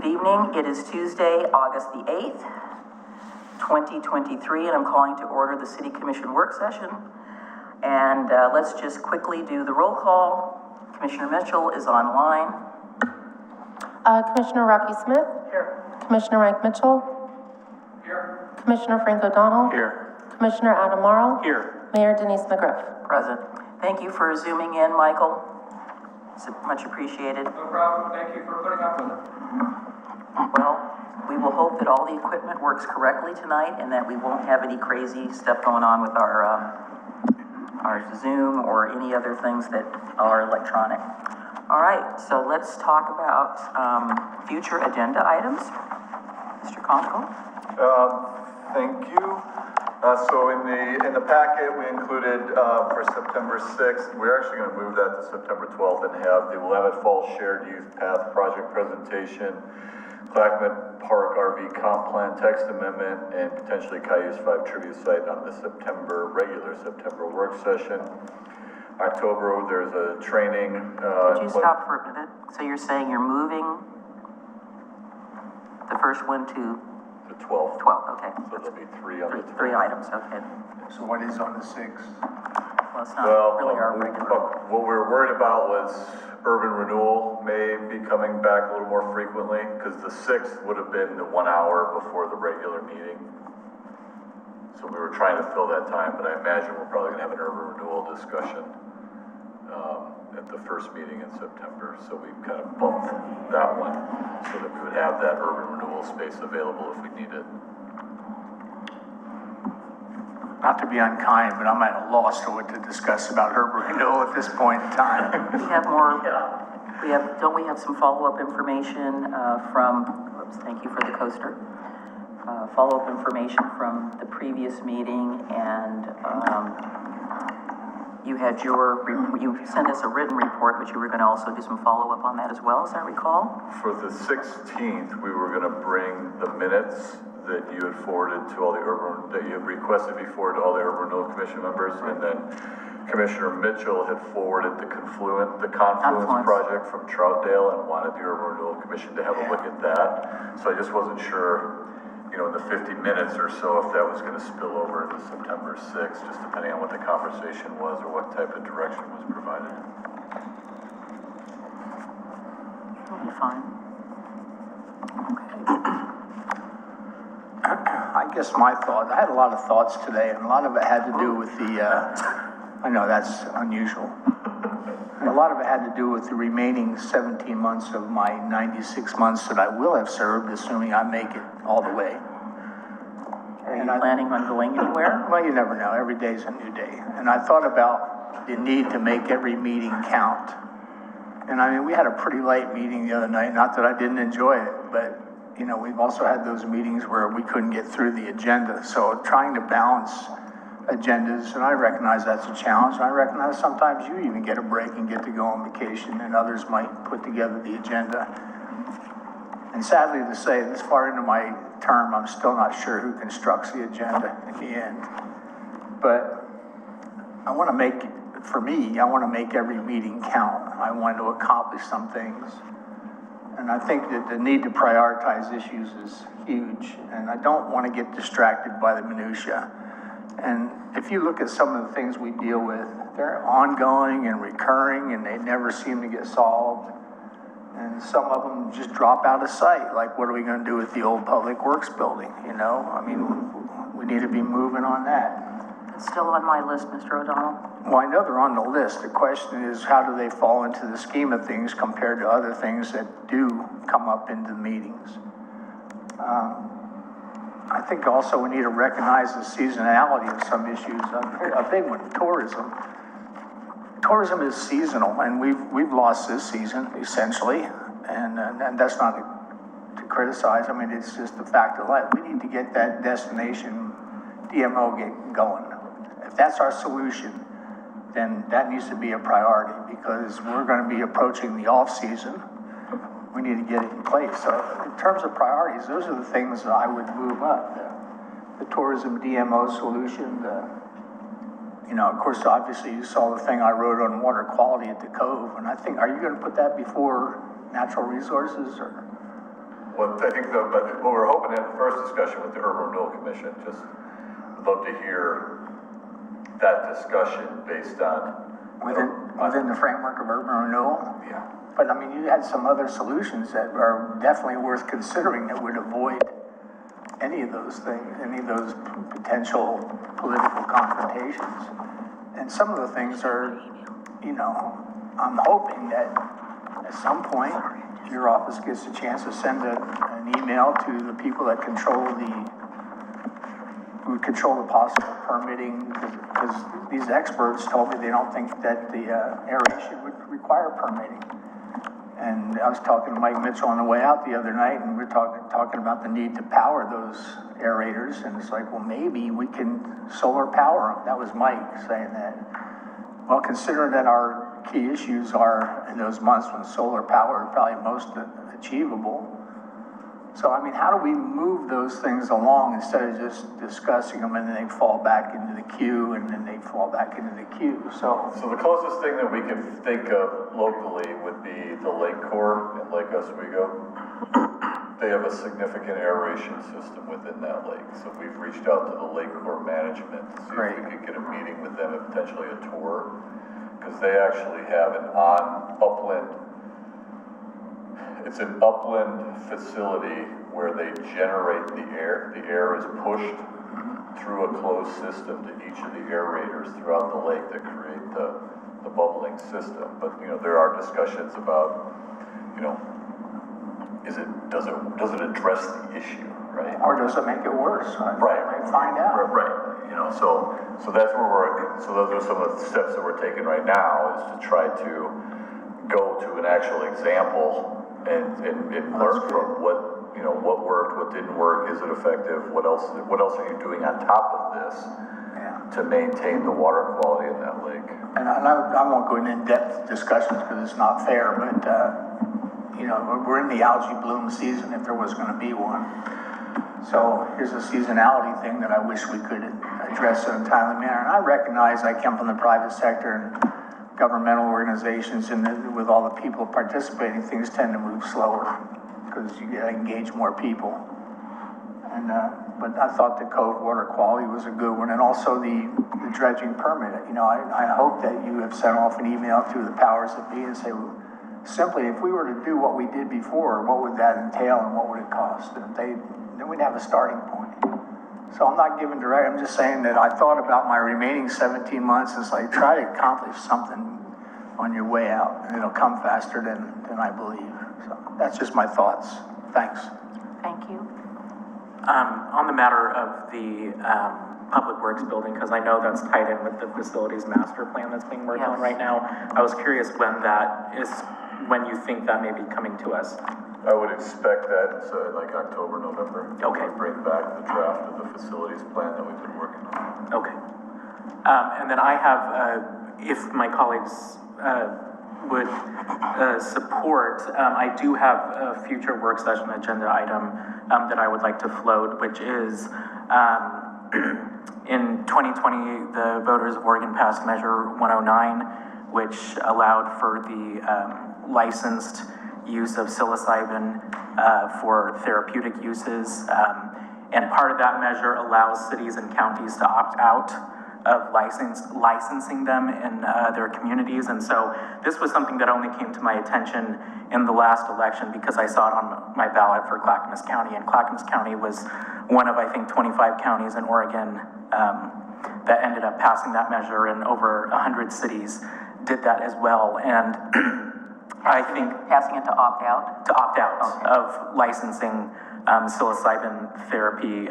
Good evening. It is Tuesday, August the 8th, 2023, and I'm calling to order the City Commission work session. And let's just quickly do the roll call. Commissioner Mitchell is online. Commissioner Rocky Smith? Here. Commissioner Mike Mitchell? Here. Commissioner Frank O'Donnell? Here. Commissioner Adam Marl? Here. Mayor Denise McGriff? Present. Thank you for zooming in, Michael. It's much appreciated. No problem. Thank you for putting up with it. Well, we will hope that all the equipment works correctly tonight and that we won't have any crazy stuff going on with our Zoom or any other things that are electronic. All right, so let's talk about future agenda items. Mr. Conkle? Thank you. So in the packet, we included for September 6th, we're actually going to move that to September 12th and we'll have a fall shared youth path project presentation, Clackamas Park RV comp plan text amendment, and potentially Cayuse 5 tribute site on the regular September work session. October, there's a training. Could you stop for a minute? So you're saying you're moving the first one to The 12th. 12, okay. So there'll be Three items, okay. So what is on the 6th? Well, it's not really our regular. What we were worried about was urban renewal may be coming back a little more frequently, because the 6th would have been the 1 hour before the regular meeting. So we were trying to fill that time, but I imagine we're probably gonna have an urban renewal discussion at the first meeting in September. So we kind of bumped that one so that we would have that urban renewal space available if we need it. Not to be unkind, but I'm at a loss to what to discuss about urban renewal at this point in time. We have more, don't we have some follow-up information thank you for the coaster. Follow-up information from the previous meeting, and you sent us a written report, but you were gonna also do some follow-up on that as well, as I recall? For the 16th, we were gonna bring the minutes that you had forwarded to all the that you had requested be forwarded to all the Urban Renewal Commission members, and then Commissioner Mitchell had forwarded the Confluence project from Troutdale and wanted the Urban Renewal Commission to have a look at that. So I just wasn't sure, in the 50 minutes or so, if that was gonna spill over to September 6th, just depending on what the conversation was or what type of direction was provided. That'll be fine. I guess I had a lot of thoughts today, and a lot of it had to do with I know that's unusual. And a lot of it had to do with the remaining 17 months of my 96 months that I will have served, assuming I make it all the way. Are you planning on going anywhere? Well, you never know. Every day's a new day. And I thought about the need to make every meeting count. And I mean, we had a pretty late meeting the other night, not that I didn't enjoy it, but we've also had those meetings where we couldn't get through the agenda. So trying to balance agendas, and I recognize that's a challenge. And I recognize sometimes you even get a break and get to go on vacation, and others might put together the agenda. And sadly to say, this far into my term, I'm still not sure who constructs the agenda at the end. But I want to make every meeting count. I want to accomplish some things. And I think that the need to prioritize issues is huge, and I don't want to get distracted by the minutia. And if you look at some of the things we deal with, they're ongoing and recurring, and they never seem to get solved. And some of them just drop out of sight, like what are we going to do with the old Public Works building, I mean, we need to be moving on that. It's still on my list, Mr. O'Donnell. Well, I know they're on the list. The question is, how do they fall into the scheme of things compared to other things that do come up into the meetings? I think also we need to recognize the seasonality of some issues. A big one, tourism. Tourism is seasonal, and we've lost this season, essentially. And that's not to criticize. I mean, it's just the fact of life. We need to get that destination DMO going. If that's our solution, then that needs to be a priority, because we're going to be approaching the off-season. We need to get it in place. So in terms of priorities, those are the things that I would move up. The tourism DMO solution, of course, obviously you saw the thing I wrote on water quality at the Cove, and I think, are you going to put that before natural resources, or? What I think, though, but what we're hoping to have the first discussion with the Urban Renewal Commission, just would love to hear that discussion based on. Within the framework of urban renewal? Yeah. But I mean, you had some other solutions that are definitely worth considering that would avoid any of those things, any of those potential political confrontations. And some of the things are, you know, I'm hoping that at some point, your office gets a chance to send an email to the people that would control the possible permitting, because these experts told me they don't think that the aeration would require permitting. And I was talking to Mike Mitchell on the way out the other night, and we're talking about the need to power those aerators, and it's like, well, maybe we can solar power them. That was Mike saying that. Well, considering that our key issues are in those months when solar power is probably most achievable. So, I mean, how do we move those things along instead of just discussing them and then they fall back into the queue and then they fall back into the queue? So the closest thing that we can think of locally would be the Lake Corps in Lake Oswego. They have a significant aeration system within that lake. So we've reached out to the Lake Corps management to see if we could get a meeting with them and potentially a tour. Because they actually have an it's an upland facility where they generate the air. The air is pushed through a closed system to each of the aerators throughout the lake that create the bubbling system. But, you know, there are discussions about, you know, does it address the issue, right? Or does it make it worse? Right. Might find out. Right. You know, so that's where those are some of the steps that we're taking right now, is to try to go to an actual example and learn from what worked, what didn't work, is it effective, what else are you doing on top of this to maintain the water quality in that lake? And I won't go into in-depth discussions because it's not fair, but you know, we're in the algae bloom season if there was going to be one. So here's a seasonality thing that I wish we could address in a timely manner. And I recognize I come from the private sector and governmental organizations, and with all the people participating, things tend to move slower because you gotta engage more people. And but I thought the cove water quality was a good one, and also the dredging permit. You know, I hope that you have sent off an email to the powers that be and say, simply, if we were to do what we did before, what would that entail and what would it cost? And then we'd have a starting point. So I'm not giving direct, I'm just saying that I thought about my remaining 17 months as like, try to accomplish something on your way out, and it'll come faster than I believe. So that's just my thoughts. Thanks. Thank you. On the matter of the Public Works building, because I know that's tied in with the facilities master plan that's being worked on right now, I was curious when you think that may be coming to us. I would expect that like October, November. Okay. We bring back the draft of the facilities plan that we've been working on. Okay. And then I have, if my colleagues would support, I do have a future work session agenda item that I would like to float, which is in 2020, the voters of Oregon passed Measure 109, which allowed for the licensed use of psilocybin for therapeutic uses. And part of that measure allows cities and counties to opt out of licensing them in their communities. And so this was something that only came to my attention in the last election because I saw it on my ballot for Clackamas County. And Clackamas County was one of, I think, 25 counties in Oregon that ended up passing that measure, and over 100 cities did that as well. And I think Passing it to opt out? to opt out of licensing psilocybin therapy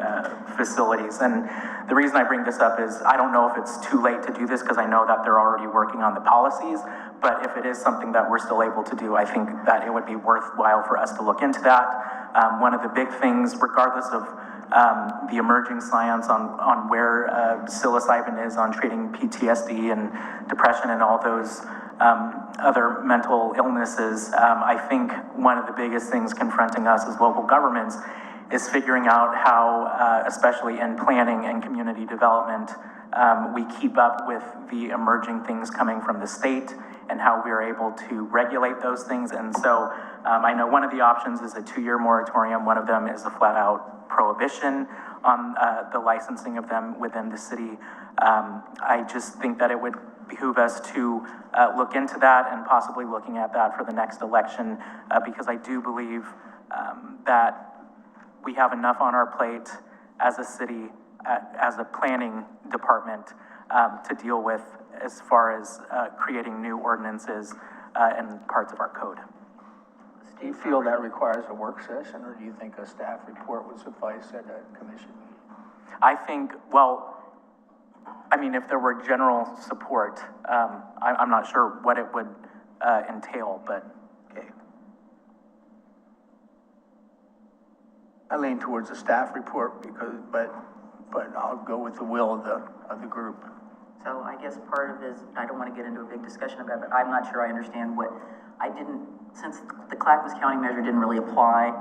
facilities. And the reason I bring this up is I don't know if it's too late to do this because I know that they're already working on the policies, but if it is something that we're still able to do, I think that it would be worthwhile for us to look into that. One of the big things, regardless of the emerging science on where psilocybin is on treating PTSD and depression and all those other mental illnesses, I think one of the biggest things confronting us as local governments is figuring out how, especially in planning and community development, we keep up with the emerging things coming from the state and how we are able to regulate those things. And so I know one of the options is a 2-year moratorium. One of them is a flat-out prohibition on the licensing of them within the city. I just think that it would behoove us to look into that and possibly looking at that for the next election, because I do believe that we have enough on our plate as a city, as a planning department, to deal with as far as creating new ordinances and parts of our code. Do you feel that requires a work session, or do you think a staff report would suffice at a commission meeting? I think, well, I mean, if there were general support, I'm not sure what it would entail, but. Okay. I lean towards a staff report because, but I'll go with the will of the group. So I guess part of this, I don't want to get into a big discussion about it, but I'm not sure I understand what, since the Clackamas County measure didn't really apply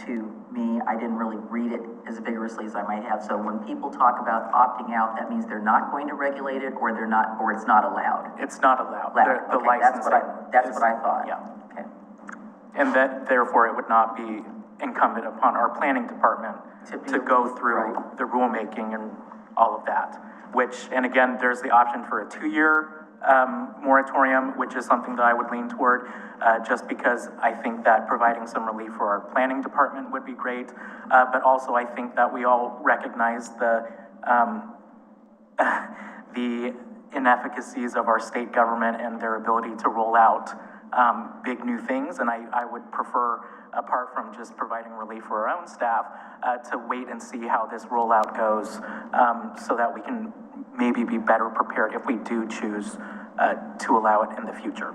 to me, I didn't really read it as vigorously as I might have. So when people talk about opting out, that means they're not going to regulate it, or it's not allowed? It's not allowed. The Okay, licensing that's what I thought. Yeah. Okay. And that, therefore, it would not be incumbent upon our planning department to go through right. the rulemaking and all of that. Which, and again, there's the option for a 2-year moratorium, which is something that I would lean toward, just because I think that providing some relief for our planning department would be great. But also I think that we all recognize the inefficacies of our state government and their ability to roll out big new things. And I would prefer, apart from just providing relief for our own staff, to wait and see how this rollout goes, so that we can maybe be better prepared if we do choose to allow it in the future.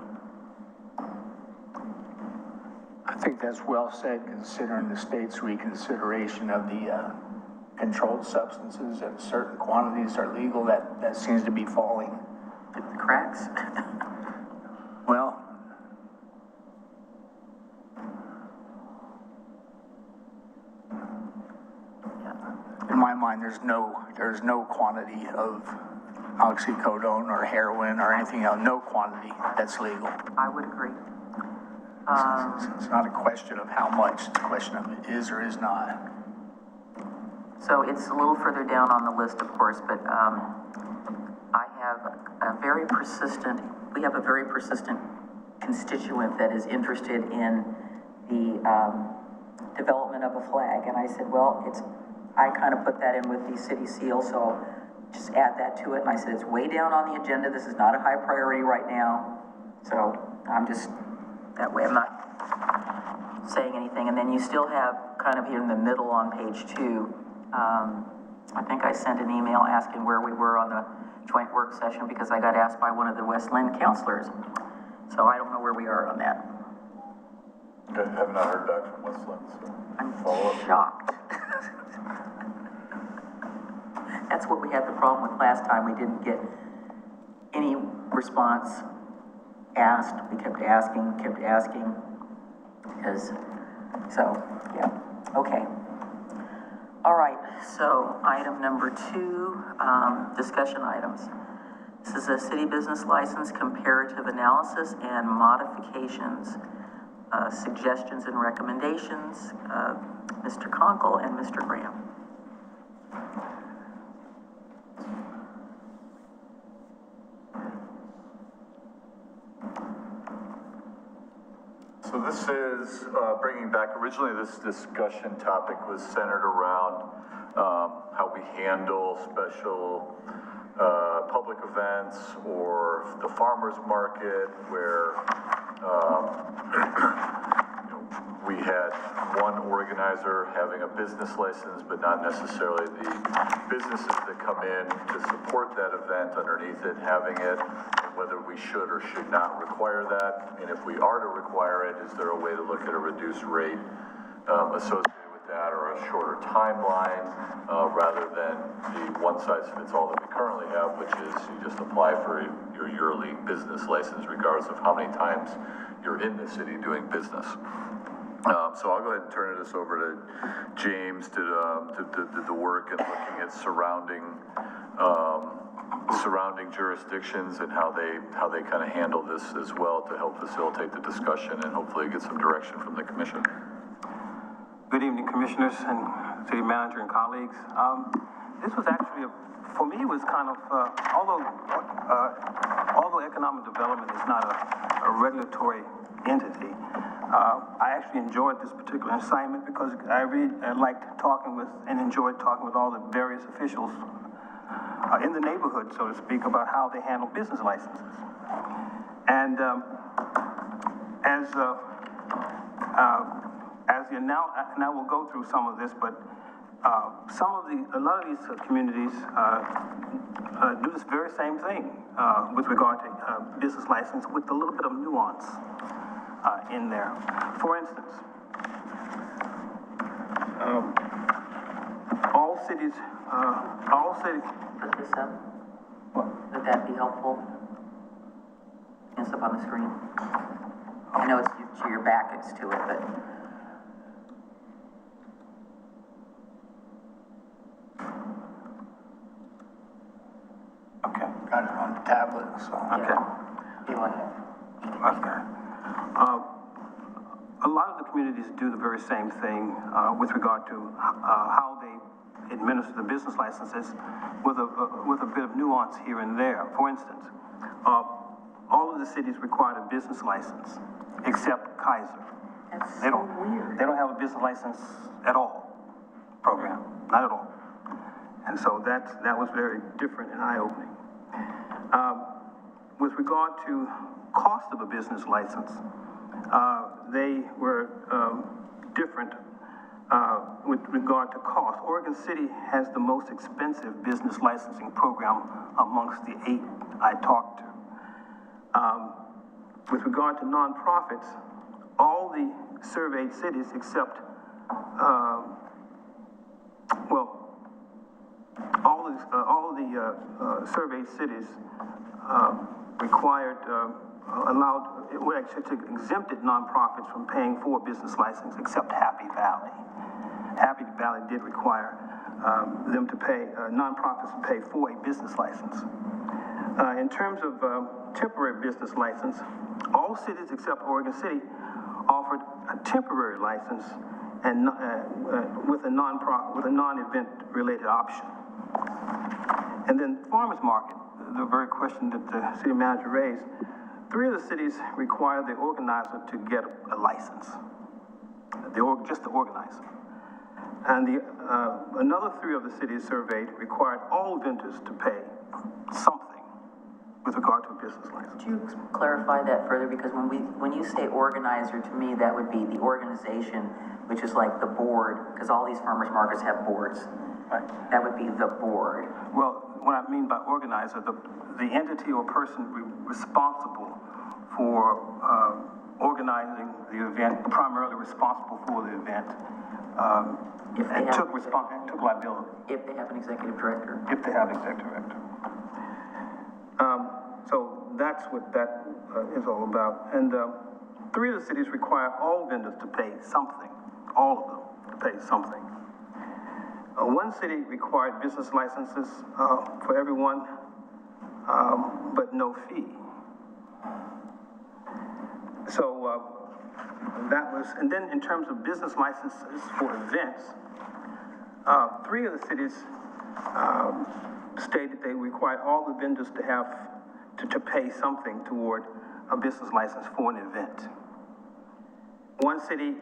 I think that's well said, considering the state's reconsideration of the controlled substances and certain quantities are legal. That seems to be falling. The cracks? Well, in my mind, there's no quantity of oxycodone or heroin or anything else, no quantity that's legal. I would agree. It's not a question of how much, it's a question of it is or is not. So it's a little further down on the list, of course, but I have we have a very persistent constituent that is interested in the development of a flag. And I said, well, I kind of put that in with the city seal, so just add that to it. And I said, it's way down on the agenda. This is not a high priority right now. So I'm just, that way I'm not saying anything. And then you still have kind of here in the middle on page 2, I think I sent an email asking where we were on the joint work session because I got asked by one of the West Lynn counselors. So I don't know where we are on that. Okay, have not heard back from Westland, so. I'm Follow-up. shocked. That's what we had the problem with last time. We didn't get any response asked. We kept asking, because, so, yeah, okay. All right, so item number 2, discussion items. This is a city business license comparative analysis and modifications, suggestions and recommendations, Mr. Conkle and Mr. Graham. So this is bringing back, originally this discussion topic was centered around how we handle special public events or the farmer's market where we had one organizer having a business license, but not necessarily the businesses that come in to support that event underneath it, having it, and whether we should or should not require that. And if we are to require it, is there a way to look at a reduced rate associated with that, or a shorter timeline, rather than the one-size-fits-all that we currently have, which is you just apply for your yearly business license regardless of how many times you're in the city doing business. So I'll go ahead and turn this over to James to the work and looking at surrounding surrounding jurisdictions and how they kind of handle this as well to help facilitate the discussion and hopefully get some direction from the commission. Good evening, commissioners and city manager and colleagues. This was actually, for me, was kind of, although economic development is not a regulatory entity, I actually enjoyed this particular assignment because I liked talking with and enjoyed talking with all the various officials in the neighborhood, so to speak, about how they handle business licenses. And and I will go through some of this, but a lot of these communities do this very same thing with regard to business license with a little bit of nuance in there. For instance, all cities. Put this up. What? Would that be helpful? It's up on the screen. I know it's your back is to it, but. Okay. Got it on the tablet, so. Okay. You want it? Okay. A lot of the communities do the very same thing with regard to how they administer the business licenses with a bit of nuance here and there. For instance, all of the cities require a business license except Kaiser. That's They so don't. weird. They don't have a business license at all. Program, not at all. And so that was very different and eye-opening. With regard to cost of a business license, they were different with regard to cost. Oregon City has the most expensive business licensing program amongst the 8 I talked to. With regard to nonprofits, all the surveyed cities except, all the surveyed cities exempted nonprofits from paying for a business license except Happy Valley. Happy Valley did require them to pay, nonprofits to pay for a business license. In terms of temporary business license, all cities except Oregon City offered a temporary license and with a non-event related option. And then farmers market, the very question that the city manager raised, 3 of the cities require the organizer to get a license, just the organizer. And another 3 of the cities surveyed required all vendors to pay something with regard to a business license. Could you clarify that further? Because when you say organizer, to me, that would be the organization, which is like the board, because all these farmers markets have boards. Right. That would be the board. Well, what I mean by organizer, the entity or person responsible for organizing the event, primarily responsible for the event, took liability. If they have an executive director. If they have executive director. So that's what that is all about. And 3 of the cities require all vendors to pay something, all of them to pay something. 1 city required business licenses for everyone, but no fee. So that was, and then in terms of business licenses for events, 3 of the cities stated they required all the vendors to have to pay something toward a business license for an event. 1 city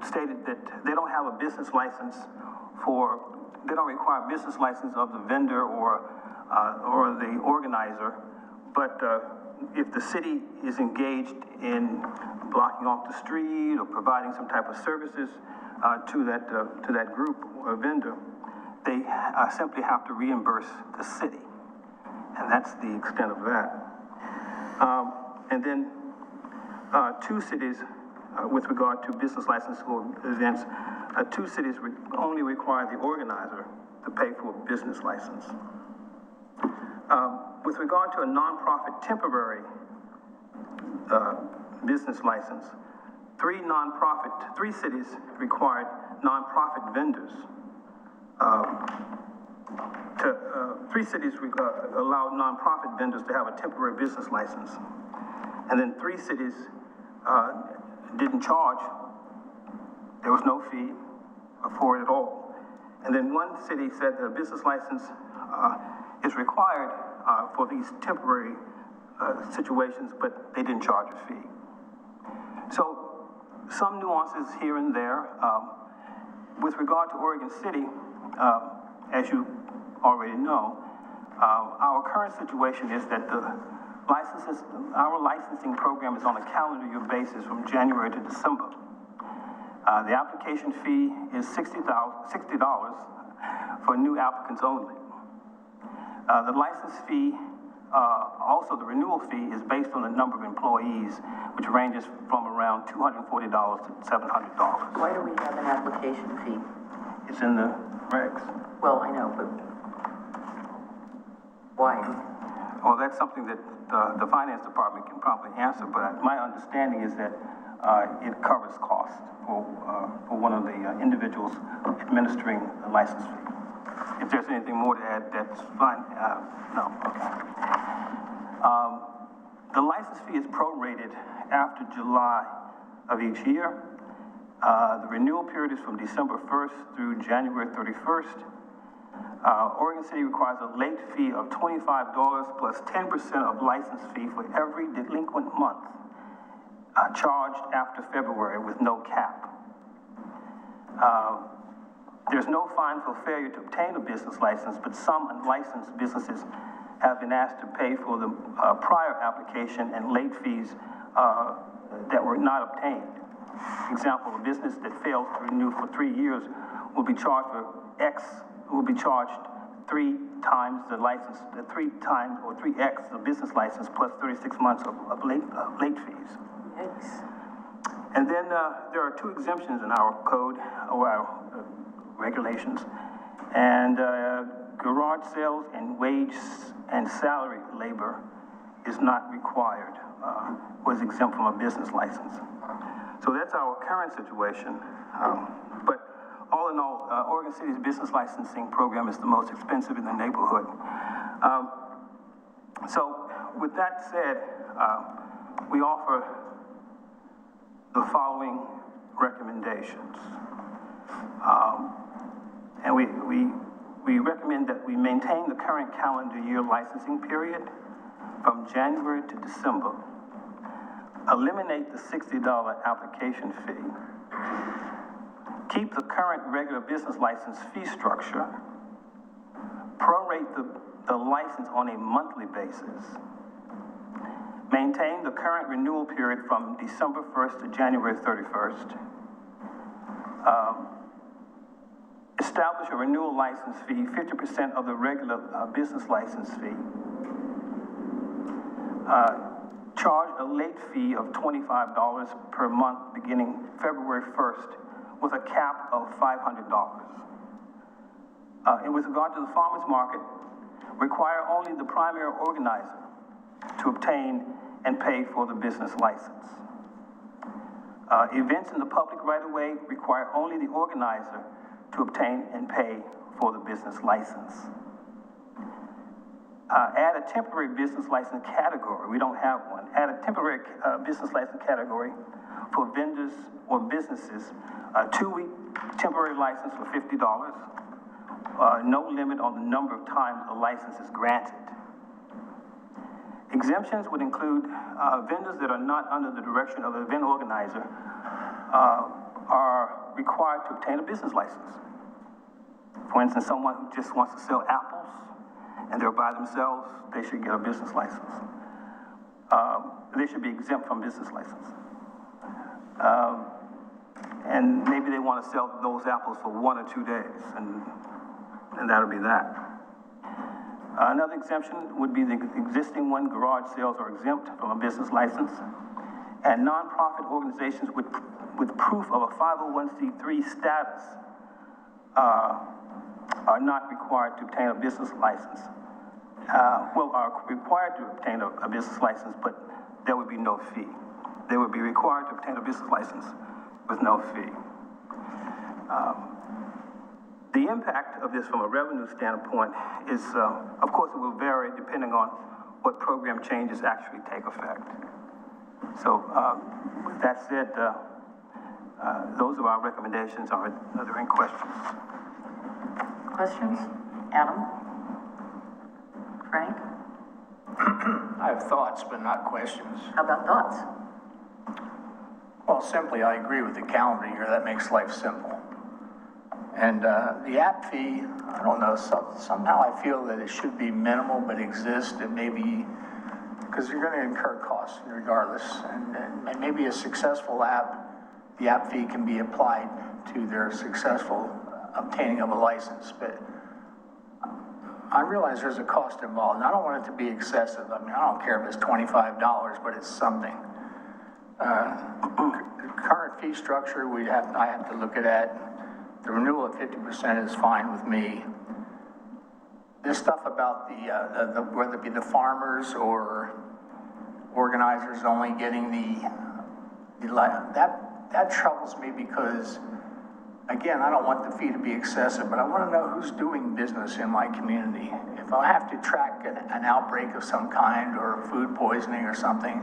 stated that they don't have a business license they don't require a business license of the vendor or the organizer, but if the city is engaged in blocking off the street or providing some type of services to that group or vendor, they simply have to reimburse the city, and that's the extent of that. And then 2 cities, with regard to business license for events, 2 cities only require the organizer to pay for a business license. With regard to a nonprofit temporary business license, 3 cities required nonprofit vendors Three cities allowed nonprofit vendors to have a temporary business license. And then 3 cities didn't charge. There was no fee for it at all. And then 1 city said that a business license is required for these temporary situations, but they didn't charge a fee. So some nuances here and there. With regard to Oregon City, as you already know, our current situation is that our licensing program is on a calendar year basis from January to December. The application fee is $60 for new applicants only. The license fee, also the renewal fee, is based on the number of employees, which ranges from around $240 to $700. Why do we have an application fee? It's in the regs. Well, I know, but why? Well, that's something that the finance department can probably answer, but my understanding is that it covers costs for one of the individuals administering the license fee. If there's anything more to add, that's fine. No, okay. The license fee is prorated after July of each year. The renewal period is from December 1st through January 31st. Oregon City requires a late fee of $25 plus 10% of license fee for every delinquent month charged after February with no cap. There's no fine for failure to obtain a business license, but some unlicensed businesses have been asked to pay for the prior application and late fees that were not obtained. For example, a business that fails to renew for 3 years will be charged for 3 times the license, 3 times or 3x the business license plus 36 months of late fees. Yikes. And then there are 2 exemptions in our code, or our regulations. And garage sales and wage and salary labor is not required, was exempt from a business license. So that's our current situation. But all in all, Oregon City's business licensing program is the most expensive in the neighborhood. So with that said, we offer the following recommendations. And we recommend that we maintain the current calendar year licensing period from January to December. Eliminate the $60 application fee. Keep the current regular business license fee structure. Prorate the license on a monthly basis. Maintain the current renewal period from December 1st to January 31st. Establish a renewal license fee, 50% of the regular business license fee. Charge a late fee of $25 per month beginning February 1st with a cap of $500. And with regard to the farmers market, require only the primary organizer to obtain and pay for the business license. Events in the public right-of-way require only the organizer to obtain and pay for the business license. Add a temporary business license category. We don't have one. Add a temporary business license category for vendors or businesses. 2-week temporary license for $50. No limit on the number of times a license is granted. Exemptions would include vendors that are not under the direction of the event organizer are required to obtain a business license. For instance, someone who just wants to sell apples and they're by themselves, they should get a business license. They should be exempt from business license. And maybe they want to sell those apples for 1 or 2 days, and that'll be that. Another exemption would be the existing one. Garage sales are exempt from a business license. And nonprofit organizations with proof of a 501c3 status are not required to obtain a business license. Are required to obtain a business license, but there would be no fee. They would be required to obtain a business license with no fee. The The impact of this from a revenue standpoint is, of course, it will vary depending on what program changes actually take effect. So, with that said, those are our recommendations. Are there any questions? Questions? Adam? Frank? I have thoughts, but not questions. How about thoughts? Well, simply, I agree with the calendar year. That makes life simple. And the app fee, I don't know, somehow I feel that it should be minimal, but exist, and maybe, because you're going to incur costs regardless. And maybe a successful app, the app fee can be applied to their successful obtaining of a license. But I realize there's a cost involved, and I don't want it to be excessive. I mean, I don't care if it's $25, but it's something. Current fee structure, I have to look at that. The renewal of 50% is fine with me. This stuff about the whether it be the farmers or organizers only getting that troubles me because, again, I don't want the fee to be excessive, but I want to know who's doing business in my community. If I have to track an outbreak of some kind or food poisoning or something,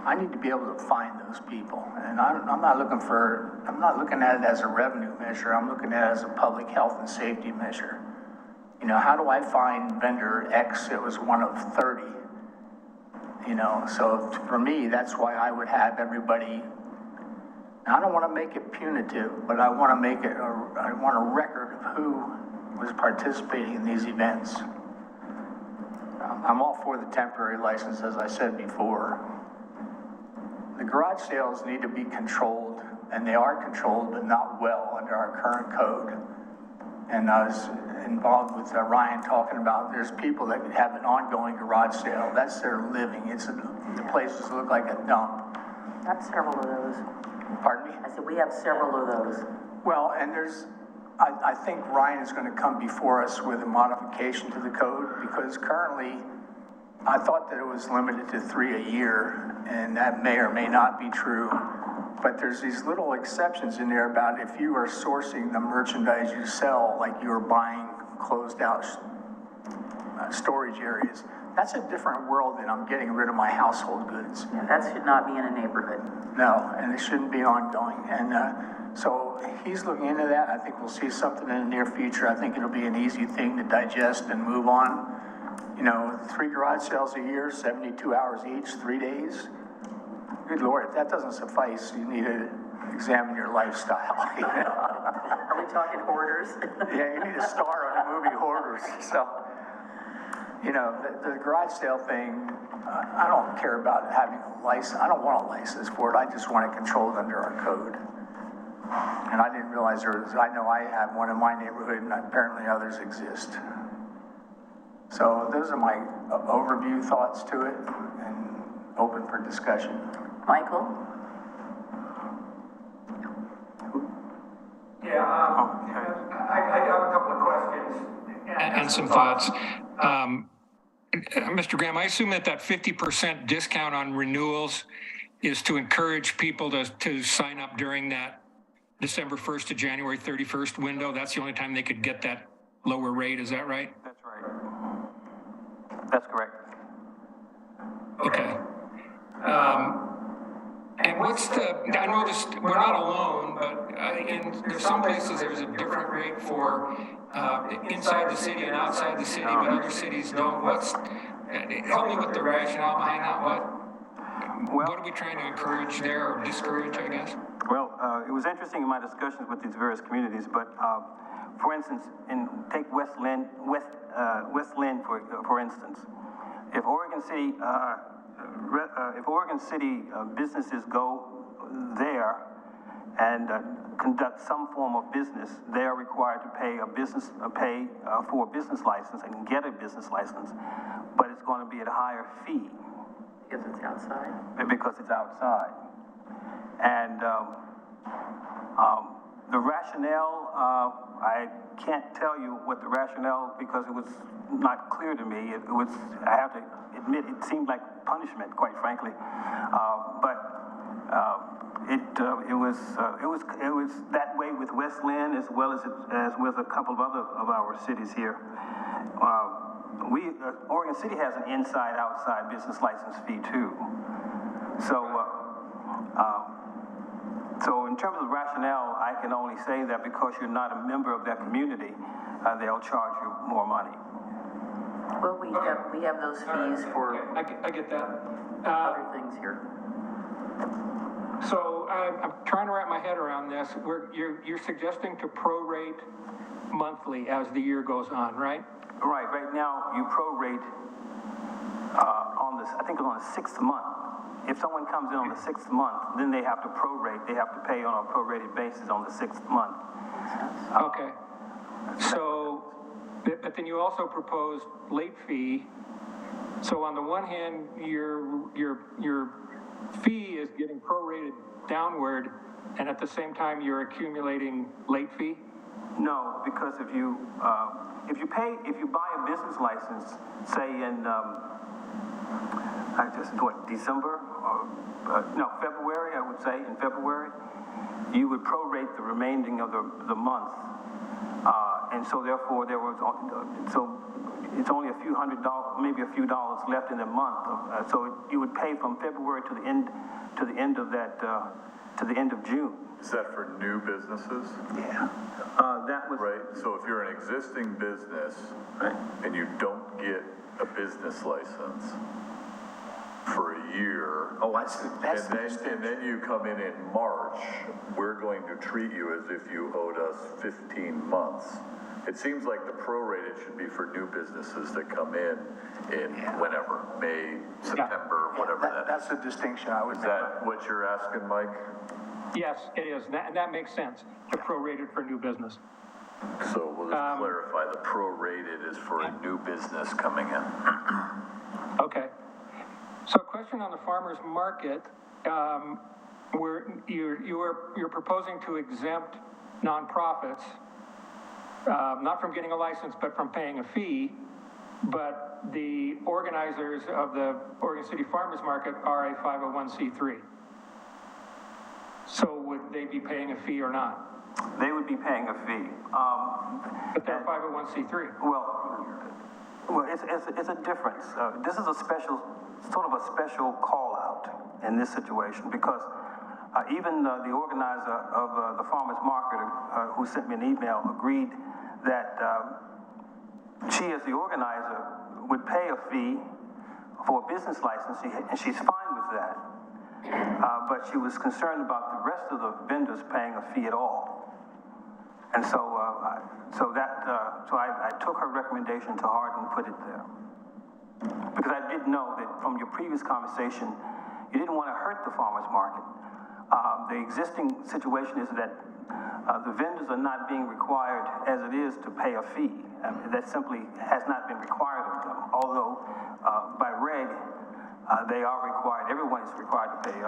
I need to be able to find those people. And I'm not looking at it as a revenue measure. I'm looking at it as a public health and safety measure. You know, how do I find vendor X that was one of 30? You know, so for me, that's why I would have everybody. Now, I don't want to make it punitive, but I want to make it, I want a record of who was participating in these events. I'm all for the temporary license, as I said before. The garage sales need to be controlled, and they are controlled, but not well under our current code. And I was involved with Ryan talking about there's people that have an ongoing garage sale. That's their living. The places look like a dump. I have several of those. Pardon me? I said, we have several of those. Well, and I think Ryan is going to come before us with a modification to the code, because currently, I thought that it was limited to 3 a year, and that may or may not be true. But there's these little exceptions in there about if you are sourcing the merchandise you sell, like you're buying closed out storage areas. That's a different world than I'm getting rid of my household goods. Yeah, that should not be in a neighborhood. No, and it shouldn't be ongoing. And so he's looking into that. I think we'll see something in the near future. I think it'll be an easy thing to digest and move on. You know, 3 garage sales a year, 72 hours each, 3 days. Good Lord, if that doesn't suffice, you need to examine your lifestyle. Are we talking hoarders? Yeah, you need a star on the movie Hoarders. So, you know, the garage sale thing, I don't care about having a license. I don't want a license for it. I just want it controlled under our code. And I didn't realize I know I have one in my neighborhood, and apparently others exist. So those are my overview thoughts to it, and open for discussion. Michael? Yeah, I have a couple of questions. And some thoughts. Mr. Graham, I assume that 50% discount on renewals is to encourage people to sign up during that December 1st to January 31st window. That's the only time they could get that lower rate. Is that right? That's right. That's correct. Okay. And I noticed we're not alone, but there's some places there's a different rate for inside the city and outside the city, but other cities don't. Help me with the rationale behind that. What are we trying to encourage there, or discourage, I guess? Well, it was interesting in my discussions with these various communities, but for instance, take West Lynn, for instance. If Oregon City businesses go there and conduct some form of business, they are required to pay for a business license and get a business license, but it's going to be at a higher fee. Because it's outside. Because it's outside. And the rationale, I can't tell you what the rationale, because it was not clear to me. I have to admit, it seemed like punishment, quite frankly. But It was that way with West Lynn as well as with a couple of other of our cities here. Oregon City has an inside-outside business license fee too. So in terms of rationale, I can only say that because you're not a member of that community, they'll charge you more money. Well, we have those fees for I get that. other things here. So I'm trying to wrap my head around this. You're suggesting to prorate monthly as the year goes on, right? Right. Right now, you prorate on this. I think it's on the 6th month. If someone comes in on the 6th month, then they have to prorate. They have to pay on a prorated basis on the 6th month. Okay. So, but then you also proposed late fee. So on the one hand, your fee is getting prorated downward, and at the same time, you're accumulating late fee? No, because if you buy a business license, say in December or February, I would say in February, you would prorate the remaining of the month, and so therefore it's only a few $100, maybe a few dollars left in the month. So you would pay from February to the end of that to the end of June. Is that for new businesses? Yeah. That was Right, so if you're an existing business right. and you don't get a business license for a year, and then you come in March, we're going to treat you as if you owed us 15 months. It seems like the prorated should be for new businesses that come in whenever, May, September, whatever that is. That's the distinction I would Is make. that what you're asking, Mike? Yes, it is. That makes sense, to prorate it for new business. So we'll just clarify, the prorated is for a new business coming in. Okay. So question on the farmer's market, where you're proposing to exempt nonprofits, not from getting a license, but from paying a fee, but the organizers of the Oregon City Farmers Market are a 501c3. So would they be paying a fee or not? They would be paying a fee. But they're 501c3. Well, it's a difference. This is a special, sort of a special call out in this situation because even the organizer of the farmers market who sent me an email agreed that she, as the organizer, would pay a fee for a business license, and she's fine with that. But she was concerned about the rest of the vendors paying a fee at all. And so I took her recommendation to heart and put it there. Because I did know that from your previous conversation, you didn't want to hurt the farmers market. The existing situation is that the vendors are not being required as it is to pay a fee. That simply has not been required of them. Although by reg, they are required, everyone is required to pay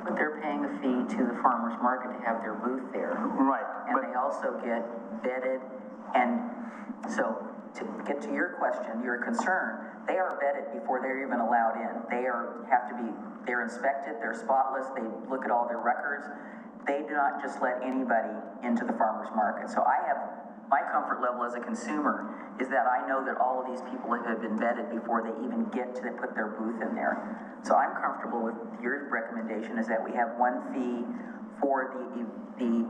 But they're paying a fee to the farmer's market to have their booth there. right. And they also get vetted, and so to get to your question, your concern, they are vetted before they're even allowed in. They're inspected, they're spotless, they look at all their records. They do not just let anybody into the farmer's market. So my comfort level as a consumer is that I know that all of these people have been vetted before they even get to put their booth in there. So I'm comfortable with your recommendation is that we have one fee for the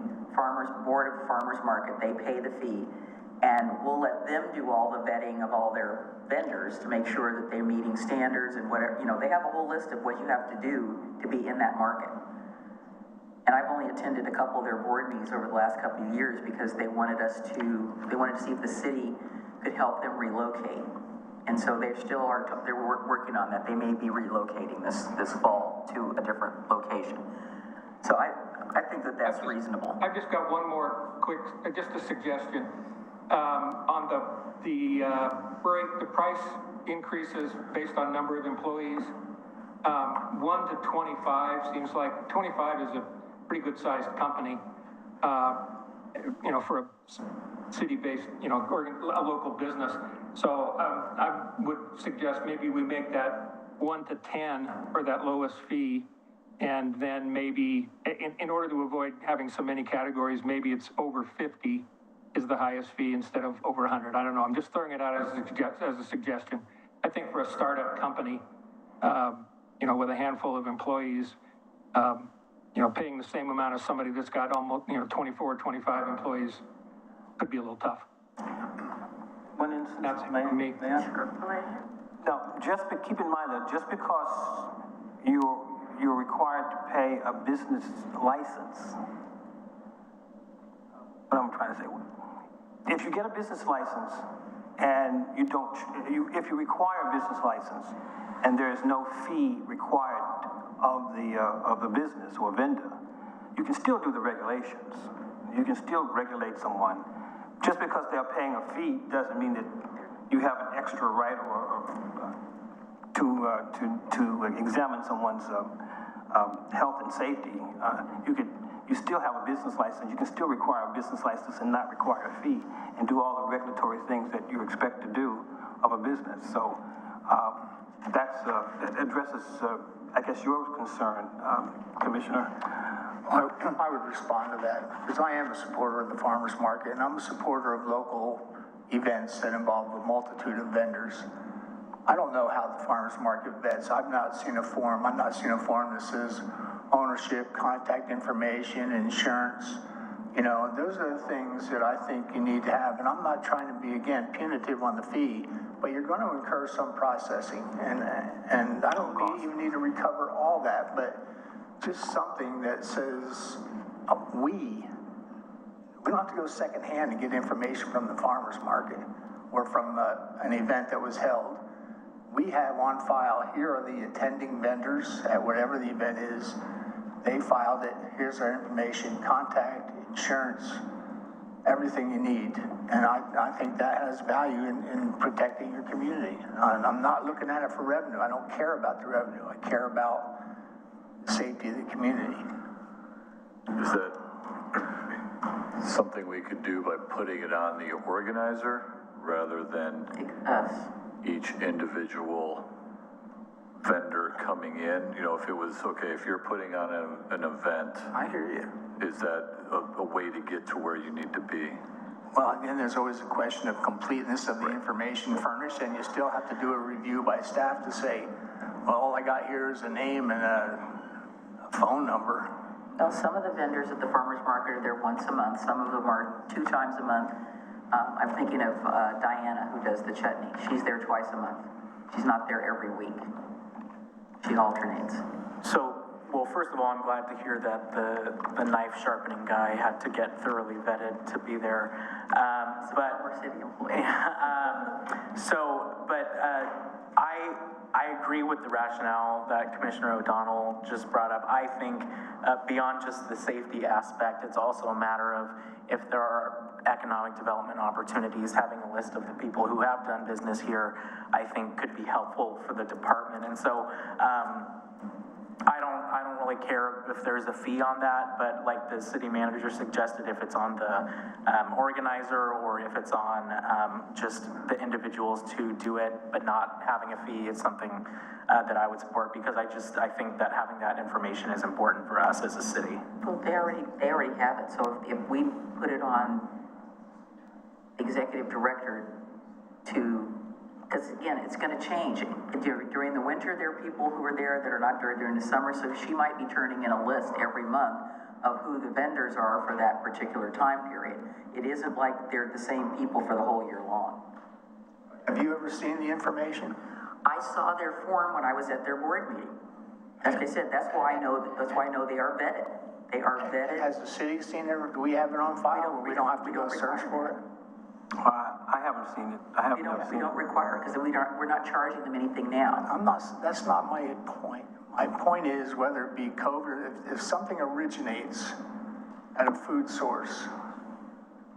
board of the farmers market. They pay the fee, and we'll let them do all the vetting of all their vendors to make sure that they're meeting standards and whatever. They have a whole list of what you have to do to be in that market. And I've only attended a couple of their board meetings over the last couple of years because they wanted to see if the city could help them relocate. And so they're working on that. They may be relocating this fall to a different location. So I think that's reasonable. I've just got one more quick, just a suggestion. On the price increases based on number of employees, 1 to 25 seems like 25 is a pretty good sized company, for a city-based, or a local business. So I would suggest maybe we make that 1 to 10 for that lowest fee And then maybe, in order to avoid having so many categories, maybe it's over 50 is the highest fee instead of over 100. I don't know, I'm just throwing it out as a suggestion. I think for a startup company, you know, with a handful of employees, you know, paying the same amount as somebody that's got almost, you know, 24, 25 employees could be a little tough. One instance, That's Mayor? me. Now, keep in mind that just because you're required to pay a business license, what I'm trying to say, if you get a business license and you don't, if you require a business license and there is no fee required of the business or vendor, you can still do the regulations. You can still regulate someone. Just because they're paying a fee doesn't mean that you have an extra right to examine someone's health and safety. You still have a business license. You can still require a business license and not require a fee and do all the regulatory things that you expect to do of a business. So that addresses, I guess, your concern, Commissioner. I would respond to that, because I am a supporter of the farmer's market, and I'm a supporter of local events that involve a multitude of vendors. I don't know how the farmer's market vets. I've not seen a form. I've not seen a form that says ownership, contact information, insurance. You know, those are the things that I think you need to have. And I'm not trying to be, again, punitive on the fee, but you're going to incur some processing. And I don't even need to recover all that, but just something that says we don't have to go secondhand to get information from the farmer's market or from an event that was held. We have on file, here are the attending vendors at whatever the event is. They filed it, here's our information, contact, insurance, everything you need. And I think that has value in protecting your community. And I'm not looking at it for revenue. I don't care about the revenue. I care about the safety of the community. Is that something we could do by putting it on the organizer rather than each individual vendor coming in? You know, if it was, okay, if you're putting on an event. I hear you. Is that a way to get to where you need to be? Well, again, there's always a question of completeness of the information furnished, and you still have to do a review by staff to say, well, all I got here is a name and a phone number. Well, some of the vendors at the farmer's market are there once a month. Some of them are 2 times a month. I'm thinking of Diana, who does the chutney. She's there twice a month. She's not there every week. She alternates. So, well, first of all, I'm glad to hear that the knife sharpening guy had to get thoroughly vetted to be there. But We're city employees. I agree with the rationale that Commissioner O'Donnell just brought up. I think beyond just the safety aspect, it's also a matter of if there are economic development opportunities, having a list of the people who have done business here, I think could be helpful for the department. And so I don't really care if there's a fee on that, but like the city manager suggested, if it's on the organizer or if it's on just the individuals to do it, but not having a fee, is something that I would support, because I think that having that information is important for us as a city. Well, they already have it. So if we put it on executive director because again, it's going to change. During the winter, there are people who are there that are not there during the summer, so she might be turning in a list every month of who the vendors are for that particular time period. It isn't like they're the same people for the whole year long. Have you ever seen the information? I saw their form when I was at their board meeting. As I said, that's why I know they are vetted. They are vetted. Has the city seen it? Do we have it on file where we don't have to go search for it? I haven't seen it. I haven't seen We it. don't require it because we're not charging them anything now. That's not my point. My point is, whether it be COVID, if something originates at a food source,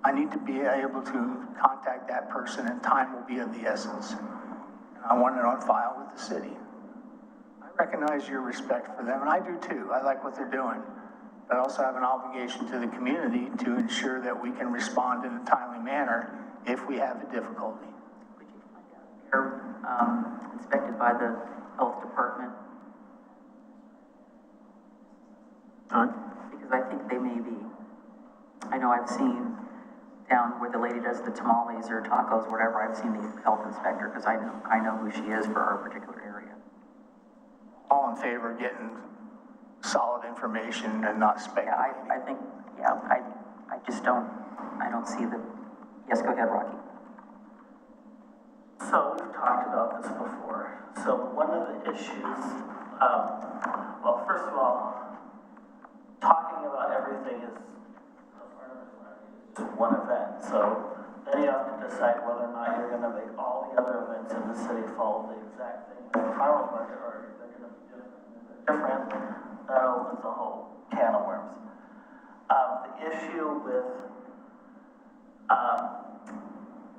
I need to be able to contact that person, and time will be of the essence. And I want it on file with the city. I recognize your respect for them, and I do too. I like what they're doing. But I also have an obligation to the community to ensure that we can respond in a timely manner if we have a difficulty. Would you find out? They're inspected by the health department. All right. Because I think they may be, I know I've seen down where the lady does the tamales or tacos, whatever, I've seen the health inspector, because I know who she is for our particular area. All in favor of getting solid information and not Yeah, speculating? I think, yeah, I just don't, I don't see the, yes, go ahead, Rocky. So we've talked about this before. So one of the issues, well, first of all, talking about everything is just one event. So then you have to decide whether or not you're going to make all the other events in the city follow the exact thing as the farmers market, or they're going to be different. That opens a whole can of worms. The issue with,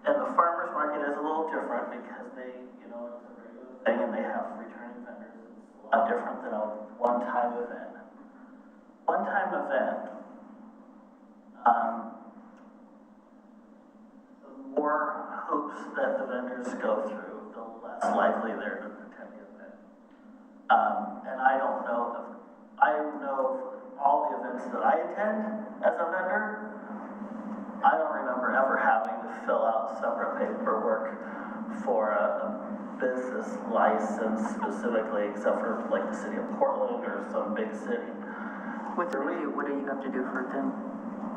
and the farmers market is a little different because they, you know, it's a regular thing and they have returning vendors. It's a lot different than a one-time event. One-time event, the more hoops that the vendors go through, the less likely they're to attend the event. And I don't know if, I know all the events that I attend as a vendor, I don't remember ever having to fill out separate paperwork for a business license specifically, except for like the city of Portland or some big city. What do you have to do for them?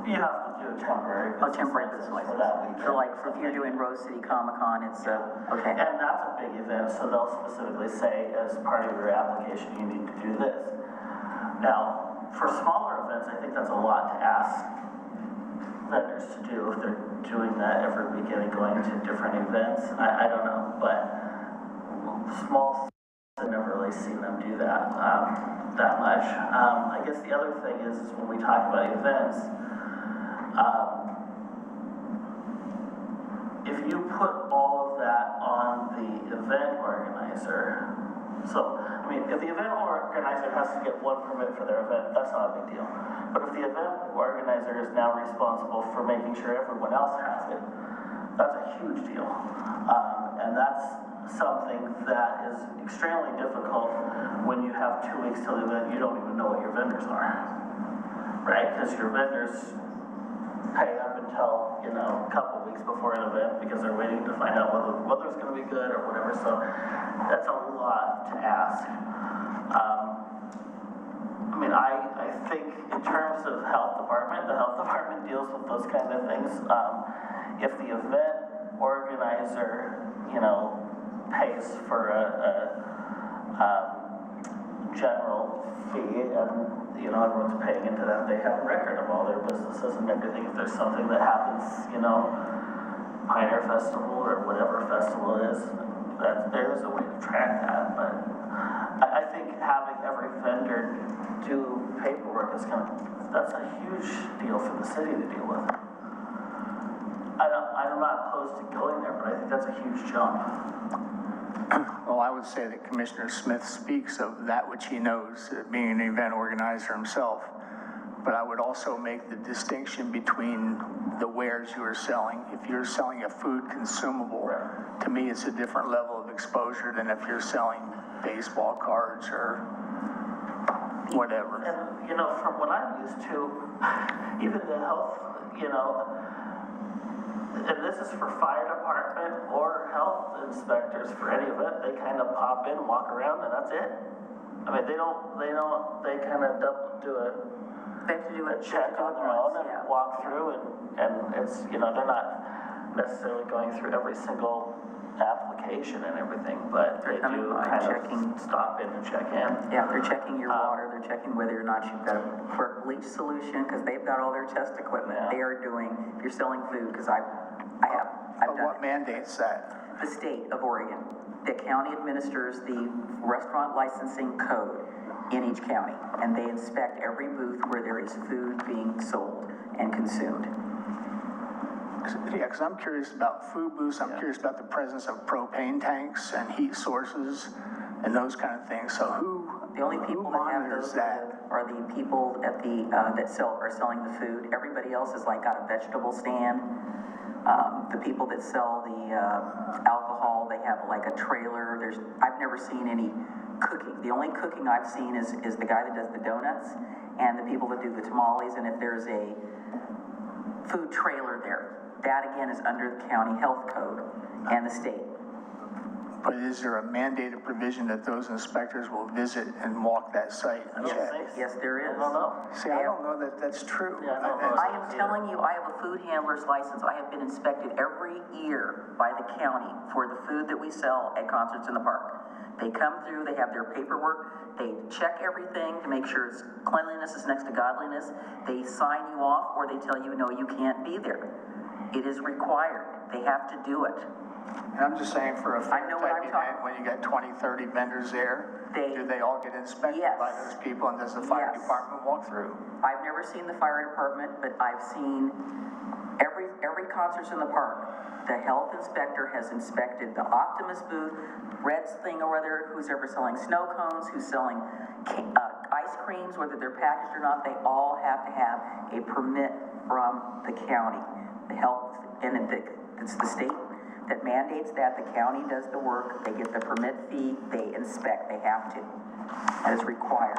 You have to do a temporary Temporary business for license. that weekend. So like, if you're doing Rose City Comic-Con, it's, okay. And that's a big event, so they'll specifically say, as part of your application, you need to do this. Now, for smaller events, I think that's a lot to ask vendors to do if they're doing that every weekend and going to different events. I don't know, but small, I've never really seen them do that that much. I guess the other thing is when we talk about events, if you put all of that on the event organizer, so, I mean, if the event organizer has to get one permit for their event, that's not a big deal. But if the event organizer is now responsible for making sure everyone else has it, that's a huge deal. And that's something that is extremely difficult when you have 2 weeks till the event, you don't even know what your vendors are, right? Because your vendors pay up until, you know, a couple weeks before an event because they're waiting to find out whether the weather's going to be good or whatever. So that's a lot to ask. I mean, I think in terms of health department, the health department deals with those kind of things. If the event organizer, you know, pays for a general fee and, you know, everyone's paying into that, they have a record of all their businesses and everything. If there's something that happens, you know, Pioneer Festival or whatever festival it is, that there's a way to track that. But I think having every vendor do paperwork is that's a huge deal for the city to deal with. I'm not opposed to going there, but I think that's a huge jump. Well, I would say that Commissioner Smith speaks of that which he knows, being an event organizer himself. But I would also make the distinction between the wares you are selling. If you're selling a food consumable, to me it's a different level of exposure than if you're selling baseball cards or whatever. And, you know, from what I'm used to, even the health, you know, and this is for fire department or health inspectors for any event, they kind of pop in, walk around, and that's it. I mean, they kind of do a They have to do a check on their own and yeah. walk through, and it's, you know, they're not necessarily going through every single application and everything, but they coming do by, kind checking. of stop in and check in. Yeah, they're checking your water, they're checking whether or not you've got a quirk bleach solution, because they've got all their test equipment. Yeah. They are doing, if you're selling food, because I've But done what it. mandates that? The state of Oregon. The county administers the restaurant licensing code in each county, and they inspect every booth where there is food being sold and consumed. Yeah, because I'm curious about food booths, I'm curious about the presence of propane tanks and heat sources and those kind of things. So who The only people that have monitors those that? are the people at the, that are selling the food. Everybody else is like got a vegetable stand. The people that sell the, alcohol, they have like a trailer. I've never seen any cooking. The only cooking I've seen is the guy that does the donuts and the people that do the tamales, and if there's a food trailer there. That again is under the county health code and the state. But is there a mandated provision that those inspectors will visit and walk that site and check? Yes, there is. See, I don't know that that's true. I am telling you, I have a food handler's license. I have been inspected every year by the county for the food that we sell at concerts in the park. They come through, they have their paperwork, they check everything to make sure it's cleanliness is next to godliness. They sign you off or they tell you, no, you can't be there. It is required. They have to do it. And I'm just saying for a fair know what type I'm event, when you got 20, 30 vendors there, do they all get inspected Yes. by those people, and does the fire Yes. department walk through? I've never seen the fire department, but I've seen every concerts in the park. The health inspector has inspected the Optimus booth, Red's thing or whether, who's ever selling snow cones, who's selling ice creams, whether they're packaged or not, they all have to have a permit from the county. The health, and it's the state that mandates that. The county does the work, they get the permit fee, they inspect, they have to. That is required.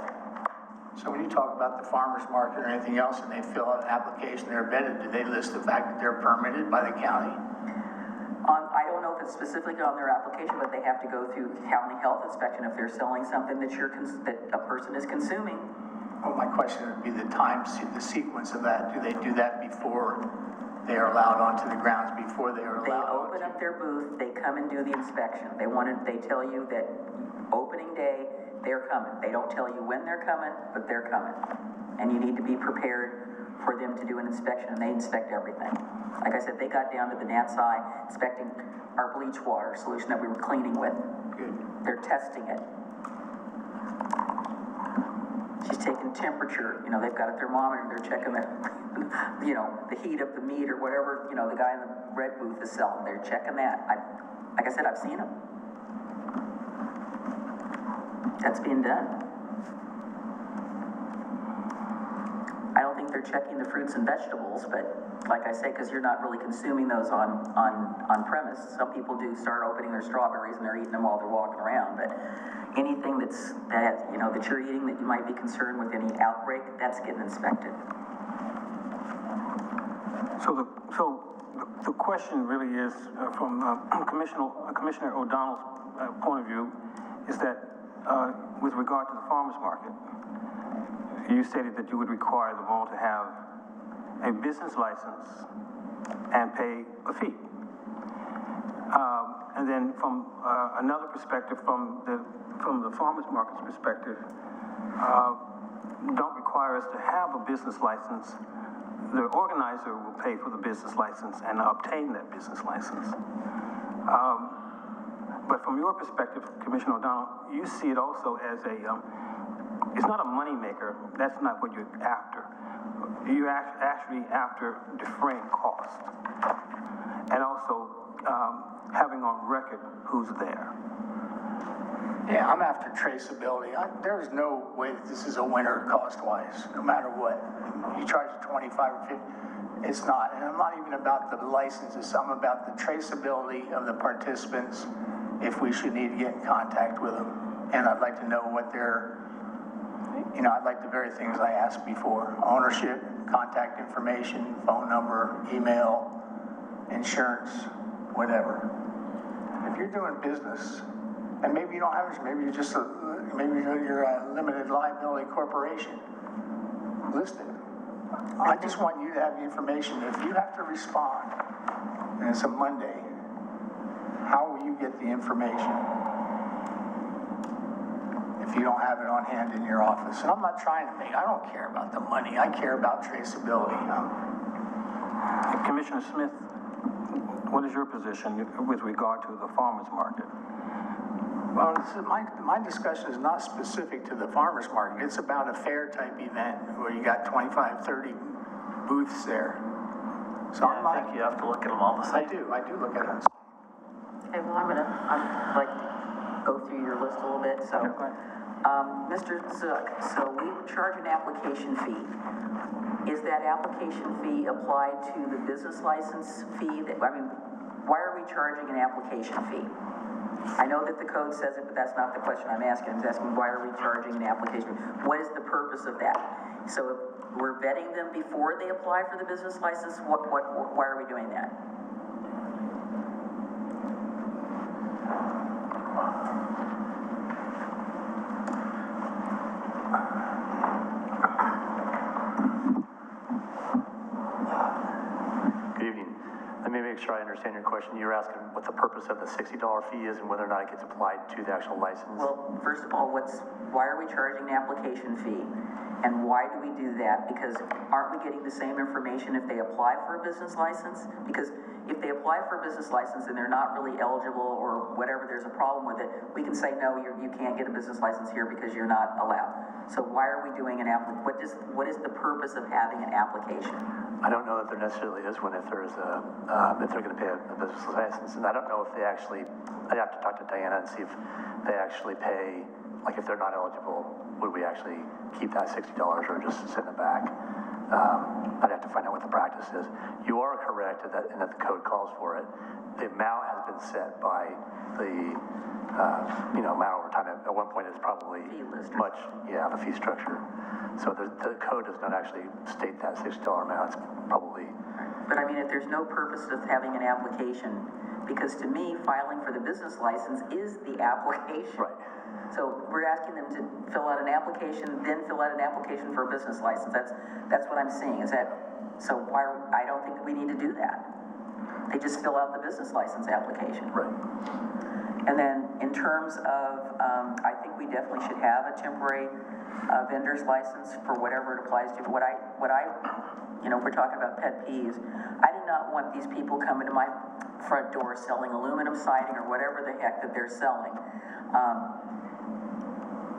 So when you talk about the farmer's market or anything else, and they fill out an application, they're vetted, do they list the fact that they're permitted by the county? I don't know if it's specifically on their application, but they have to go through county health inspection if they're selling something that that a person is consuming. Well, my question would be the the sequence of that. Do they do that before they are allowed onto the grounds, before they are They allowed? open up their booth, they come and do the inspection. They tell you that opening day, they're coming. They don't tell you when they're coming, but they're coming. And you need to be prepared for them to do an inspection, and they inspect everything. Like I said, they got down to the gnat's eye inspecting our bleach water solution that we were cleaning with. Good. They're testing it. She's taking temperature, they've got a thermometer, they're checking the, the heat of the meat or whatever, the guy in the red booth is selling, they're checking that. Like I said, I've seen them. That's being done. I don't think they're checking the fruits and vegetables, but like I say, because you're not really consuming those on premise. Some people do start opening their strawberries and they're eating them while they're walking around, but anything that you're eating that you might be concerned with any outbreak, that's getting inspected. So the question really is, from Commissioner O'Donnell's point of view, is that with regard to the farmers market, you stated that you would require them all to have a business license and pay a fee. And then from another perspective, from the farmers market's perspective, don't require us to have a business license. The organizer will pay for the business license and obtain that business license. But from your perspective, Commissioner O'Donnell, you see it also as it's not a money maker. That's not what you're after. You're actually after defraying cost and also having on record who's there. Yeah, I'm after traceability. There is no way that this is a winner cost-wise, no matter what. You charge 25 or 50, it's not. And I'm not even about the licenses. I'm about the traceability of the participants if we should need to get in contact with them. And I'd like to know what their, I'd like the very things I asked before. Ownership, contact information, phone number, email, insurance, whatever. If you're doing business, and maybe you don't have it, maybe you're just you're a limited liability corporation. List it. I just want you to have the information. If you have to respond, and it's a Monday, how will you get the information if you don't have it on hand in your office? And I'm not trying to I don't care about the money. I care about traceability. Commissioner Smith, what is your position with regard to the farmers market? Well, my discussion is not specific to the farmers market. It's about a fair type event where you got 25, 30 booths there. So I think you have to look at them all the same. I do look at them. Okay, well, I'd like to go through your list a little bit, so. Mr. Zook, so we charge an application fee. Is that application fee applied to the business license fee? Why are we charging an application fee? I know that the code says it, but that's not the question I'm asking. I'm asking, why are we charging an application? What is the purpose of that? So if we're vetting them before they apply for the business license, why are we doing that? Good evening. Let me make sure I understand your question. You're asking what the purpose of the $60 fee is and whether or not it gets applied to the actual license? Well, first of all, why are we charging an application fee? And why do we do that? Because aren't we getting the same information if they apply for a business license? Because if they apply for a business license and they're not really eligible or whatever, there's a problem with it, we can say, no, you can't get a business license here because you're not allowed. So why are we doing what is the purpose of having an application? I don't know that there necessarily is one if there's if they're going to pay a business license. And I don't know if they actually, I'd have to talk to Diana and see if they actually pay, like if they're not eligible, would we actually keep that $60 or just send it back? I'd have to find out what the practice is. You are correct that the code calls for it. The amount has been set by the, amount over time. At one point, it's probably much, the fee structure. So the code does not actually state that $60 amount. It's probably. But I mean, if there's no purpose of having an application, because to me, filing for the business license is the application. Right. So we're asking them to fill out an application, then fill out an application for a business license. That's what I'm seeing. Is that so? I don't think we need to do that. They just fill out the business license application. Right. And then in terms of, I think we definitely should have a temporary vendor's license for whatever it applies to. But we're talking about pet peeves. I do not want these people coming to my front door selling aluminum siding or whatever the heck that they're selling.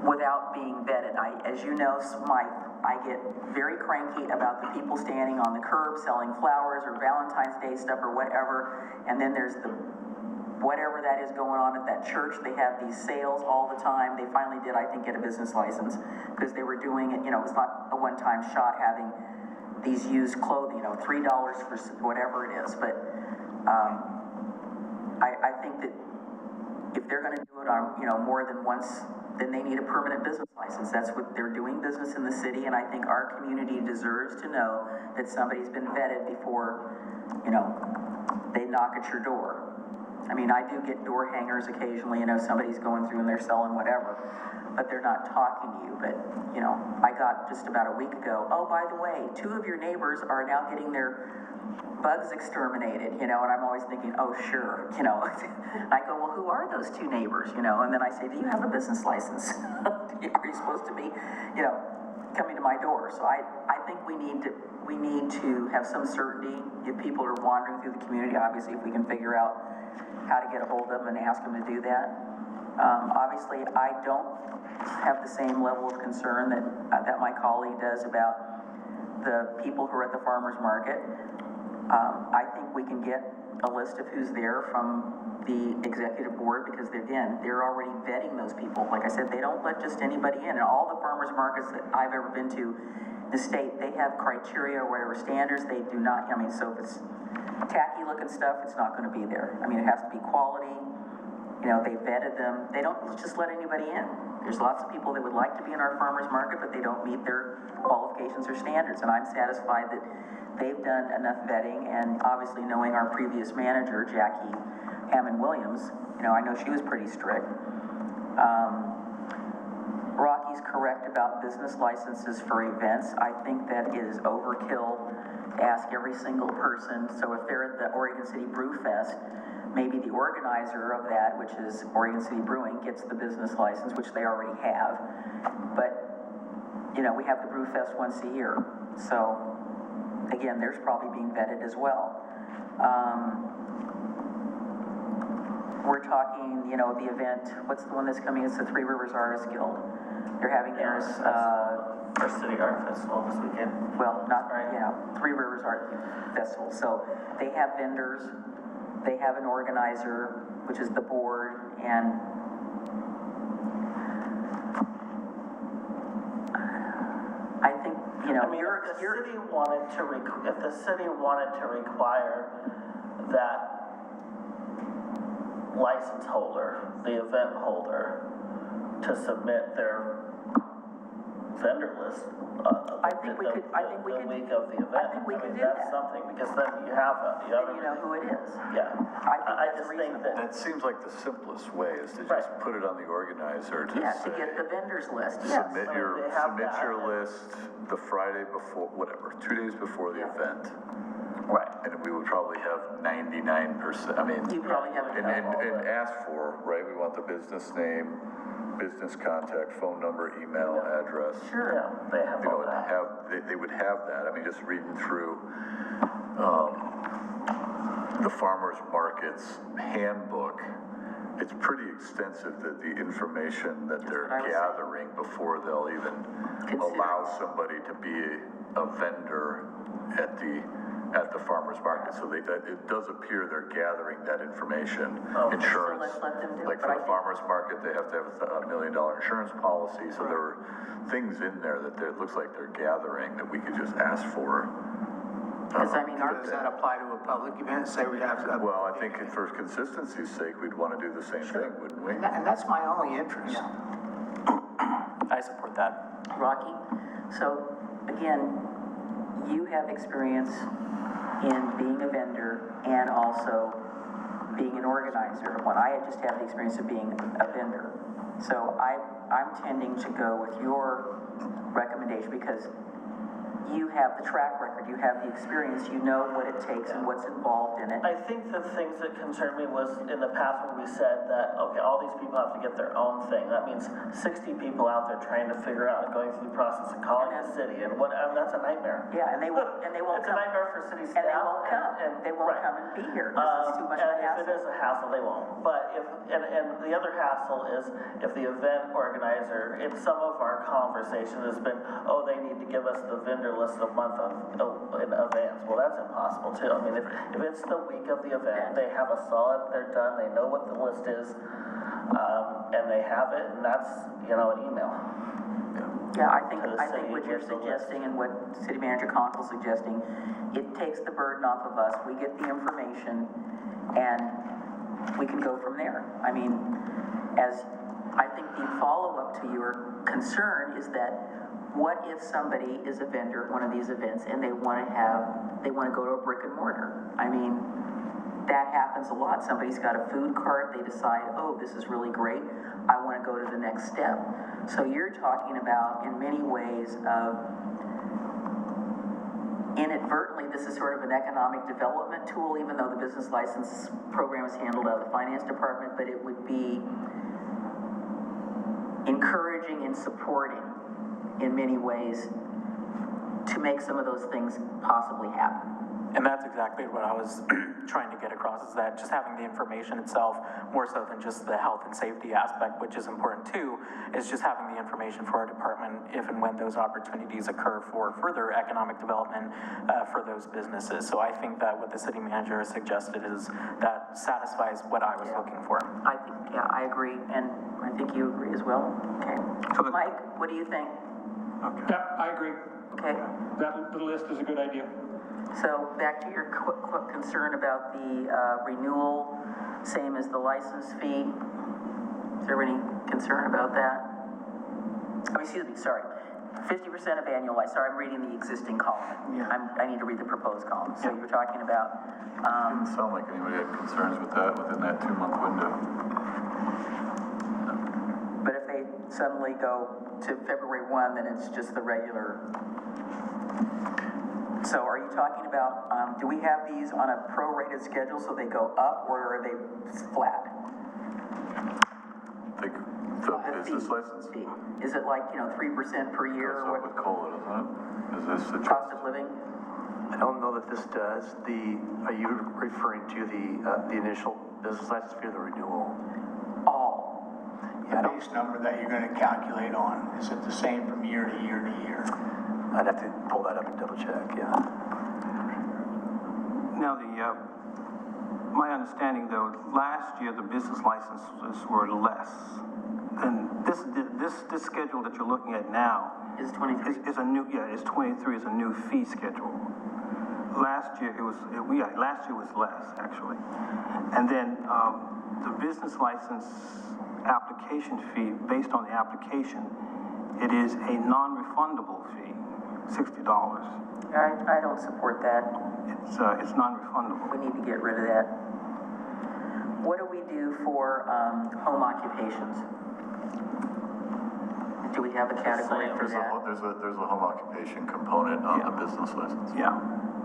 Without being vetted. As you know, I get very cranky about the people standing on the curb selling flowers or Valentine's Day stuff or whatever, and then there's the whatever that is going on at that church. They have these sales all the time. They finally did, I think, get a business license because they were doing it, it was not a one-time shot having these used clothing, $3 for whatever it is, but I think that if they're going to do it on, more than once, then they need a permanent business license. That's what they're doing business in the city, and I think our community deserves to know that somebody's been vetted before, they knock at your door. I mean, I do get door hangers occasionally, somebody's going through and they're selling whatever, but they're not talking to you. But, I got just about a week ago, oh, by the way, 2 of your neighbors are now getting their bugs exterminated, and I'm always thinking, oh, sure, I go, well, who are those 2 neighbors, and then I say, do you have a business license? Are you supposed to be, coming to my door? So I think we need to have some certainty if people are wandering through the community. Obviously, if we can figure out how to get a hold of them and ask them to do that. Obviously, I don't have the same level of concern that my colleague does about the people who are at the farmers market. I think we can get a list of who's there from the executive board because, they're already vetting those people. Like I said, they don't let just anybody in. And all the farmers markets that I've ever been to, the state, they have criteria or whatever standards. They do not, so if it's tacky looking stuff, it's not going to be there. It has to be quality. They vetted them. They don't just let anybody in. There's lots of people that would like to be in our farmers market, but they don't meet their qualifications or standards. And I'm satisfied that they've done enough vetting, and obviously knowing our previous manager, Jackie Hammond-Williams, I know she was pretty strict. Rocky's correct about business licenses for events. I think that is overkill to ask every single person. So if they're at the Oregon City Brew Fest, maybe the organizer of that, which is Oregon City Brewing, gets the business license, which they already have. But, we have the Brew Fest once a year. So, again, theirs probably being vetted as well. We're talking, the event, what's the one that's coming? It's the Three Rivers Artists Guild. They're having theirs, First City Art Festival this weekend. well, not, Three Rivers Art Festival. So they have vendors, they have an organizer, which is the board, and I think, if the city wanted to require that license holder, the event holder, to submit their vendor list. I think we could The week of the event. I think we could do That's that. something, because then you have And you know who it is. Yeah. I think I that's just think reasonable. That seems like the simplest way, is to just Right. put it on the organizer to Yeah, to say, get the vendors list, yes. submit I mean, they have that. list the Friday before, whatever, 2 days before the Yeah. event. Right. And we would probably have 99%, I mean, You probably have and ask for, right, we want the business name, business contact, phone number, email, address. Sure. Yeah, they have You all know, that. they would have that. I mean, just reading through, the farmers market's handbook, it's pretty extensive, that the information that they're what I was saying. gathering before they'll even allow somebody to be a vendor at the farmers market. So it does appear they're gathering that information. Insurance, So let's let them do it, like but for I the think- farmers market, they have to have $1 million insurance policy. So there are things in there that it looks like they're gathering that we could just ask for. Because I mean, Does that apply to a public event? Say we have to. Well, I think for consistency's sake, we'd want to do the same thing, wouldn't we? And that's my only interest. I support that. Rocky, so again, you have experience in being a vendor and also being an organizer. When I just have the experience of being a vendor. So I'm tending to go with your recommendation because you have the track record, you have the experience, you know what it takes and what's involved in it. I think the things that concerned me was in the past when we said that, okay, all these people have to get their own thing. That means 60 people out there trying to figure out, going through the process of calling the city, and what, I mean, that's a nightmare. Yeah, and they won't It's a come. nightmare for city staff. And they won't come. They won't right. come and be here. This is too much of a And if hassle. it is a hassle, they won't. But and the other hassle is if the event organizer, in some of our conversation has been, oh, they need to give us the vendor list a month in advance. Well, that's impossible too. I mean, if it's the week of the event, they have a solid, they're done, they know what the list is, and they have it, and that's, an email. Yeah, I think To the city what you're with the list. suggesting and what City Manager Conkel's suggesting, it takes the burden off of us. We get the information and we can go from there. I mean, I think the follow-up to your concern is that what if somebody is a vendor at one of these events and they want to go to a brick and mortar? I mean, that happens a lot. Somebody's got a food cart, they decide, oh, this is really great, I want to go to the next step. So you're talking about, in many ways, of inadvertently, this is sort of an economic development tool, even though the business license program is handled out of the finance department, but it would be encouraging and supporting in many ways to make some of those things possibly happen. And that's exactly what I was trying to get across, is that just having the information itself, more so than just the health and safety aspect, which is important too, is just having the information for our department if and when those opportunities occur for further economic development for those businesses. So I think that what the city manager has suggested is that satisfies what I was looking for. I think, yeah, I agree, and I think you agree as well. Okay. Mike, what do you think? Yeah, I agree. Okay. The list is a good idea. So back to your concern about the renewal, same as the license fee. Is there any concern about that? Oh, excuse me, sorry. 50% of annual license. Sorry, I'm reading the existing column. Yeah. I need to read the proposed column. So you're talking about, Didn't sound like anybody had concerns with that within that 2-month window. but if they suddenly go to February 1, then it's just the regular. So are you talking about, do we have these on a prorated schedule so they go up, or are they flat? The business license Fee. Is it like, 3% per year goes or up with what? COLA, doesn't it? Is this the Cost of living? I don't know that this does. Are you referring to the initial business license fee or the renewal? All. Yeah, I The don't, base number that you're gonna calculate on, is it the same from year to year to year? I'd have to pull that up and double check, yeah. Now, my understanding though, last year the business licenses were less. And this schedule that you're looking at now Is 23. is a new, it's 23 is a new fee schedule. Last year, last year was less, actually. And then, the business license application fee, based on the application, it is a non-refundable fee, $60. I don't support that. It's non-refundable. We need to get rid of that. What do we do for, home occupations? Do we have a category for that? There's a home occupation component on the business license. Yeah,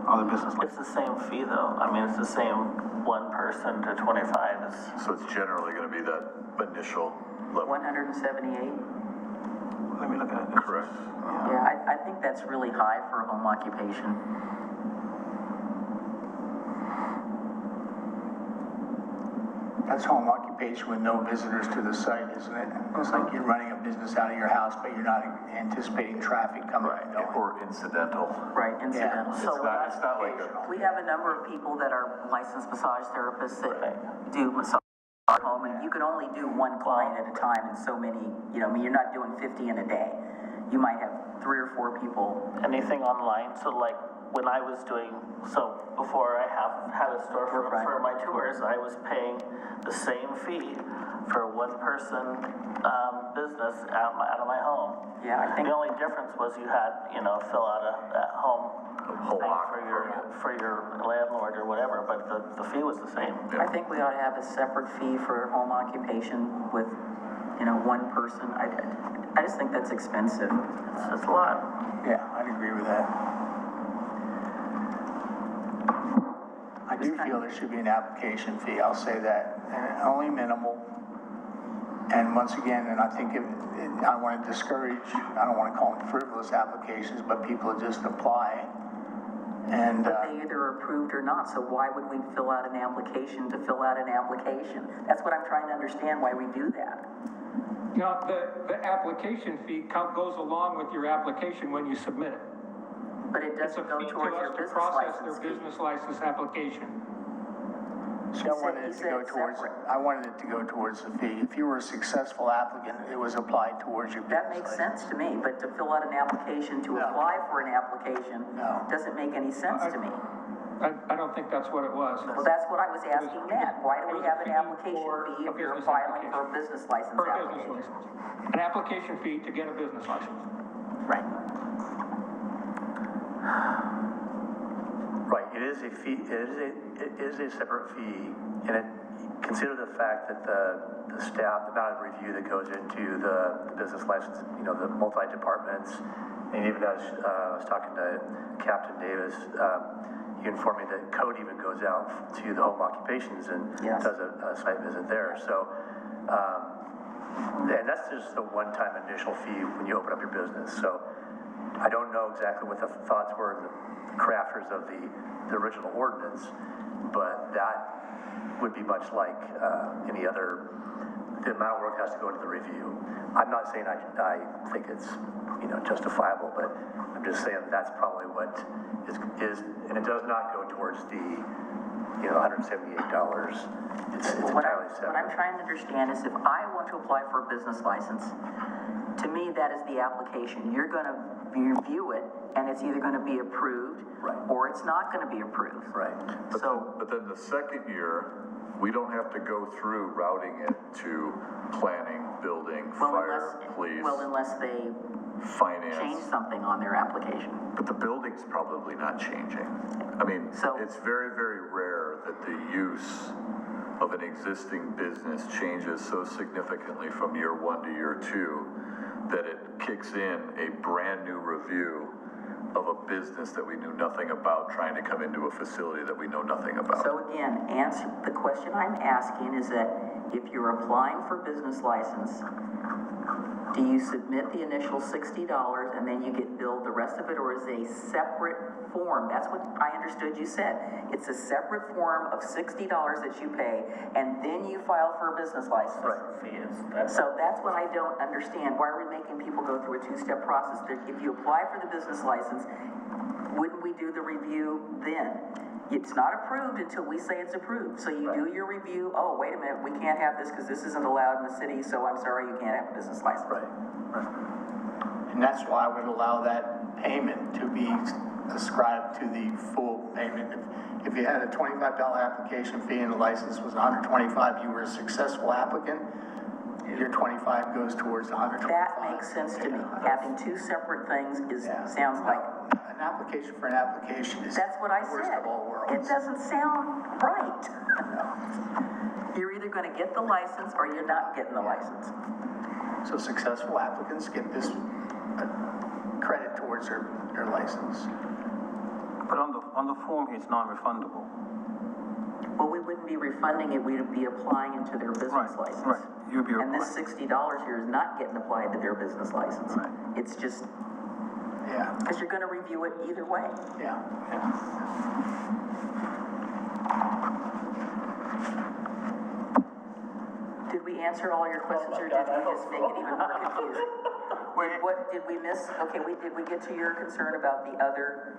on the business It's license. the same fee though. I mean, it's the same one person to 25 is. So it's generally gonna be that initial level. 178? Let me look at it. Correct. Yeah, I think that's really high for a home occupation. That's home occupation with no visitors to the site, isn't it? It's like you're running a business out of your house, but you're not anticipating traffic coming and going. Or incidental. Right, incidental. It's So not like a, we have a number of people that are licensed massage therapists that do massage at home, and you can only do one client at a time, and so many, you know, I mean, you're not doing 50 in a day. You might have 3 or 4 people. Anything online, so like when I was doing, so before I had a store for my tours, I was paying the same fee for one person business out of my home. Yeah, I think The only difference was you had, you know, fill out a home thing for your landlord or whatever, but the fee was the same. I think we ought to have a separate fee for home occupation with, you know, one person. I just think that's expensive. It's a lot. Yeah, I'd agree with that. I do feel there should be an application fee, I'll say that, and only minimal. And once again, and I think I want to discourage, I don't want to call them frivolous applications, but people just apply. And, But they either are approved or not, so why would we fill out an application to fill out an application? That's what I'm trying to understand, why we do that. Now, the application fee goes along with your application when you submit it. But it It's a doesn't go fee to towards your us to business process license their fee. business license application. see, I wanted it to go towards, I wanted it to go towards the fee. If you were a successful applicant, it was applied towards your business That makes license. sense to me, but to fill out an application to No. apply for an application No. doesn't make any sense to me. I don't think that's what it was. Well, that's what I was asking Matt. Why do It we was have a an fee application for fee a if you're business filing for a application. business license For a business application? license. An application fee to get a business license. Right. Right, it is a fee, it is a separate fee, and consider the fact that the staff, the amount of review that goes into the business license, you know, the multi-departments, and even as I was talking to Captain Davis, he informed me that code even goes out to the home occupations and Yes. does a site visit there, so, and that's just a one-time initial fee when you open up your business, so I don't know exactly what the thoughts were in the crafters of the original ordinance, but that would be much like any other, the amount of work has to go into the review. I'm not saying I think it's, you know, justifiable, but I'm just saying that's probably what is, and it does not go towards the, you know, $178. It's What entirely I'm separate. trying to understand is if I want to apply for a business license, to me, that is the application. You're gonna review it, and it's either gonna be approved, Right. or it's not gonna be approved. Right. but then the second year, we don't have to go through routing it to planning, building, fire, police, Unless they change finance. something on their application. But the building's probably not changing. I mean, So- it's very, very rare that the use of an existing business changes so significantly from year 1 to year 2 that it kicks in a brand new review of a business that we knew nothing about trying to come into a facility that we know nothing about. So again, the question I'm asking is that if you're applying for business license, do you submit the initial $60 and then you get billed the rest of it, or is it a separate form? That's what I understood you said. It's a separate form of $60 that you pay, and then you file for a business license. Fees. So that's what I don't understand. Why are we making people go through a 2-step process? If you apply for the business license, wouldn't we do the review then? It's not approved until we say it's approved. So you do your review, oh, wait a minute, we can't have this because this isn't allowed in the city, so I'm sorry, you can't have a business license. Right. And that's why I would allow that payment to be ascribed to the full payment. If you had a $25 application fee and the license was $125, you were a successful applicant, your 25 goes towards the 125. That makes sense to me. Having two separate things sounds like, An application for an application is that's what I the worst said. of all worlds. It doesn't sound right. You're either gonna get the license or you're not getting the license. So successful applicants get this credit towards their license. But on the form, it's non-refundable. Well, we wouldn't be refunding it, we'd be applying it to their business license. Right, you'd be And this applying. $60 here is not getting applied to their business license. Right. It's just, Yeah, because you're gonna review it either way. yeah. Did we answer all your questions, or did we just make it even more confusing? What did we miss? Okay, did we get to your concern about the other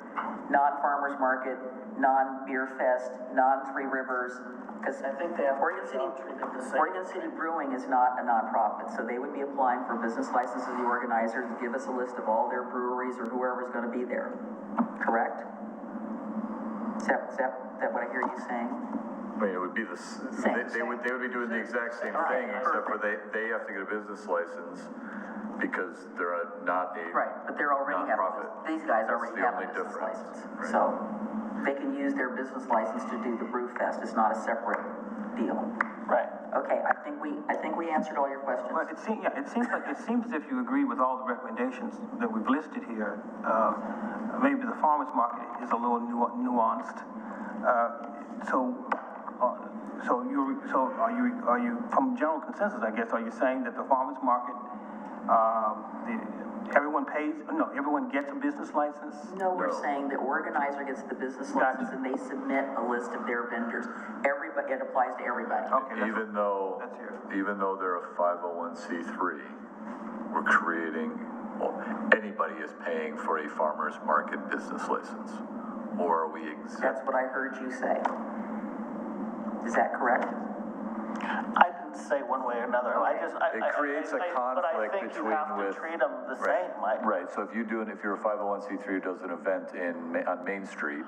non-farmers market, non-beer fest, non-Three Rivers? Because I think they have to Oregon be City, all treated the same. Oregon City Brewing is not a nonprofit, so they would be applying for business licenses, the organizers, give us a list of all their breweries or whoever's gonna be there, correct? Is that what I hear you saying? I mean, it would be they would be doing the exact same thing, except for they have to get a business license because they're not a Right, but they're already have, nonprofit. these guys That's already the have a only business difference. license. Right. So they can use their business license to do the Brew Fest. It's not a separate deal. Right. Okay, I think we answered all your questions. Well, it seems as if you agree with all the recommendations that we've listed here. Maybe the farmer's market is a little nuanced. So are you from general consensus, I guess, are you saying that the farmer's market, everyone gets a business license? No, we're saying the organizer gets the business license Gotcha. and they submit a list of their vendors. Everybody, it applies to everybody. Okay, Even though they're a 501c3, we're creating, anybody is paying for a farmer's market business license, or are we exempt? That's what I heard you say. Is that correct? I didn't say one way or another. It creates a But I conflict think you between have to treat them the same, Mike. Right, so if you're a 501c3 who does an event on Main Street,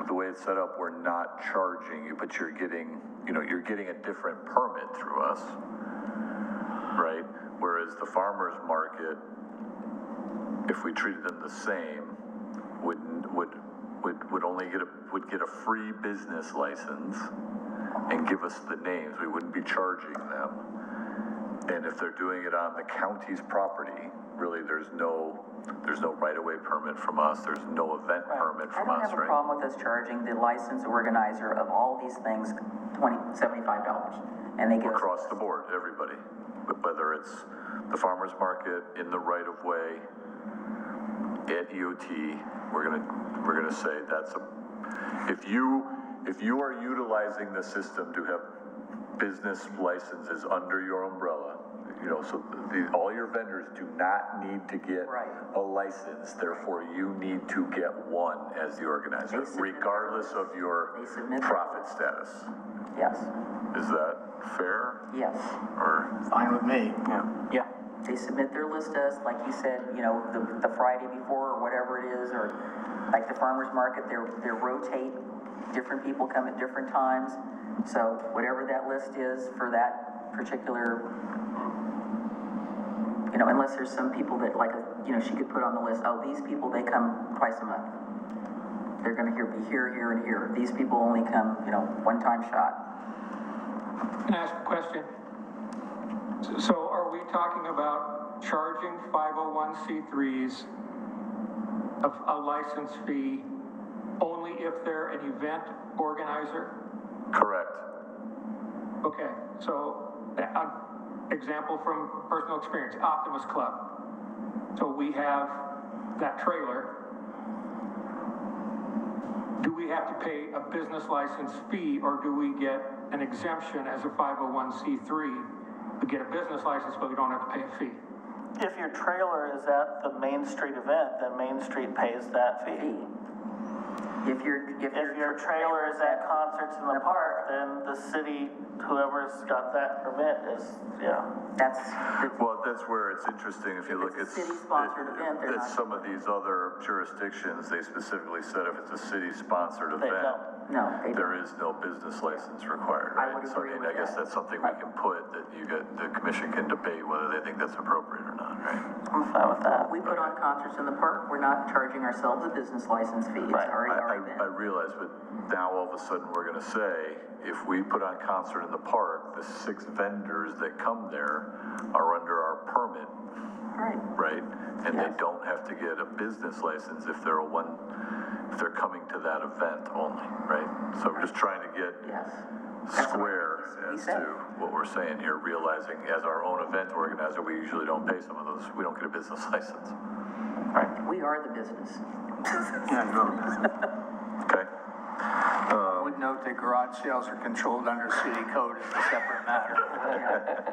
the way it's set up, we're not charging you, but you're getting a different permit through us, right? Whereas the farmer's market, if we treated them the same, would get a free business license and give us the names. We wouldn't be charging them. And if they're doing it on the county's property, really there's no right-of-way permit from us, there's no event permit from us, I don't have a right? problem with us charging the license organizer of all these things $75. And they give us. Across the board, everybody. But whether it's the farmer's market, in the right-of-way, at EOT, we're gonna say if you are utilizing the system to have business licenses under your umbrella, so all your vendors do not need to get a license, therefore you need to get one as the organizer, regardless of your profit status. Yes. Is that fair? Yes. Or Fine with me. Yeah. They submit their list to us, like you said, the Friday before or whatever it is, or like the farmer's market, they rotate, different people come at different times. So whatever that list is for that particular, unless there's some people that she could put on the list, oh, these people, they come twice a month. They're gonna be here, here, and here. These people only come, one-time shot. Can I ask a question? So are we talking about charging 501c3s a license fee only if they're an event organizer? correct. Okay, so, example from personal experience, Optimus Club. So we have that trailer. Do we have to pay a business license fee, or do we get an exemption as a 501c3? We get a business license, but we don't have to pay a fee. If your trailer is at the Main Street event, then Main Street pays that fee. If your trailer is at concerts in the park, then the city, whoever's got that permit is, That's, Well, that's where it's interesting, if you look at. it's a city-sponsored event, they're It's not- some of these other jurisdictions, they specifically said if it's a city-sponsored they event, don't. no, they there don't. is no business license required, I right? would So I agree mean, with I guess that. that's something we can put, that the commission can debate whether they think that's appropriate or not, right? I'm fine with that. We put on concerts in the park, we're not charging ourselves a business license fee, it's Right. already our I event. realize, but now all of a sudden we're gonna say, if we put on concert in the park, the 6 vendors that come there are under our permit, Right. right? And they Yes. don't have to get a business license if they're coming to that event only, right? So we're just trying to get Yes. That's what square we as said. to what we're saying here, realizing as our own event organizer, we usually don't pay some of those, we don't get a business license. We are the business. Okay? I would note that garage sales are controlled under city code as a separate matter.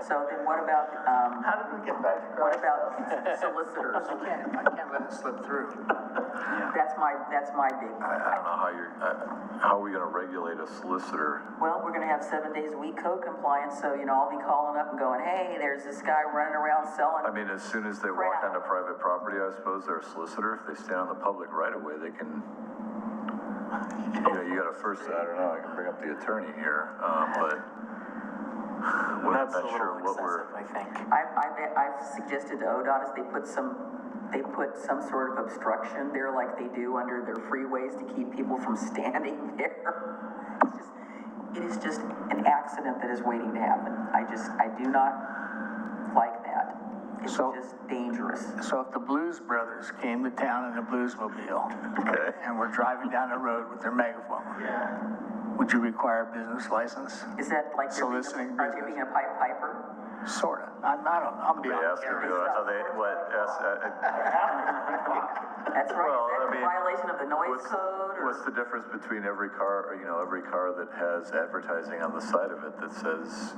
So then what about, How did we get back to what garage about solicitors? I can't let it slip through. That's my big, I don't know how are we gonna regulate a solicitor? well, we're gonna have 7 days a week code compliance, so, I'll be calling up and going, hey, there's this guy running around selling. I mean, as soon as they walk onto private property, I suppose they're a solicitor. If they stand on the public right of way, they can, you gotta first, I don't know, I can bring up the attorney here, but I'm That's a not sure little what we're. excessive, I think. I've suggested to ODOT is they put some sort of obstruction there like they do under their freeways to keep people from standing there. It is just an accident that is waiting to happen. I do not like that. It's So- just dangerous. So if the Blues Brothers came to town in a Bluesmobile, Okay. and were driving down the road with their megaphone, would you require a business license? Is that like they're being Soliciting are they being a Pied Piper? Sorta. I'm They beyond asked them, caring. are they, what, That's right. Well, Is that I a mean, violation of the noise code or? what's the difference between every car that has advertising on the side of it that says,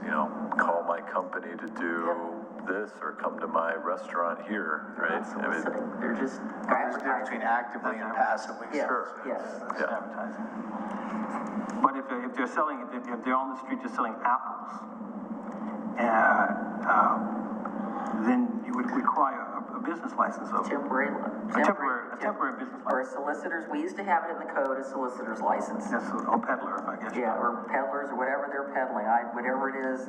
call my company to do this or come to my restaurant here, right? Not I mean, soliciting, they're just There's a difference between advertising. actively and passively. Yes, Sure. yes. Yeah. Advertising. But if they're selling, if they're on the street just selling apples, then you would require a business license of, Temporary business Or license. solicitors, we used to have it in the code as solicitor's license. That's a peddler, I guess. Yeah, or peddlers or whatever they're peddling, whatever it is,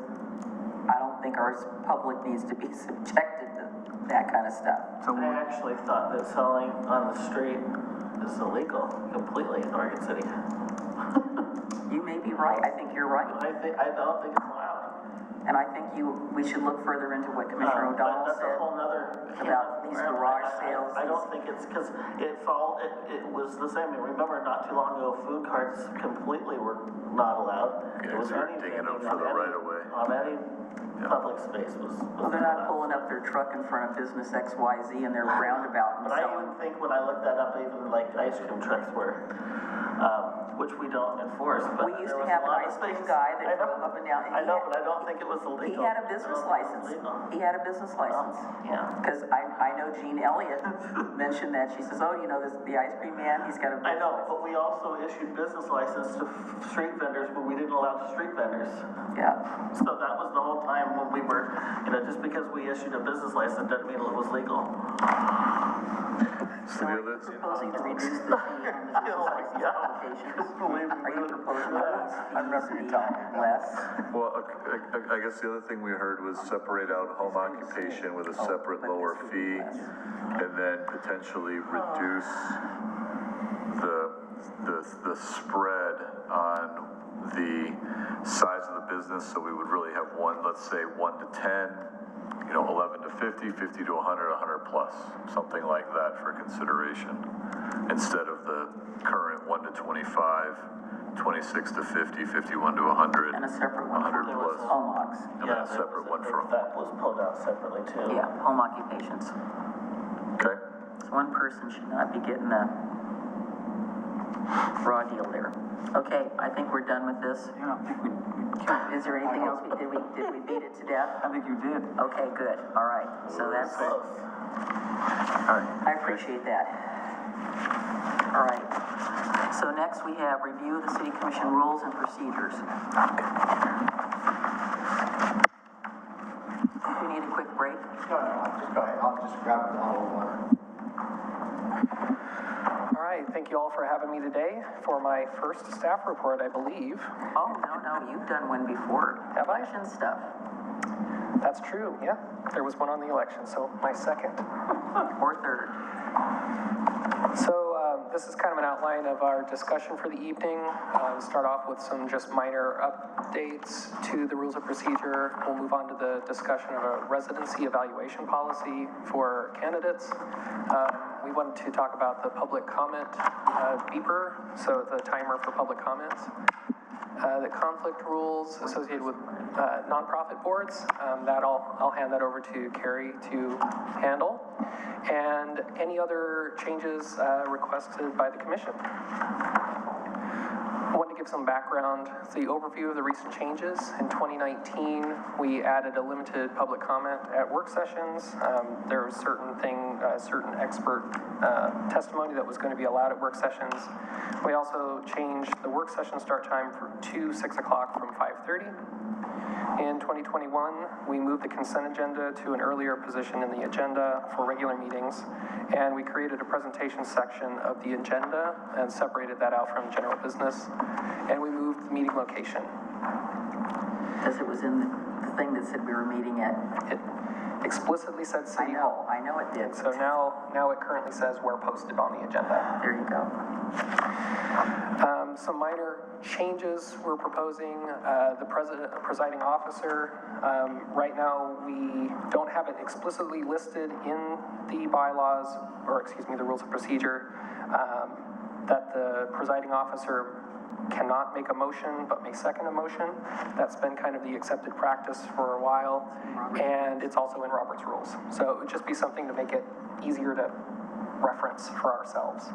I don't think our public needs to be subjected to that kind of stuff. So I actually thought that selling on the street is illegal completely in Oregon City. You may be right, I think you're right. I don't think it's allowed. And I think we should look further into what Commissioner But O'Donnell that's a said whole nother. about these garage sales. I don't think it's, because it was the same, remember not too long ago, food carts completely were not allowed. Yeah, It was they were anything digging up on for the any- right of way. On any public space was Well, they're not pulling up their truck in front of business XYZ in their roundabout and But I selling. even think when I looked that up, even like ice cream trucks were, which we don't enforce, but We used there to was have a an lot of ice cream things- guy I that know. drove up and down. I know, but I don't think it was illegal. He had a I business don't think it was license. legal. He had a business license. Yeah. Because I know Jean Elliott mentioned that. She says, oh, the ice cream man, he's got a I business know, license. but we also issued business license to street vendors, but we didn't allow street vendors. Yeah. So that was the whole time when we were, just because we issued a business license doesn't mean it was legal. So the other, Proposing to reduce the fee on the business license applications. Are you proposing that these fees be less? well, I guess the other thing we heard was separate out home occupation with a separate lower fee, and then potentially reduce the spread on the size of the business, so we would really have one, let's say 1 to 10, 11 to 50, 50 to 100, 100 plus, something like that for consideration, instead of the current 1 to 25, 26 to 50, 51 to 100. And a separate one for 100 plus. home ocs. And then a separate one for, That was pulled out separately too. Yeah, home occupations. okay? So one person should not be getting a raw deal there. Okay, I think we're done with this. Yeah, I think we Is there anything else? Did we beat it to death? I think you did. Okay, good. All right. So that's, Close. I appreciate that. All right. So next we have review of the city commission rules and procedures. We need a quick break. No, just go ahead. I'll just grab a bottle of water. All right, thank you all for having me today for my first staff report, I believe. Oh, no, you've done one before. Have I? Election stuff. That's true, yeah. There was one on the election, so my second. Or third. So this is kind of an outline of our discussion for the evening. Start off with some just minor updates to the rules of procedure. We'll move on to the discussion of a residency evaluation policy for candidates. We wanted to talk about the public comment beeper, so the timer for public comments. The conflict rules associated with nonprofit boards, I'll hand that over to Carrie to handle, and any other changes requested by the commission. I want to give some background, the overview of the recent changes. In 2019, we added a limited public comment at work sessions. There was certain expert testimony that was going to be allowed at work sessions. We also changed the work session start time to 6 o'clock from 5:30. In 2021, we moved the consent agenda to an earlier position in the agenda for regular meetings, and we created a presentation section of the agenda and separated that out from general business, and we moved the meeting location. Because it was in the thing that said we were meeting at. It explicitly said City Hall. I know it did. So now it currently says where posted on the agenda. There you go. Some minor changes we're proposing. The presiding officer, right now we don't have it explicitly listed in the bylaws, or excuse me, the rules of procedure, that the presiding officer cannot make a motion but may second a motion. That's been kind of the accepted practice for a while, and it's also in Robert's rules. So it would just be something to make it easier to reference for ourselves.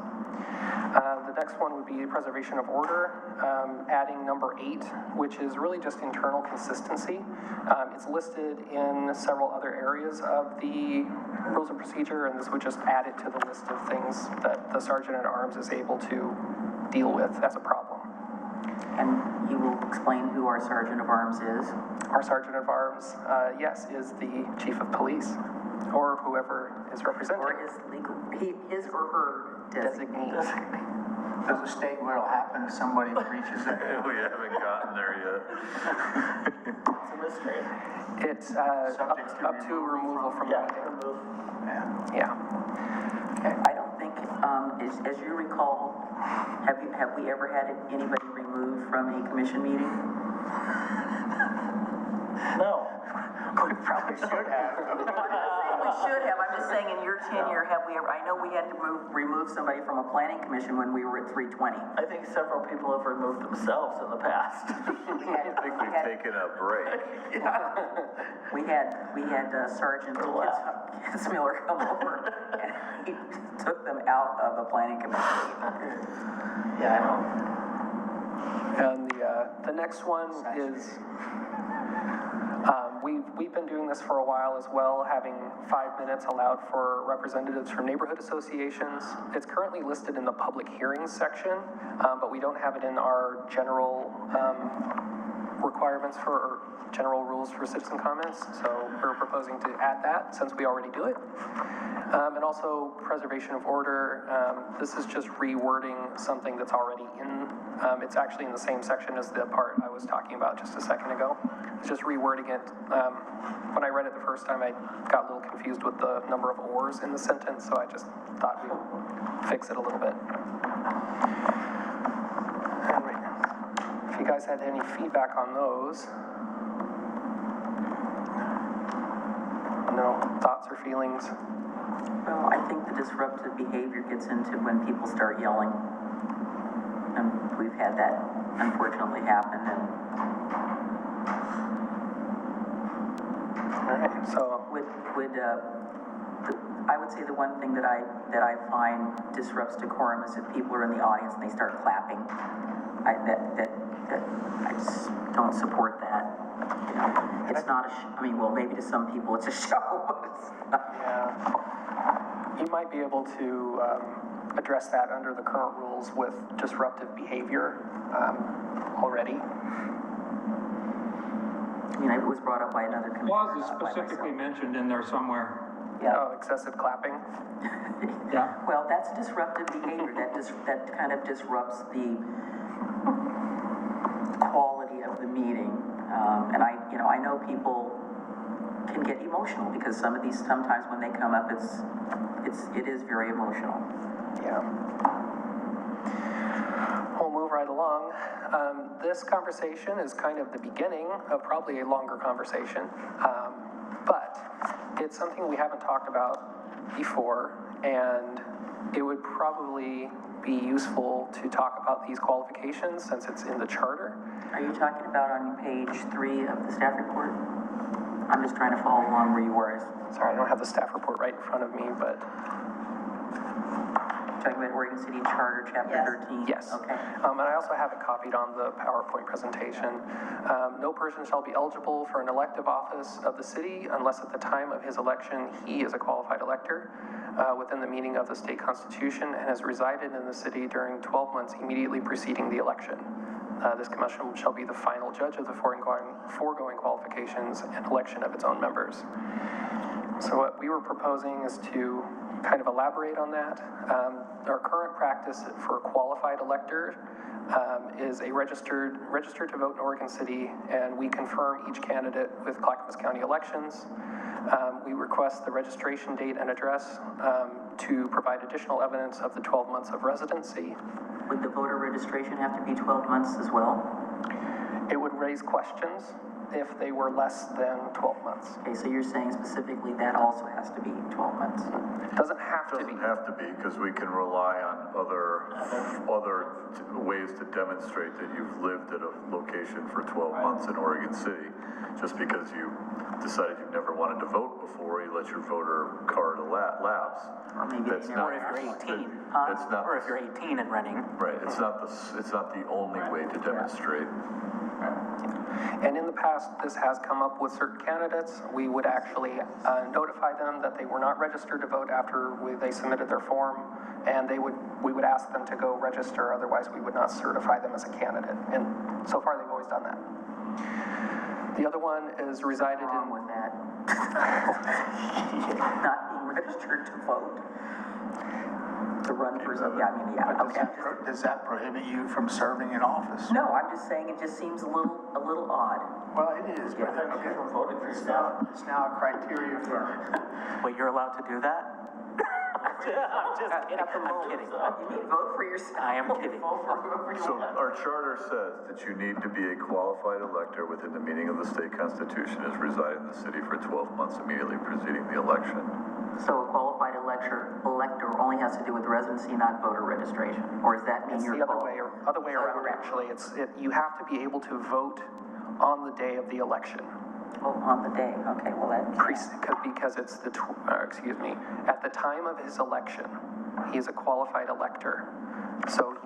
The next one would be preservation of order, adding number 8, which is really just internal consistency. It's listed in several other areas of the rules of procedure, and this would just add it to the list of things that the Sergeant at Arms is able to deal with as a problem. And you will explain who our Sergeant of Arms is? Our Sergeant of Arms, yes, is the Chief of Police, or whoever is representing. Or his or her designee. Does it state what'll happen if somebody breaches it? We haven't gotten there yet. It's a mystery. It's up to removal from the meeting. Yeah. I don't think, as you recall, have we ever had anybody removed from a commission meeting? No. We probably should have. We should have. I'm just saying, in your tenure, have we ever? I know we had to remove somebody from a planning commission when we were at 320. I think several people have removed themselves in the past. I think we've taken a break. We had Sergeant Kitzmiller come over, and he took them out of the planning commission. Yeah, I know. And the next one is, we've been doing this for a while as well, having 5 minutes allowed for representatives from neighborhood associations. It's currently listed in the public hearings section, but we don't have it in our general requirements or general rules for citizen comments. So we're proposing to add that since we already do it. And also preservation of order. This is just rewording something that's already in, it's actually in the same section as the part I was talking about just a second ago. It's just rewording it. When I read it the first time, I got a little confused with the number of ors in the sentence, so I just thought we'd fix it a little bit. Anyway, if you guys had any feedback on those. No thoughts or feelings? Well, I think the disruptive behavior gets into when people start yelling. And we've had that unfortunately happen. And All right, so I would say the one thing that I find disrupts decorum is if people are in the audience and they start clapping. I just don't support that. You know, it's not I mean, well, maybe to some people it's a show, but it's not. yeah, you might be able to address that under the current rules with disruptive behavior already. I mean, it was brought up by another commissioner. Clause is not by specifically myself. mentioned in there somewhere. Oh, excessive clapping. Yeah. Well, that's disruptive behavior. That kind of disrupts the quality of the meeting. And I know people can get emotional because sometimes when they come up, it is very emotional. Yeah. We'll move right along. This conversation is kind of the beginning of probably a longer conversation, but it's something we haven't talked about before, and it would probably be useful to talk about these qualifications since it's in the charter. Are you talking about on page 3 of the staff report? I'm just trying to follow along where you were. Sorry, I don't have the staff report right in front of me, but Talking about Oregon City Charter, Chapter 13? yes. Okay. And I also have it copied on the PowerPoint presentation. No person shall be eligible for an elective office of the city unless at the time of his election he is a qualified elector within the meaning of the state constitution and has resided in the city during 12 months immediately preceding the election. This commission shall be the final judge of the foregoing qualifications and election of its own members. So what we were proposing is to kind of elaborate on that. Our current practice for qualified electors is a registered to vote in Oregon City, and we confirm each candidate with Clackamas County elections. We request the registration date and address to provide additional evidence of the 12 months of residency. Would the voter registration have to be 12 months as well? It would raise questions if they were less than 12 months. Okay, so you're saying specifically that also has to be 12 months? It doesn't have to be. Doesn't have to be, because we can rely on other ways to demonstrate that you've lived at a location for 12 months in Oregon City. Just because you decided you never wanted to vote before, you let your voter card lapse. Or maybe That's they not, never Or if you're 18, it's not, or if you're 18 and running. right, it's not the only way to demonstrate. And in the past, this has come up with certain candidates. We would actually notify them that they were not registered to vote after they submitted their form, and we would ask them to go register, otherwise we would not certify them as a candidate. And so far, they've always done that. The other one is resided wrong in... with that. Not being registered to vote. To run for some, okay. Does that prohibit you from serving in office? No, I'm just saying it just seems a little odd. Well, it is, but Yeah. then from voting for yourself, it's now a criteria for. Wait, you're allowed to do that? I'm just kidding. I'm kidding. You mean vote for yourself? I am kidding. Vote for whoever you So want. our charter says that you need to be a qualified elector within the meaning of the state constitution as residing in the city for 12 months immediately preceding the election. So a qualified elector only has to do with residency, not voter registration? Or does that mean It's you're the other way around, actually. You have to be able to vote on the day of the election. Oh, on the day, okay, well that. Because it's at the time of his election, he is a qualified elector. So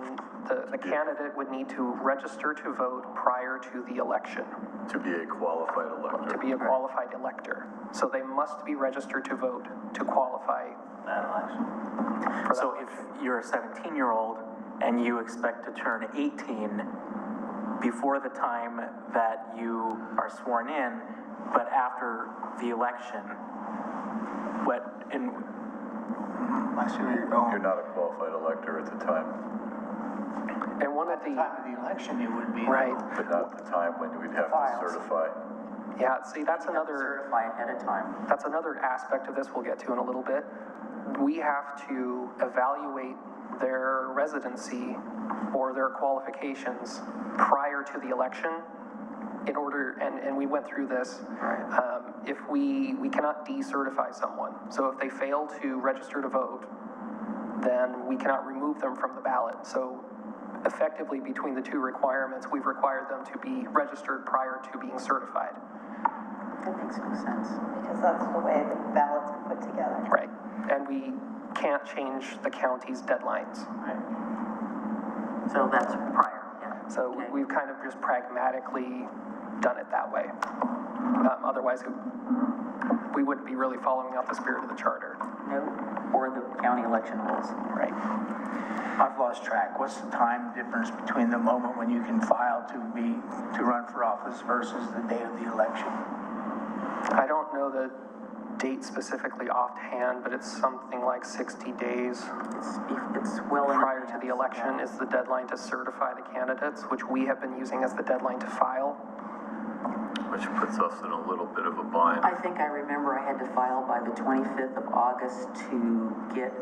the candidate would need to register to vote prior to the election. To be a qualified elector. To be a qualified elector. So they must be registered to vote to qualify That election. So if you're a 17-year-old and you expect to turn 18 before the time that you are sworn in, but after the election, I see where you're going. You're not a qualified elector at the time, and one of At the time of the election, you would be. right. but not at the time when we'd have to Files. certify. Yeah, see, that's You have to another certify ahead of time. That's another aspect of this we'll get to in a little bit. We have to evaluate their residency or their qualifications prior to the election in order, and we went through this. If we cannot decertify someone. So if they fail to register to vote, then we cannot remove them from the ballot. So effectively, between the two requirements, we've required them to be registered prior to being certified. That makes no sense. Because that's the way the ballots are put together. Right. And we can't change the county's deadlines. So that's prior, yeah. So Okay. we've kind of just pragmatically done it that way. Otherwise, we wouldn't be really following out the spirit of the charter. No. for the county election rules. Right. I've lost track. What's the time difference between the moment when you can file to run for office versus the day of the election? I don't know the date specifically offhand, but it's something like 60 days It's well in prior to advance. the election is the deadline to certify the candidates, which we have been using as the deadline to file. Which puts us in a little bit of a bind. I think I remember I had to file by the 25th of August to get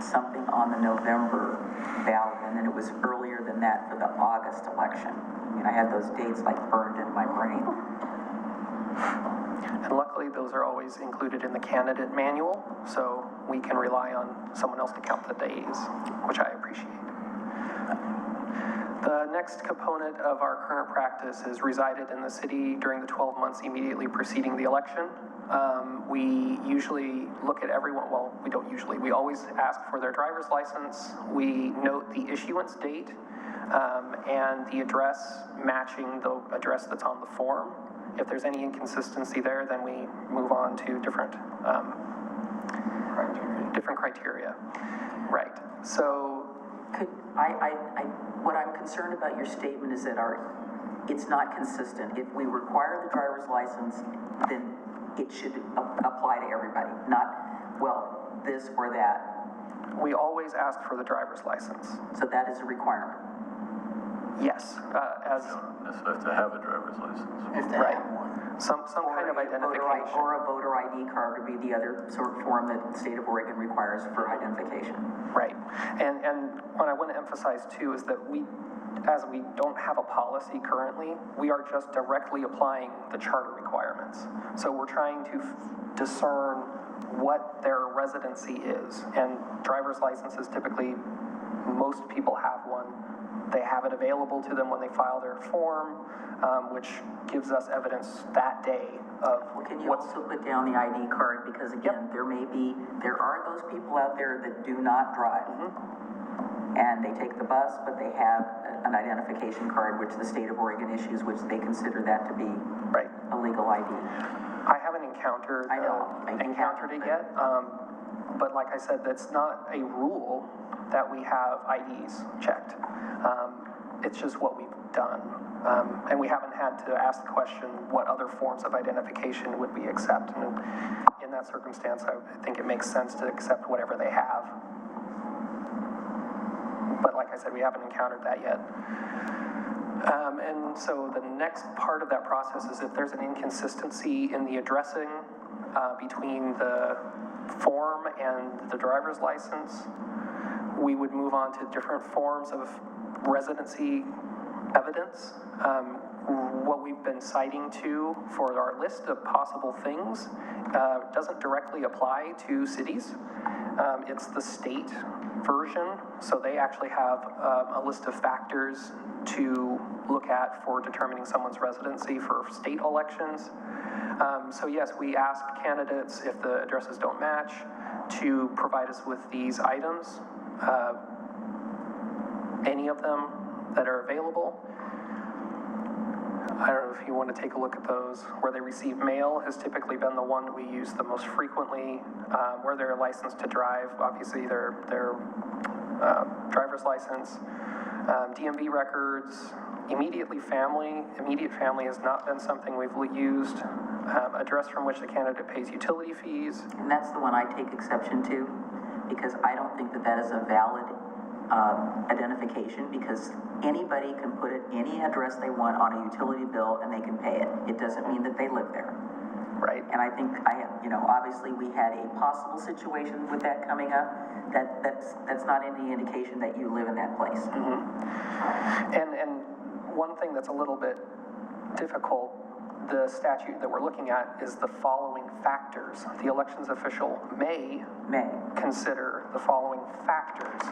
something on the November ballot, and then it was earlier than that for the August election. I mean, I had those dates like burned in my brain. And luckily, those are always included in the candidate manual, so we can rely on someone else to count the days, which I appreciate. The next component of our current practice is resided in the city during the 12 months immediately preceding the election. We usually look at everyone, well, we don't usually, we always ask for their driver's license. We note the issuance date and the address matching the address that's on the form. If there's any inconsistency there, then we move on to different criteria. Right. So, What I'm concerned about your statement is that it's not consistent. If we require the driver's license, then it should apply to everybody, not, well, this or that. we always ask for the driver's license. So that is a requirement. Yes, as You don't necessarily have to have a driver's license. If they right. have one. Some kind of identification. Or a voter ID card would be the other sort of form that the state of Oregon requires for identification. Right. And what I want to emphasize too is that as we don't have a policy currently, we are just directly applying the charter requirements. So we're trying to discern what their residency is. And driver's licenses, typically, most people have one. They have it available to them when they file their form, which gives us evidence that day of Well, can you also put down the ID card? Because again, there are those people out there that do not drive. And they take the bus, but they have an identification card, which the state of Oregon issues, which they consider that to be right. a legal ID. I haven't encountered it yet, but like I said, that's not a rule that we have IDs checked. It's just what we've done. And we haven't had to ask the question, what other forms of identification would we accept? And in that circumstance, I think it makes sense to accept whatever they have. But like I said, we haven't encountered that yet. And so the next part of that process is if there's an inconsistency in the addressing between the form and the driver's license, we would move on to different forms of residency evidence. What we've been citing to for our list of possible things doesn't directly apply to cities. It's the state version, so they actually have a list of factors to look at for determining someone's residency for state elections. So yes, we ask candidates, if the addresses don't match, to provide us with these items, any of them that are available. I don't know if you want to take a look at those. Where they receive mail has typically been the one that we use the most frequently. Where they're licensed to drive, obviously their driver's license, DMV records, immediate family has not been something we've used. Address from which the candidate pays utility fees. And that's the one I take exception to, because I don't think that is a valid identification, because anybody can put any address they want on a utility bill and they can pay it. It doesn't mean that they live there. Right. And I think obviously we had a possible situation with that coming up. That's not any indication that you live in that place. And one thing that's a little bit difficult, the statute that we're looking at is the following factors. The elections official may consider the following factors.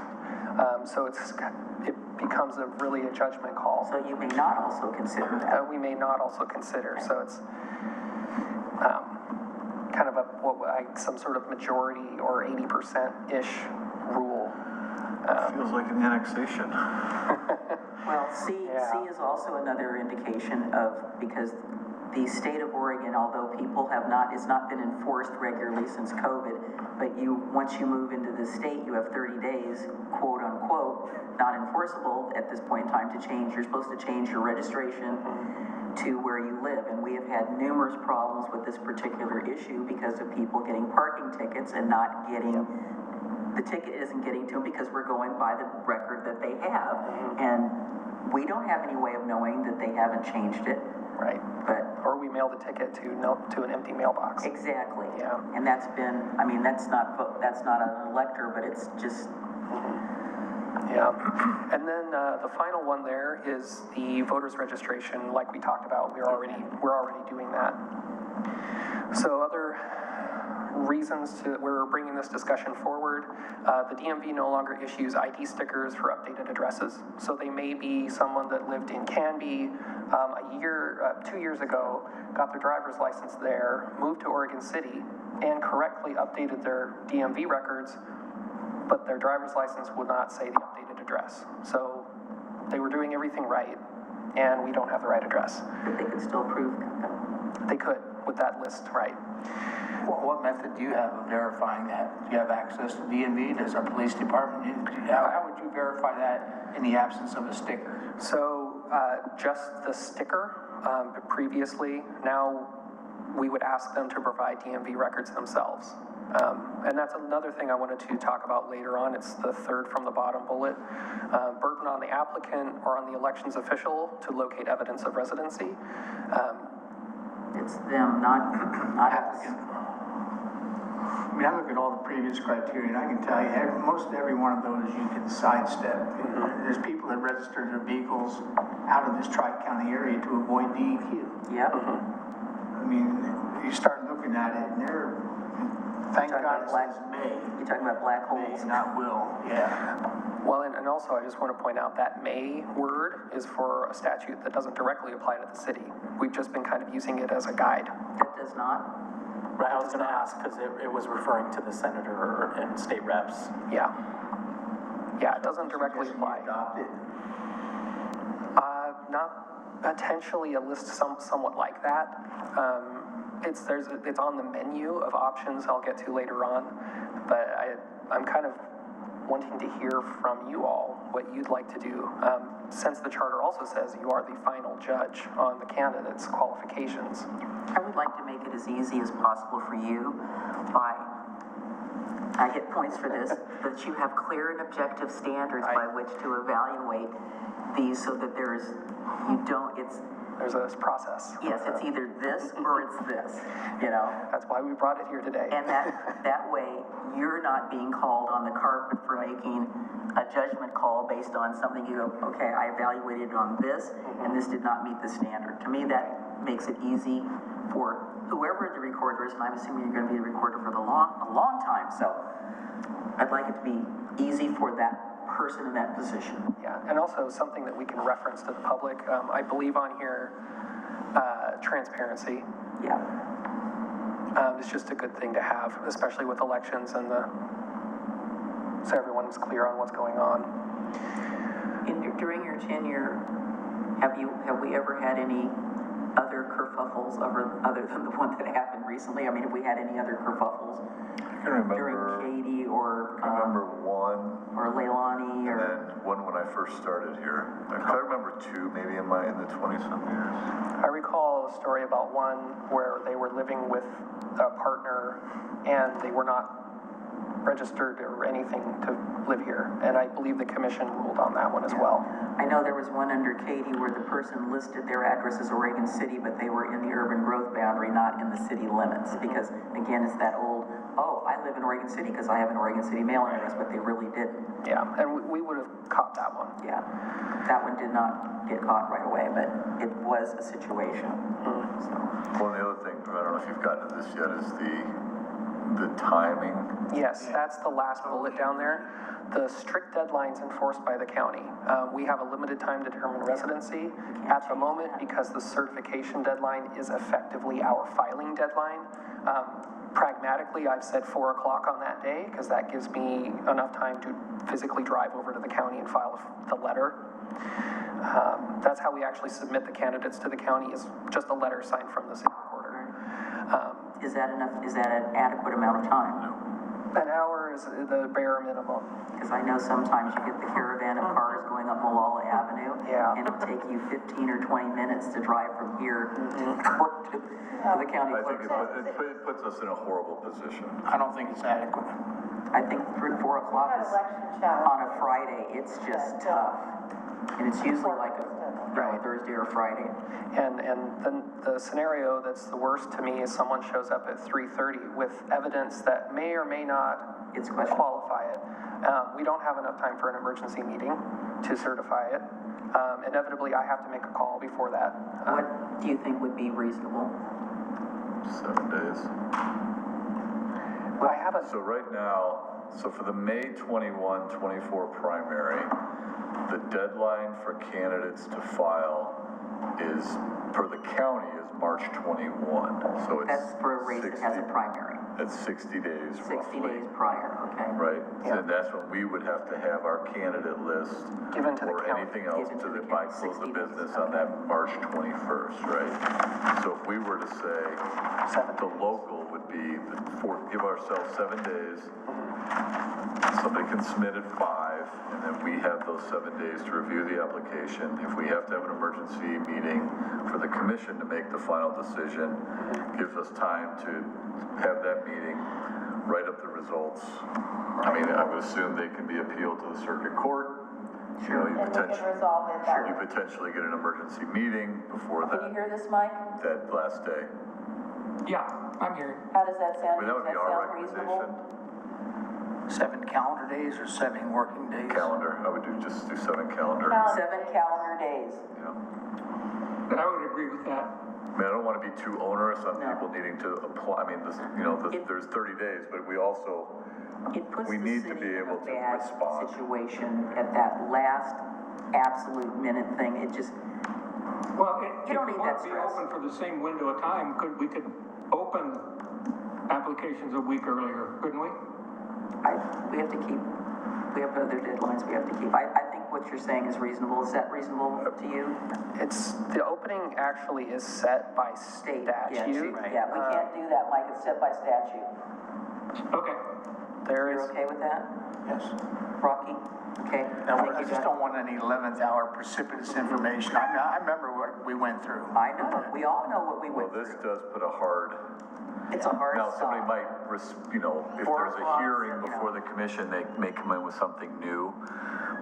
So it becomes really a judgment call. So you may not also consider that. We may not also consider. So it's kind of some sort of majority or 80%-ish rule. Feels like an annexation. Well, C is also another indication of, because the state of Oregon, although people have not, it's not been enforced regularly since COVID, but once you move into the state, you have 30 days, quote unquote, not enforceable at this point in time to change. You're supposed to change your registration to where you live. And we have had numerous problems with this particular issue because of people getting parking tickets and not getting, the ticket isn't getting to them because we're going by the record that they have. And we don't have any way of knowing that they haven't changed it. Right. Or we mail the ticket to an empty mailbox. Exactly. Yeah. And that's been, I mean, that's not an elector, but it's just. Yeah. And then the final one there is the voters registration. Like we talked about, we're already doing that. So other reasons we're bringing this discussion forward. The DMV no longer issues ID stickers for updated addresses. So they may be someone that lived in Canby 2 years ago, got their driver's license there, moved to Oregon City, and correctly updated their DMV records, but their driver's license would not say the updated address. So they were doing everything right, and we don't have the right address. But they could still prove. They could, with that list, right. Well, what method do you have of verifying that? Do you have access to DMV? Does our police department? How would you verify that in the absence of a sticker? So just the sticker previously. Now we would ask them to provide DMV records themselves. And that's another thing I wanted to talk about later on. It's the third from the bottom bullet. Burden on the applicant or on the elections official to locate evidence of residency. It's them, not us. I mean, I look at all the previous criteria, and I can tell you, most every one of those you can sidestep. There's people that register their vehicles out of this Tri-County area to avoid DEQ. Yep. I mean, you start looking at it, and thank God it says may. You're talking about black holes. May, not will, yeah. Well, and also I just want to point out that may word is for a statute that doesn't directly apply to the city. We've just been kind of using it as a guide. That does not? Right, I was going to ask, because it was referring to the senator and state reps. Yeah. Yeah, it doesn't directly apply. Adopt it. Not potentially a list somewhat like that. It's on the menu of options I'll get to later on, but I'm kind of wanting to hear from you all what you'd like to do. Since the charter also says you are the final judge on the candidates' qualifications. I would like to make it as easy as possible for you by, I get points for this, that you have clear and objective standards by which to evaluate these so that there's a process. Yes, it's either this or it's this, you know? That's why we brought it here today. And that way, you're not being called on the carpet for making a judgment call based on something you go, okay, I evaluated on this, and this did not meet the standard. To me, that makes it easy for whoever the recorder is, and I'm assuming you're gonna be the recorder for a long time, so I'd like it to be easy for that person in that position. Yeah, and also something that we can reference to the public. I believe on here, transparency. Yeah. It's just a good thing to have, especially with elections and so everyone is clear on what's going on. During your tenure, have we ever had any other kerfuffles other than the one that happened recently? I mean, have we had any other kerfuffles? I can remember. During Katie or I remember one. Or Leilani or. And then one when I first started here. I remember two, maybe in the 20-some years. I recall a story about one where they were living with a partner and they were not registered or anything to live here. And I believe the commission ruled on that one as well. I know there was one under Katie where the person listed their address as Oregon City, but they were in the urban growth boundary, not in the city limits. Because again, it's that old, I live in Oregon City because I have an Oregon City mailing address, but they really didn't. Yeah, and we would have caught that one. Yeah, that one did not get caught right away, but it was a situation. So. Well, the other thing, I don't know if you've gotten to this yet, is the timing. Yes, that's the last bullet down there. The strict deadlines enforced by the county. We have a limited time to determine residency at the moment because the certification deadline is effectively our filing deadline. Pragmatically, I've said 4 o'clock on that day, because that gives me enough time to physically drive over to the county and file the letter. That's how we actually submit the candidates to the county, is just a letter signed from the city recorder. Is that enough, is that an adequate amount of time? An hour is the bare minimum. Because I know sometimes you get the caravan of cars going up Malala Avenue. Yeah. And it'll take you 15 or 20 minutes to drive from here to the court, to the county I think clerk's office. it puts us in a horrible position. I don't think it's adequate. I think 3 or 4 o'clock Not is, election challenge. on a Friday, it's just tough. And it's usually like a Thursday or Friday. And the scenario that's the worst to me is someone shows up at 3:30 with evidence that may or may not It's questionable. qualify it. We don't have enough time for an emergency meeting to certify it. Inevitably, I have to make a call before that. What do you think would be reasonable? 7 days. I have a, So right now, so for the May 21-24 primary, the deadline for candidates to file is, per the county, is March 21. So it's That's for a race that has a primary. It's 60 days 60 roughly. days prior, okay? Right, Yeah. and that's when we would have to have our candidate list. Given to the or county. anything else Given to to the, the by county, close of 60 days, business on that March 21st, right? So if we were to say, the local would be, give ourselves 7 days, somebody can submit at 5, and then we have those 7 days to review the application. If we have to have an emergency meeting for the commission to make the final decision, gives us time to have that meeting, write up the results. I mean, I would assume they can be appealed to the circuit court. You know, you And we can potentially, resolve it that you way. potentially get an emergency meeting before Can you that, hear this, Mike? that last day. Yeah, I'm here. How does that I sound? mean, that Does would be that our sound reasonable? recommendation. 7 calendar days or 7 working days? Calendar, I would just do 7 calendar. 7 calendar days. Yeah. I would agree with that. I mean, I don't want to be too onerous on No. people needing to apply. I mean, this, you know, there's 30 days, but we also, It puts we the need to city be in able a to bad respond. situation at that last absolute minute thing. It just, Well, You don't if we need want that to be stress. open for the same window of time, we could open applications a week earlier, couldn't we? we have to keep, we have other deadlines we have to keep. I think what you're saying is reasonable. Is that reasonable to you? it's, the opening actually is set by State, statute. Yeah, we can't do that, Mike. It's set by statute. Okay. There You're is, okay with that? Yes. Rocky? Okay. Now, Thank I you, just Jack. don't want any 11th hour precipitous information. I mean, I remember what we went through. I know. We all know what we Well, went this through. does put a hard, It's a hard now, somebody stop. might, you know, if 4 there's a o'clock, hearing you know. before the commission, they may come in with something new,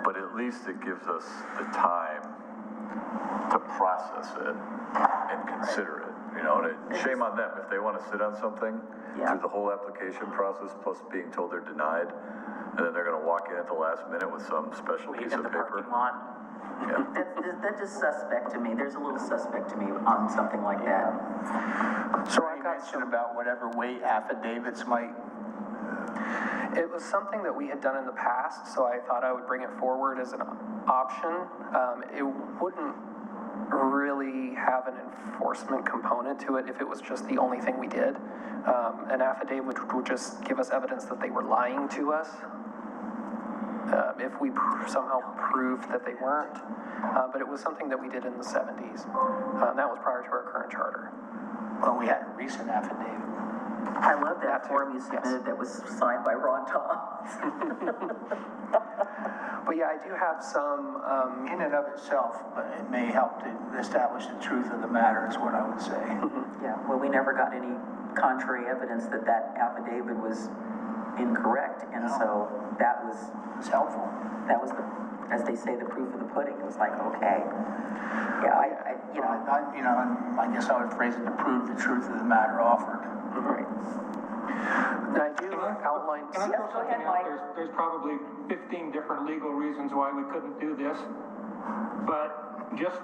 but at least it gives us the time to process it and consider it, you know, and shame on them. If they want to sit on something Yeah. through the whole application process, plus being told they're denied, and then they're gonna walk in at the last minute with some special piece of paper. Yeah. That's just suspect to me. There's a little suspect to me on something like that. So I mentioned about whatever weight affidavits might, it was something that we had done in the past, so I thought I would bring it forward as an option. It wouldn't really have an enforcement component to it if it was just the only thing we did. An affidavit would just give us evidence that they were lying to us. If we somehow proved that they weren't. But it was something that we did in the 70s. That was prior to our current charter. well, we had a recent affidavit. I love that That too, form you yes. submitted that was signed by Ron Thomas. But yeah, I do have some, In and of itself, but it may help to establish the truth of the matter is what I would say. Yeah, well, we never got any contrary evidence that that affidavit was incorrect, and so that was It's helpful. the, as they say, the proof of the pudding. It was like, okay. Yeah, you know, You know, and I guess I would phrase it to prove the truth of the matter offered. right. and I do outline. Can I Yes, throw go something ahead, out? Mike. There's probably 15 different legal reasons why we couldn't do this. But just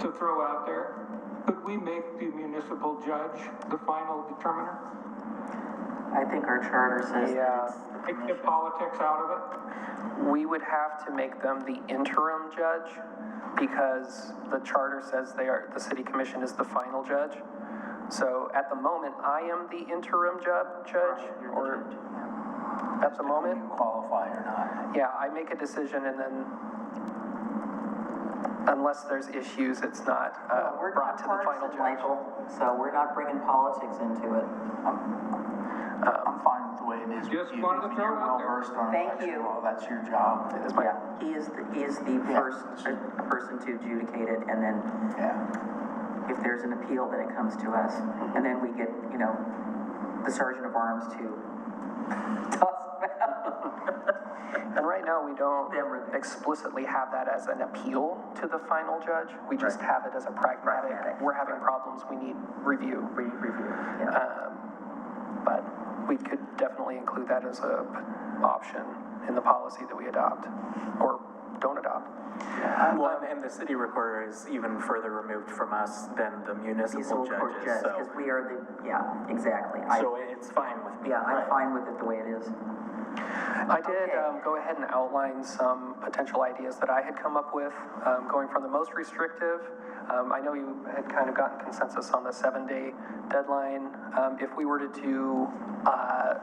to throw out there, could we make the municipal judge the final determiner? I think our charter says Yeah. that it's the Take the commission. politics out of it? We would have to make them the interim judge because the charter says the city commission is the final judge. So at the moment, I am the interim judge, or at the moment? You qualify or not. Yeah, I make a decision and then, unless there's issues, it's not We're brought not to the final partisan, judge. Michael, so we're not bringing politics into it. I'm fine with the way it is. Just You- wanted to throw it You're out there. well versed on Thank election you. law, that's your job. It is my, Yeah, he is the first person to adjudicate it, and then Yeah. if there's an appeal, then it comes to us. And then we get, the sergeant of arms to toss it out. and right now, we don't Them or them. explicitly have that as an appeal to the final judge. We just have it as a pragmatic, we're having problems, we need review. Review, yeah. But we could definitely include that as a option in the policy that we adopt, or don't adopt. Well, and the city recorder is even further removed from us than the municipal Court judges, judge, so. because we are exactly. So it's fine with me. Yeah, I'm fine with it the way it is. I did Okay. go ahead and outline some potential ideas that I had come up with, going from the most restrictive. I know you had kind of gotten consensus on the 7-day deadline. If we were to do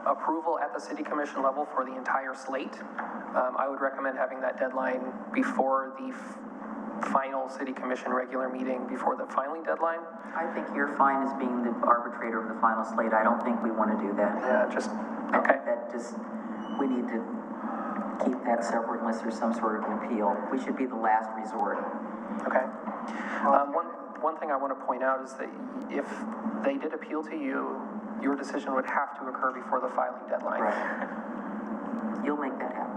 approval at the city commission level for the entire slate, I would recommend having that deadline before the final city commission regular meeting, before the filing deadline. I think you're fine as being the arbitrator of the final slate. I don't think we want to do that. Yeah, just, I okay. think that we need to keep that separate unless there's some sort of an appeal. We should be the last resort. Okay. One thing I want to point out is that if they did appeal to you, your decision would have to occur before the filing deadline. Right. You'll make that happen.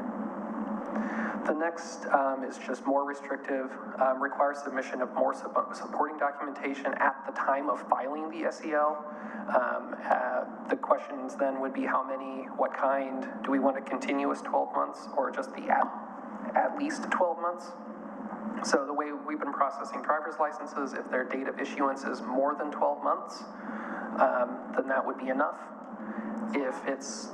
The next is just more restrictive, requires submission of more supporting documentation at the time of filing the SEL. The questions then would be how many, what kind, do we want a continuous 12 months or just the at least 12 months? So the way we've been processing driver's licenses, if their date of issuance is more than 12 months, then that would be enough. If it's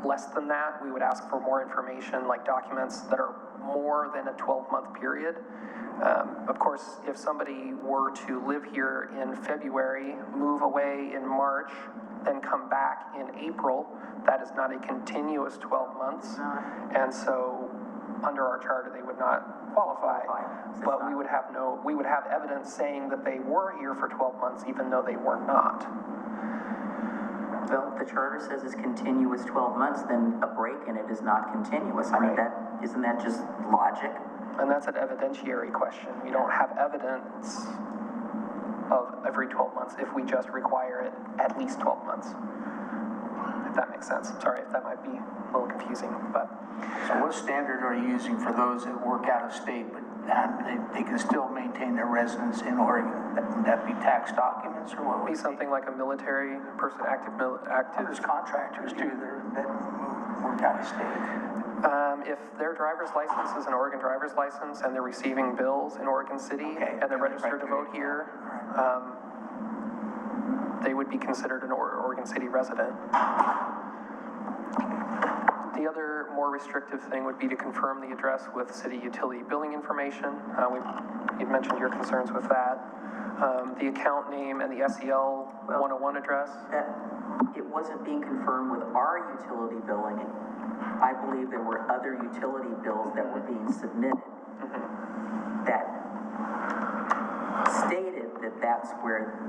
less than that, we would ask for more information, like documents that are more than a 12-month period. Of course, if somebody were to live here in February, move away in March, then come back in April, that is not a continuous 12 months. And so under our charter, they would not qualify. But we would have evidence saying that they were here for 12 months, even though they were not. Well, if the charter says it's continuous 12 months, then a break in it is not continuous. I mean, isn't that just logic? And that's an evidentiary question. We don't have evidence of every 12 months if we just require it at least 12 months. If that makes sense. Sorry if that might be a little confusing, but. So what standard are you using for those that work out of state, but they can still maintain their residence in Oregon? Would that be tax documents or what would Be it something like a military person, active. There's contractors too that work out of state. If their driver's license is an Oregon driver's license and they're receiving bills in Oregon City and they're registered to vote here, they would be considered an Oregon City resident. The other more restrictive thing would be to confirm the address with city utility billing information. You'd mentioned your concerns with that. The account name and the SEL 101 address. It wasn't being confirmed with our utility billing. I believe there were other utility bills that were being submitted that stated that that's where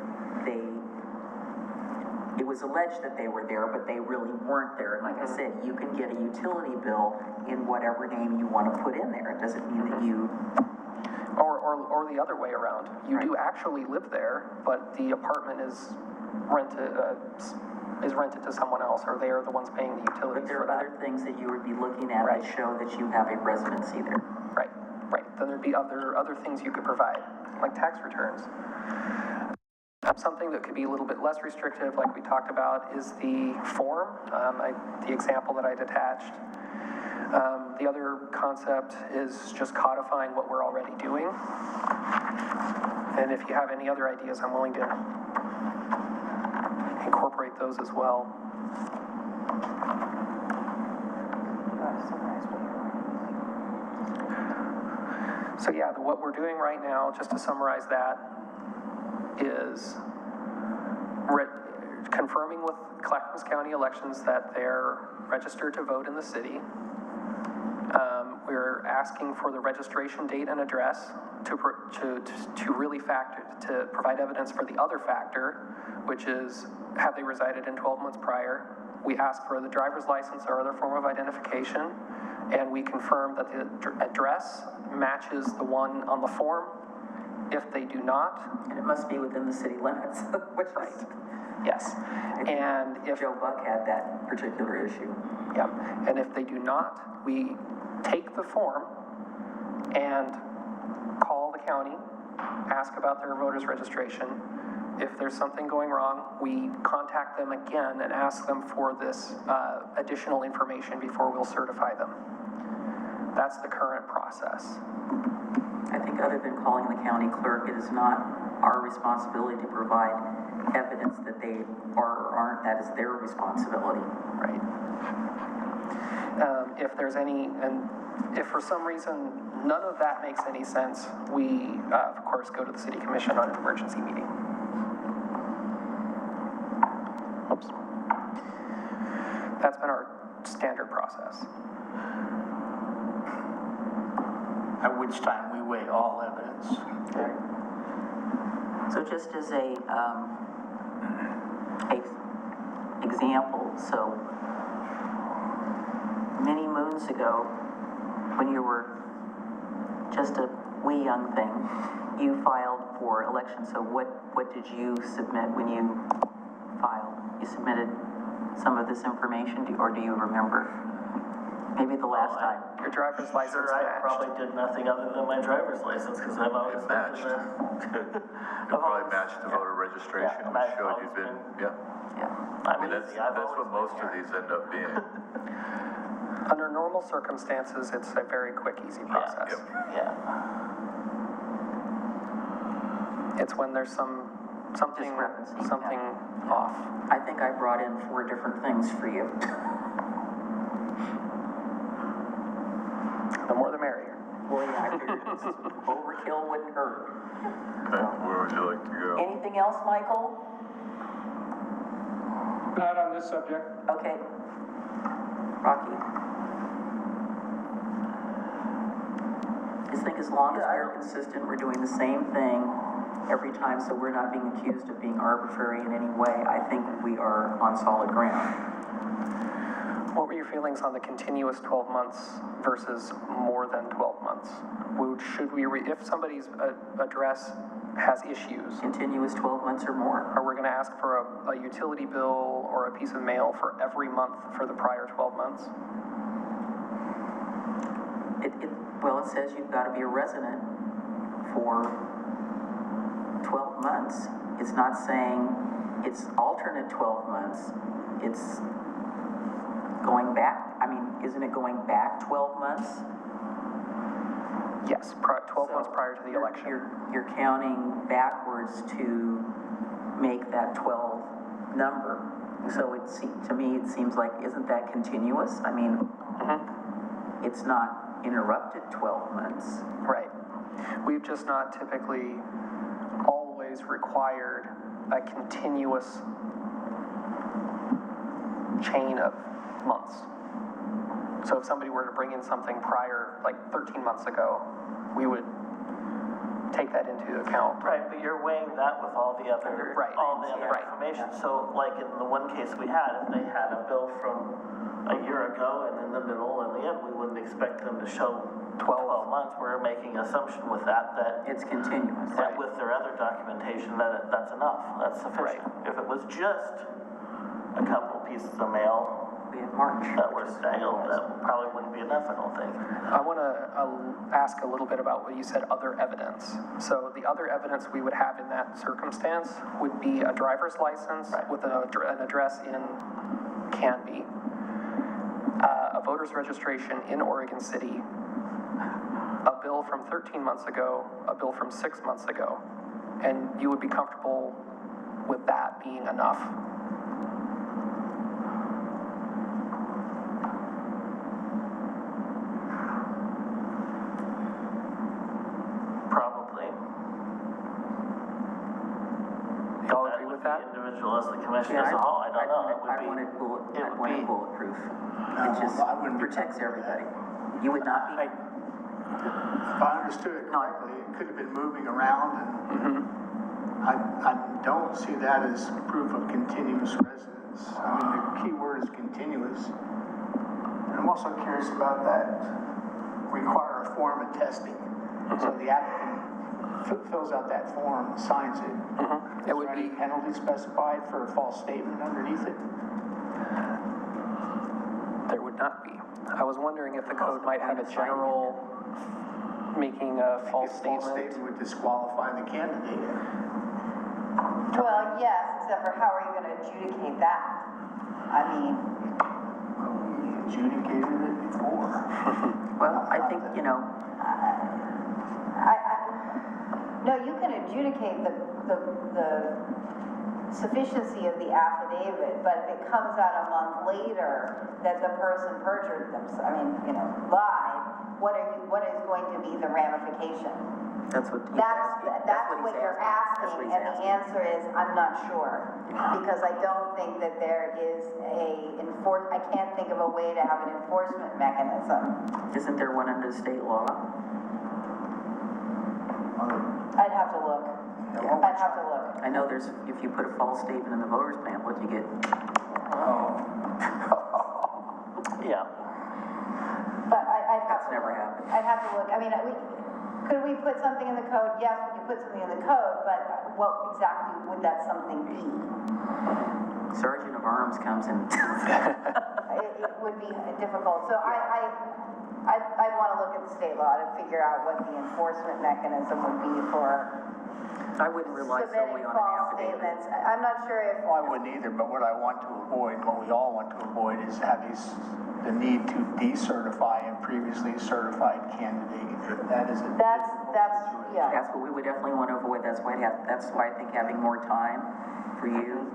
it was alleged that they were there, but they really weren't there. And like I said, you can get a utility bill in whatever name you want to put in there. It doesn't mean that you... Or the other way around. You do actually live there, but the apartment is rented to someone else, or they are the ones paying the utilities. But there are other things that you would be looking at that show that you have a residency there. Right. Then there'd be other things you could provide, like tax returns. Something that could be a little bit less restrictive, like we talked about, is the form, the example that I'd attached. The other concept is just codifying what we're already doing. And if you have any other ideas, I'm willing to incorporate those as well. So yeah, what we're doing right now, just to summarize that, is confirming with Clackamas County Elections that they're registered to vote in the city. We're asking for the registration date and address to really to provide evidence for the other factor, which is, have they resided in 12 months prior? We ask for the driver's license or other form of identification, and we confirm that the address matches the one on the form. If they do not, And it must be within the city limits, which is, yes. And if Joe Buck had that particular issue. yeah, and if they do not, we take the form and call the county, ask about their voter's registration. If there's something going wrong, we contact them again and ask them for this additional information before we'll certify them. That's the current process. I think other than calling the county clerk, it is not our responsibility to provide evidence that they are or aren't. That is their responsibility. Right. If there's any, and if for some reason none of that makes any sense, we, of course, go to the city commission on an emergency meeting. Oops. That's been our standard process. At which time we weigh all evidence. So just as a example, so many moons ago, when you were just a wee young thing, you filed for election. So what did you submit when you filed? You submitted some of this information, or do you remember? Maybe the last time. Your driver's license Sure, I matched. probably did nothing other than my driver's license, because I've always It lived in matched. the. It probably matched the voter registration, Yeah, which I've showed always you've been, been- yeah. Yeah. I mean, that's what most of these end up being. Under normal circumstances, it's a very quick, easy process. Yep. Yeah. It's when there's something Discrepancy, off. I think I brought in 4 different things for you. The more the merrier. Well, yeah, I figured overkill wouldn't hurt. Okay, where would you like to go? Anything else, Michael? Not on this subject. Okay. Rocky? Just think as long as we're consistent, we're doing the same thing every time, so we're not being accused of being arbitrary in any way, I think we are on solid ground. What were your feelings on the continuous 12 months versus more than 12 months? Should we, if somebody's address has issues, Continuous 12 months or more. are we going to ask for a utility bill or a piece of mail for every month for the prior 12 months? Well, it says you've got to be a resident for 12 months. It's not saying it's alternate 12 months. It's going back, I mean, isn't it going back 12 months? Yes, 12 months prior to the election. You're counting backwards to make that 12 number. So to me, it seems like, isn't that continuous? I mean, it's not interrupted 12 months. Right. We've just not typically always required a continuous chain of months. So if somebody were to bring in something prior, like 13 months ago, we would take that into account. Right, but you're weighing that with all the other, Right. all the other Right. information. So like in the one case we had, if they had a bill from a year ago and in the middle and the end, we wouldn't expect them to show 12 months. We're making assumption with that It's continuous. that with their other documentation, that's enough, that's sufficient. If it was just a couple pieces of mail We have March. that were stale, that probably wouldn't be enough, I don't think. I want to ask a little bit about what you said, other evidence. So the other evidence we would have in that circumstance would be a driver's license with an address in Canby, a voter's registration in Oregon City, a bill from 13 months ago, a bill from 6 months ago, and you would be comfortable with that being enough? Probably. Y'all agree with with that? Individual as the commission as a whole, I don't know. I wanted bulletproof. No, It just I wouldn't be protects comfortable with that. everybody. You would not be? If I understood it No. correctly, it could have been moving around, and I don't see that as proof of continuous residence. I mean, the key word is continuous. And I'm also curious about that require a form of testing. So the applicant fills out that form, signs it. Is there any penalty specified for a false statement underneath it? There would not be. I was wondering if the code might have a general making a false False statement. statement would disqualify the candidate. Well, yes, except for how are you gonna adjudicate that? I mean, Well, we adjudicated it before. Well, I think, no, you can adjudicate the sufficiency of the affidavit, but if it comes out a month later that the person perjured lied, what is going to be the ramification? that's what he's asking. That's what what he's you're That's what asking, he's and the asking. answer is, I'm not sure. Because I don't think that there is I can't think of a way to have an enforcement mechanism. Isn't there one under state law? I'd have to look. I'd have to look. I know there's, if you put a false statement in the voter's pamphlet, you get, Yeah. But I'd have that's to never look. happened. I'd have to look. I mean, could we put something in the code? Yes, we could put something in the code, but what exactly would that something be? Sergeant of Arms comes in. It would be difficult. So I'd want to look at the state law to figure out what the enforcement mechanism would be for I wouldn't rely solely submitting on an false affidavit. statements. I'm not sure if, Well, I wouldn't either, but what I want to avoid, what we all want to avoid is the need to decertify a previously certified candidate. That is a that's, yeah. That's what we would definitely want to avoid. That's why I think having more time for you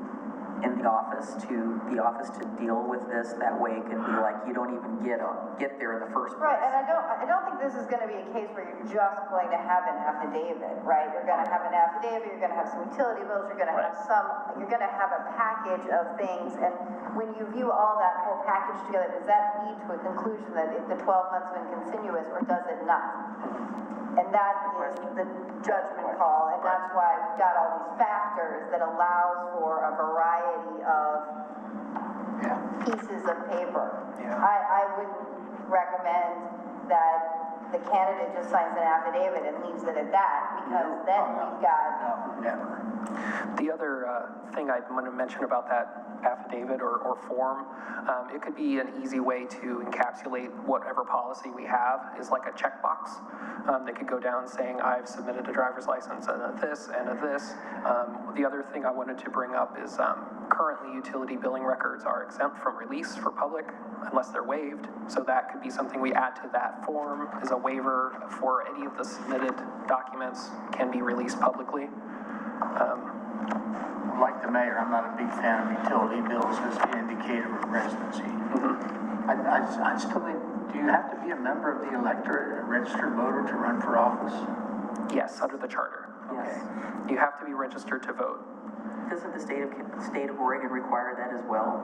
in the office to deal with this, that way it can be like you don't even get there in the first place. Right, and I don't think this is gonna be a case where you're just going to have an affidavit, right? You're gonna have an affidavit, you're gonna have some utility bills, you're gonna have a package of things, and when you view all that whole package together, does that lead to a conclusion that the 12 months have been continuous, or does it not? And that is the judgment call, and that's why we've got all these factors that allows for a variety of pieces of paper. I wouldn't recommend that the candidate just signs an affidavit and leaves it at that, because then we've got... Never. The other thing I'd want to mention about that affidavit or form, it could be an easy way to encapsulate whatever policy we have is like a checkbox. That could go down saying, I've submitted a driver's license and of this and of this. The other thing I wanted to bring up is currently utility billing records are exempt from release for public unless they're waived. So that could be something we add to that form as a waiver for any of the submitted documents can be released publicly. Like the mayor, I'm not a big fan of utility bills as an indicator of residency. I still think, do you have to be a member of the electorate, a registered voter to run for office? Yes, under the charter. Yes. You have to be registered to vote. Doesn't the state of Oregon require that as well?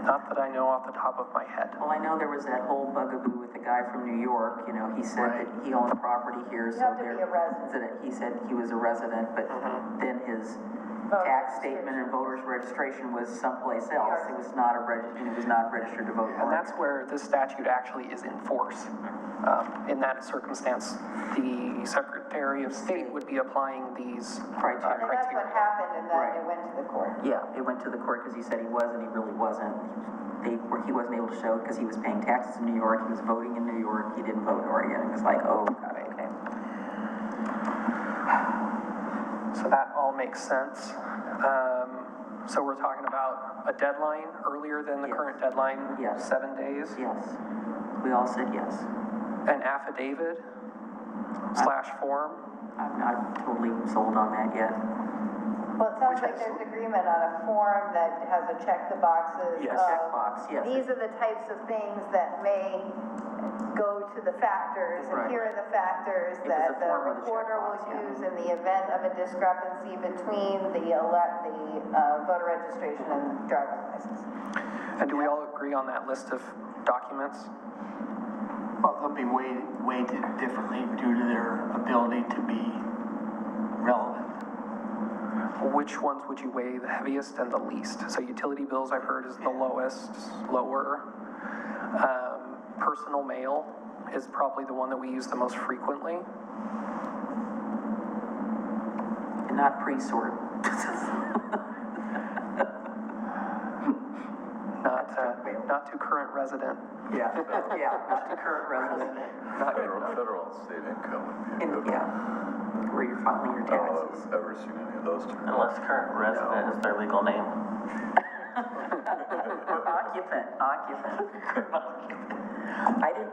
Not that I know off the top of my head. Well, I know there was that whole bugaboo with the guy from New York, he said that he owned property here, You have to be a resident. He said he was a resident, but then his tax statement and voter's registration was someplace else. He was not registered to vote in And Oregon. that's where this statute actually is in force. In that circumstance, the Secretary of State would be applying these Criteria. And that's what happened, and then Right. it went to the court. Yeah, it went to the court because he said he was and he really wasn't. He wasn't able to show it because he was paying taxes in New York, he was voting in New York, he didn't vote in Oregon. It was like, oh, God, okay. So that all makes sense. So we're talking about a deadline earlier than the Yes. current deadline? Yes. 7 days? Yes. We all said yes. An affidavit / form? I'm not totally sold on that yet. Well, it sounds like there's agreement on a form that has a check the boxes Yes. of, Checkbox, yes. these are the types of things that may go to the factors, and Right. here are the factors It was that a the form with a reporter will checkbox, yeah. use in the event of a discrepancy between the voter registration and driver's license. And do we all agree on that list of documents? Well, they'll be weighted differently due to their ability to be relevant. Which ones would you weigh the heaviest and the least? So utility bills, I've heard, is the lowest, lower. Personal mail is probably the one that we use the most frequently. And not pre-sort. Not to current resident. Yeah, yeah, not the current resident. Not good enough. Federal and state income would be a good one. Yeah, where you're filing your I don't know taxes. if I've ever seen any of those terms. Unless current resident is their legal name. Or occupant.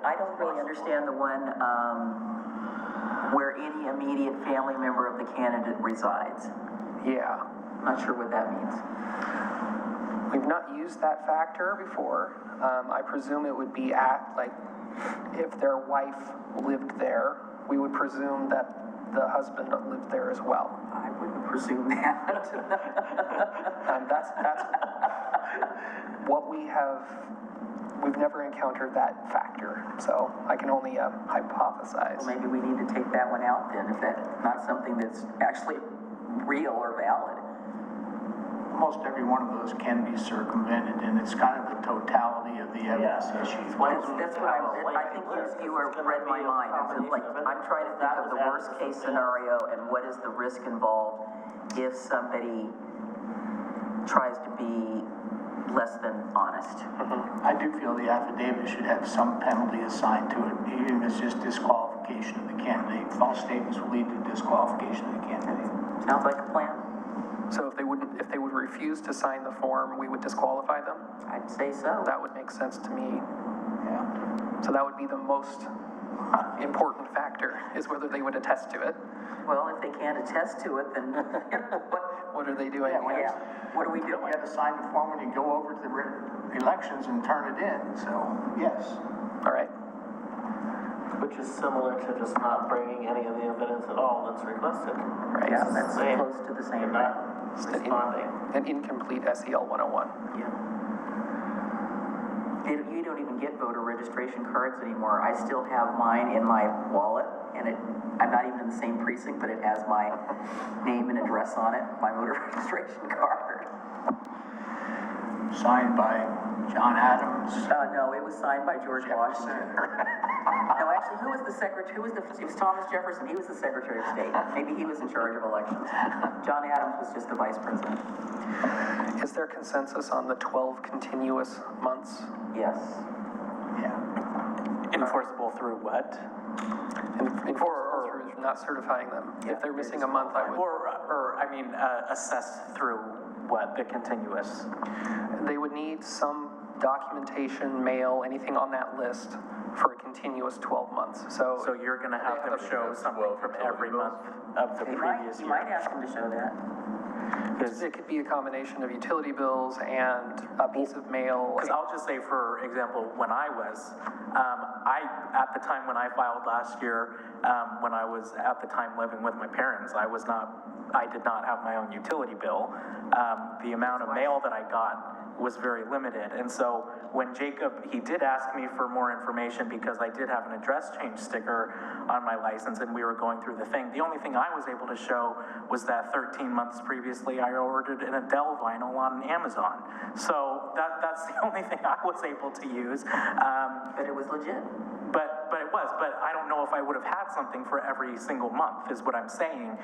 I don't really understand the one, where any immediate family member of the candidate resides. Yeah. Not sure what that means. We've not used that factor before. I presume it would be if their wife lived there, we would presume that the husband lived there as well. I wouldn't presume that. That's what we've never encountered that factor, so I can only hypothesize. Well, maybe we need to take that one out then, if that's not something that's actually real or valid. Most every one of those can be circumvented, and it's kind of the totality of the evidence issue. That's what I think you read my mind. It's like, I'm trying to think of the worst case scenario and what is the risk involved if somebody tries to be less than honest. I do feel the affidavit should have some penalty assigned to it, even if it's just disqualification of the candidate. False statements will lead to disqualification of the candidate. Sounds like a plan. So if they would refuse to sign the form, we would disqualify them? I'd say so. That would make sense to me. Yeah. So that would be the most important factor, is whether they would attest to it. Well, if they can't attest to it, then What are they doing? yeah, what are we doing? You have to sign the form when you go over to the elections and turn it in, so, yes. All right. Which is similar to just not bringing any of the evidence at all that's requested. Right. Yeah, that's Same. close to the same You're thing. not responding. An incomplete SEL 101. Yeah. You don't even get voter registration cards anymore. I still have mine in my wallet, and I'm not even in the same precinct, but it has my name and address on it, my voter registration card. Signed by John Adams. No, it was signed by George Washington. No, actually, who was the secretary? It was Thomas Jefferson. He was the Secretary of State. Maybe he was in charge of elections. John Adams was just the Vice President. Is there consensus on the 12 continuous months? Yes. Yeah. Enforceable through what? Enforceable through not certifying them. If they're missing a month, I would. Assessed through what, the continuous? They would need some documentation, mail, anything on that list for a continuous 12 months. So you're gonna have them show something from every month of the previous You year? might ask them to show that. it could be a combination of utility bills and a piece of mail. Because I'll just say, for example, when I was, at the time when I filed last year, when I was at the time living with my parents, I did not have my own utility bill. The amount of mail that I got was very limited. And so when Jacob, he did ask me for more information because I did have an address change sticker on my license and we were going through the thing. The only thing I was able to show was that 13 months previously I ordered an Adele vinyl on Amazon. So that's the only thing I was able to use. But it was legit. But it was, but I don't know if I would have had something for every single month, is what I'm saying,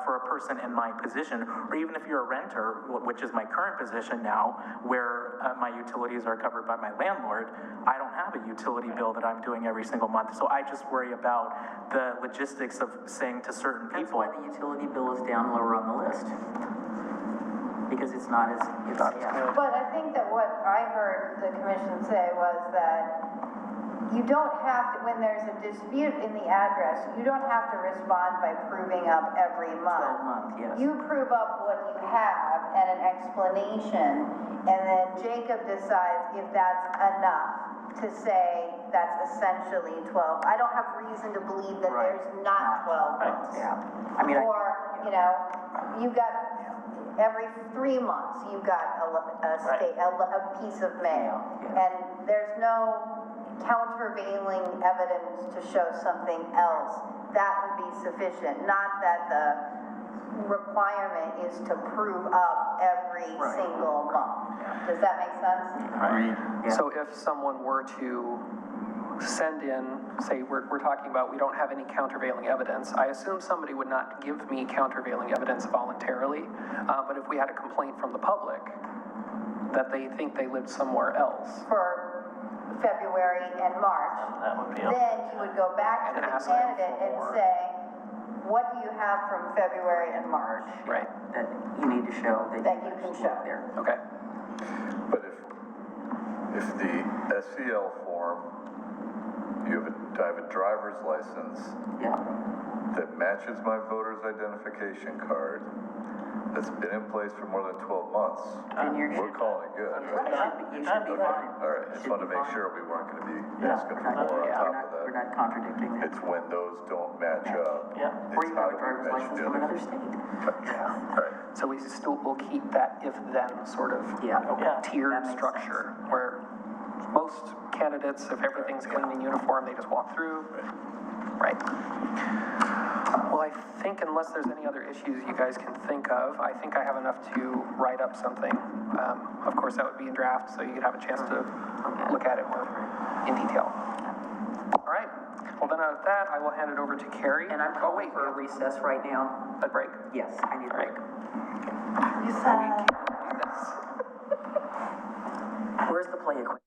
for a person in my position, or even if you're a renter, which is my current position now, where my utilities are covered by my landlord, I don't have a utility bill that I'm doing every single month, so I just worry about the logistics of saying to certain That's people. why the utility bill is down lower on the list. Because it's not as, But I think that what I heard the commission say was that you don't have to, when there's a dispute in the address, you don't have to respond by proving up every month. 12 month, yes. You prove up what you have and an explanation, and then Jacob decides if that's enough to say that's essentially 12. I don't have reason to believe that there's not 12 months. Yeah. I mean, Or, you know, you got, every 3 months, you got a piece of mail. And there's no countervailing evidence to show something else. That would be sufficient, not that the requirement is to prove up every single month. Does that make sense? Agreed. So if someone were to send in, say, we're talking about, we don't have any countervailing evidence, I assume somebody would not give me countervailing evidence voluntarily, but if we had a complaint from the public that they think they lived somewhere else. For February and March, That would be then you would go back to And the ask them candidate for and more. say, what do you have from February and March? Right. that you need to show That you can show. there. Okay. But if the SEL form, I have a driver's license Yeah. that matches my voter's identification card, that's been in place for more than 12 months, we're calling it good, right? You should be fine. All right, just wanted to make sure we weren't going to be asking for more on top of We're that. not contradicting that. It's when those don't match up. Or It's you how have a do we driver's match license the from other? another state. All right. So we still will keep that if-then sort of Yeah. That tiered makes structure, where most candidates, if everything's clean and uniform, they just walk through. Right. Well, I think unless there's any other issues you guys can think of, I think I have enough to write up something. Of course, that would be in draft, so you could have a chance to look at it more in detail. All right. Well, then with that, I will hand it over to Carrie. And I'm Oh, calling wait, for a recess right now. a break. Yes, I need a All right. break. You We said. can do this. Where's the play equipment?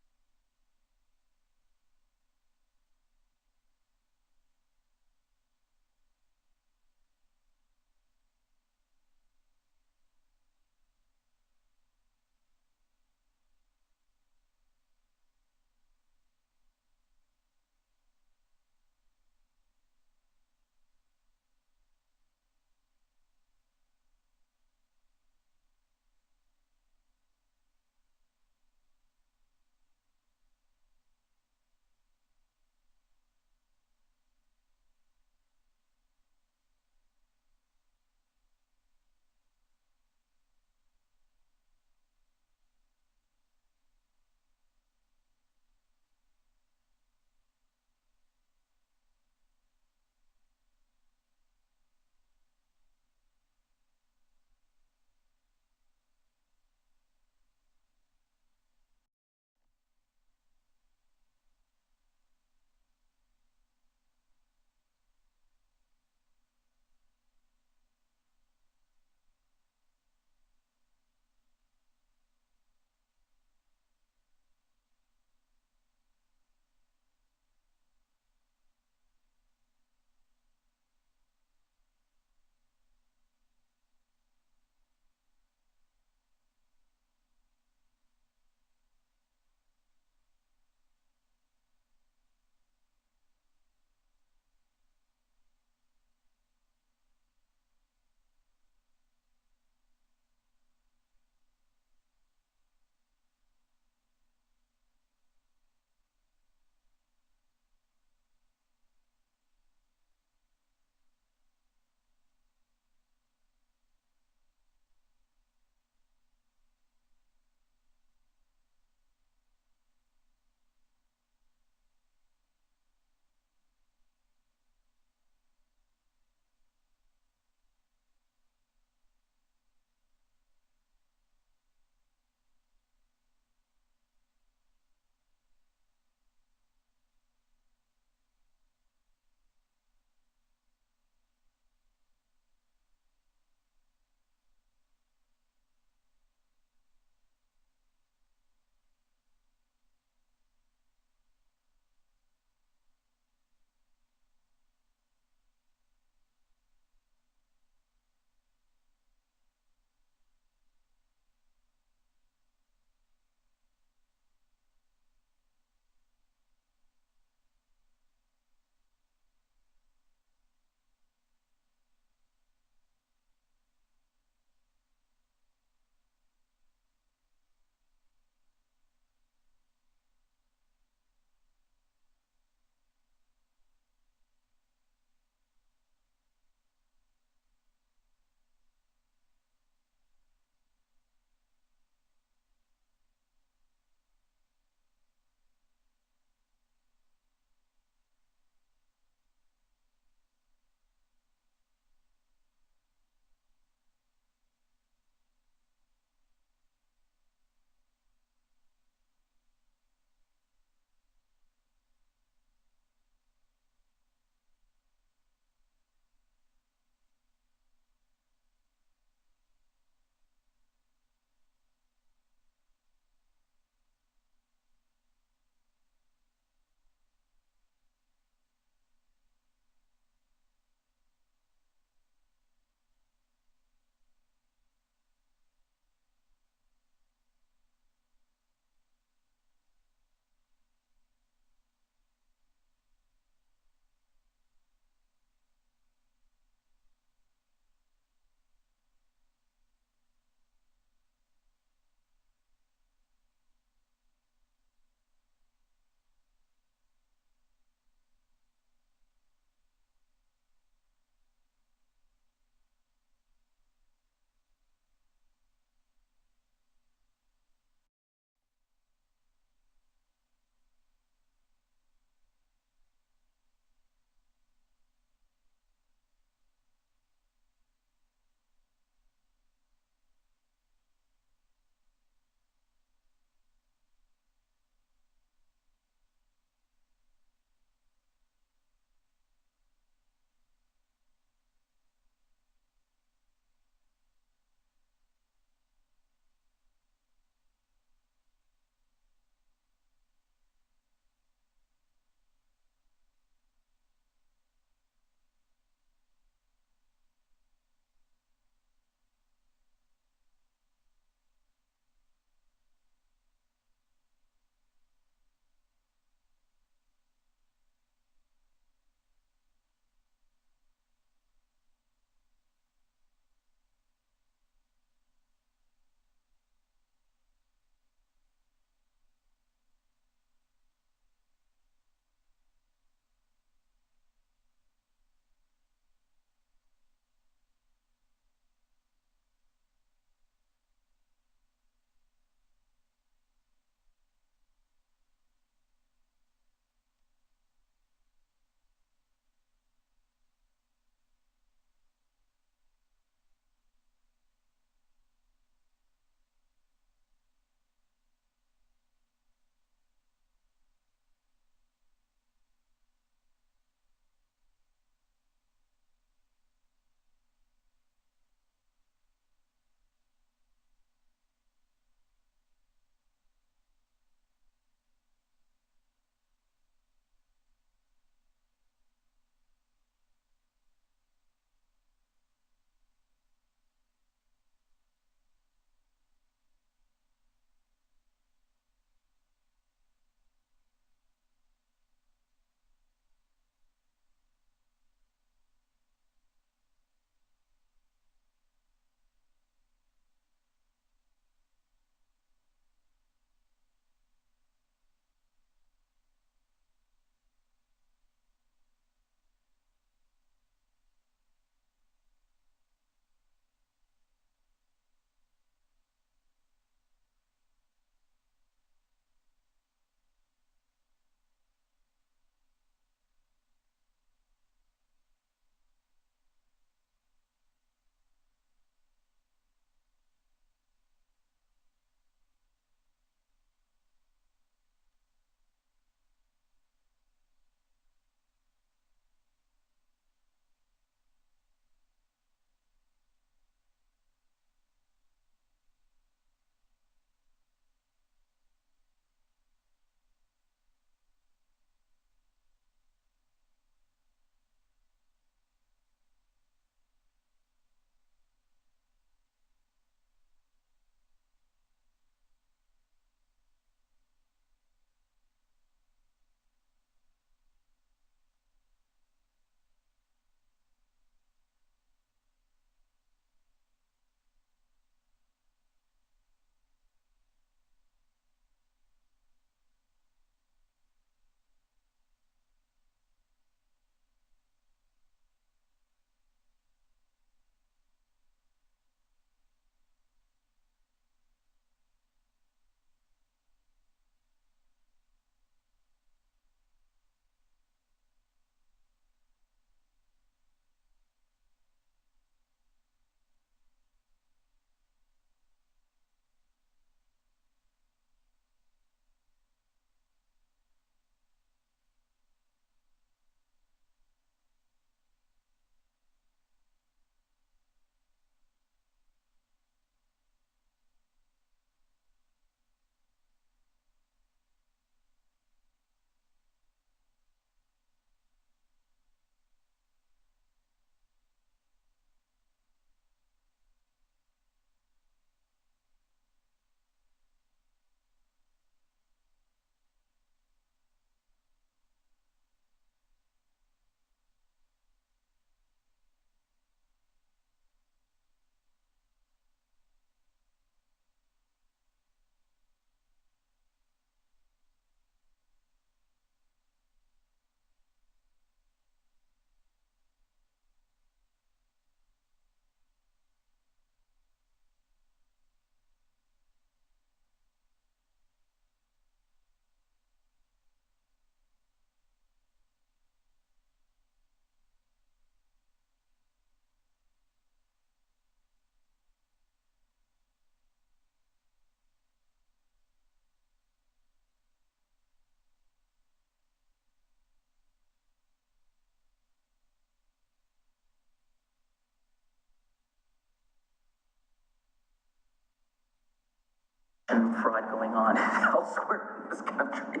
fraud going on elsewhere in this country.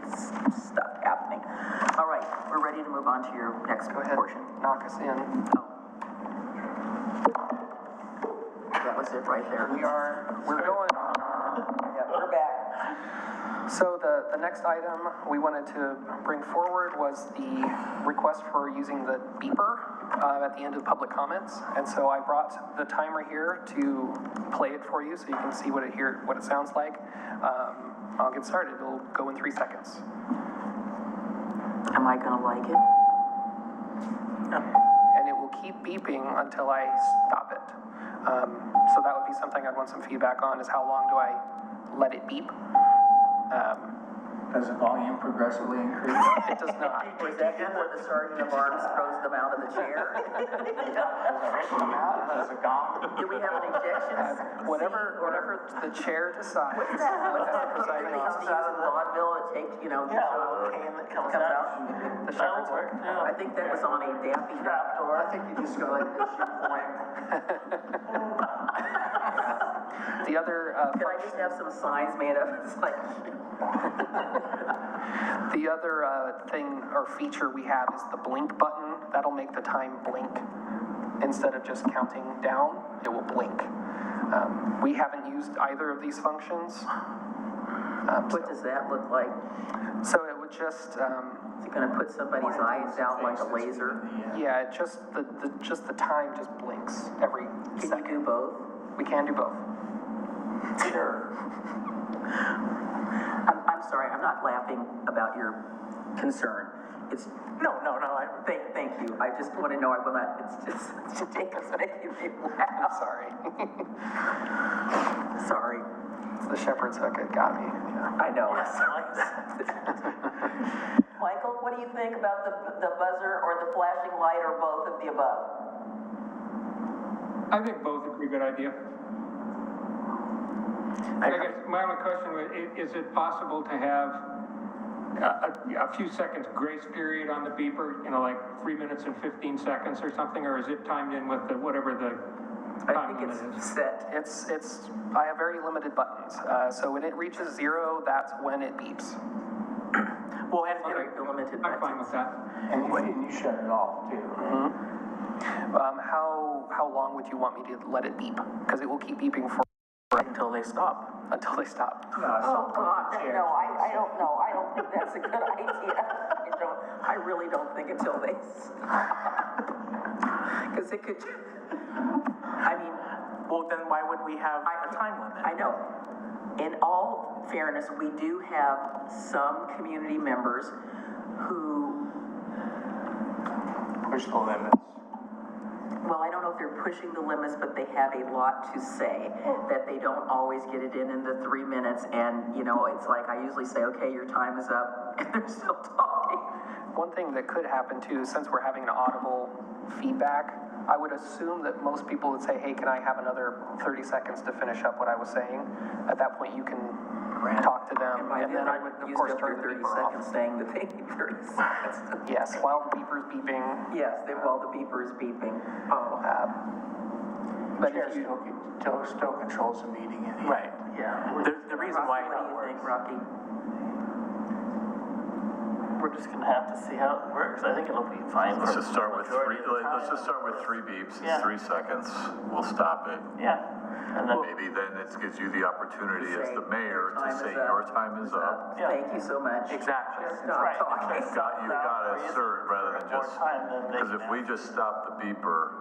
Stuff happening. All right, we're ready to move on to your next portion. Knock us in. That was it right there. We're going. Yeah, we're back. So the next item we wanted to bring forward was the request for using the beeper at the end of public comments. And so I brought the timer here to play it for you so you can see what it sounds like. I'll get started. It'll go in 3 seconds. Am I gonna like it? And it will keep beeping until I stop it. So that would be something I'd want some feedback on, is how long do I let it beep? Does the volume progressively increase? It does not. Was that before the sergeant of arms throws them out of the chair? Does it gong? Do we have an ejection? Whatever the chair decides. What's that? What's that? Presiding They used to use in vaudeville, it takes, you know, cane that comes out. The shepherd's hook. I think that was on a Daffy Duck. I think you just go like this, you point. The other, Can I just have some signs made up? It's like, the other thing or feature we have is the blink button. That'll make the time blink. Instead of just counting down, it will blink. We haven't used either of these functions. what does that look like? So it would just, Is it gonna put somebody's eyes out like a laser? yeah, it just the time just blinks every Can second. you do both? We can do both. Sure. I'm sorry, I'm not laughing about your concern. It's, no, thank you. I just want to know, it's Jacob's making me laugh. Sorry. Sorry. It's the shepherd's hook. It got me. Yeah. I know. Michael, what do you think about the buzzer or the flashing light or both of the above? I think both would be a good idea. I guess my only question was, is it possible to have a few seconds grace period on the beeper, you know, like 3 minutes and 15 seconds or something, or is it timed in with whatever the time limit is? Set. I have very limited buttons. So when it reaches 0, that's when it beeps. Well, and Very limited I'm fine buttons. with that. And you shut it off too. How long would you want me to let it beep? Because it will keep beeping for until they stop. until they stop. Oh, God, no, I don't know. I don't think that's a good idea. I really don't think until they stop. Because it could, I mean. Well, then why would we have a time limit? I know. In all fairness, we do have some community members who, Push the limits. well, I don't know if they're pushing the limits, but they have a lot to say, that they don't always get it in the 3 minutes, and, you know, it's like, I usually say, okay, your time is up, and they're still talking. One thing that could happen too, since we're having an audible feedback, I would assume that most people would say, hey, can I have another 30 seconds to finish up what I was saying? At that point, you can talk to them, and then I would, of course, turn the beeper off. seconds saying that they need 30 seconds. Yes, while the beeper's beeping. Yes, while the beeper is beeping. Oh. But Chair if you, still controls the meeting in the Right. end. Yeah. The reason why. What do you think, Rocky? We're just gonna have to see how it works. I think it'll be fine. Let's for just start the with majority three, of the let's time. just start with 3 beeps, Yeah. it's 3 seconds, we'll stop it. Yeah, and then, Maybe then it gives you the opportunity as the mayor to Time say is up. your time is up. Yeah. Thank you so much. Exactly. Stop right. talking. You gotta assert rather than more just, time than they because if can we have. just stop the beeper,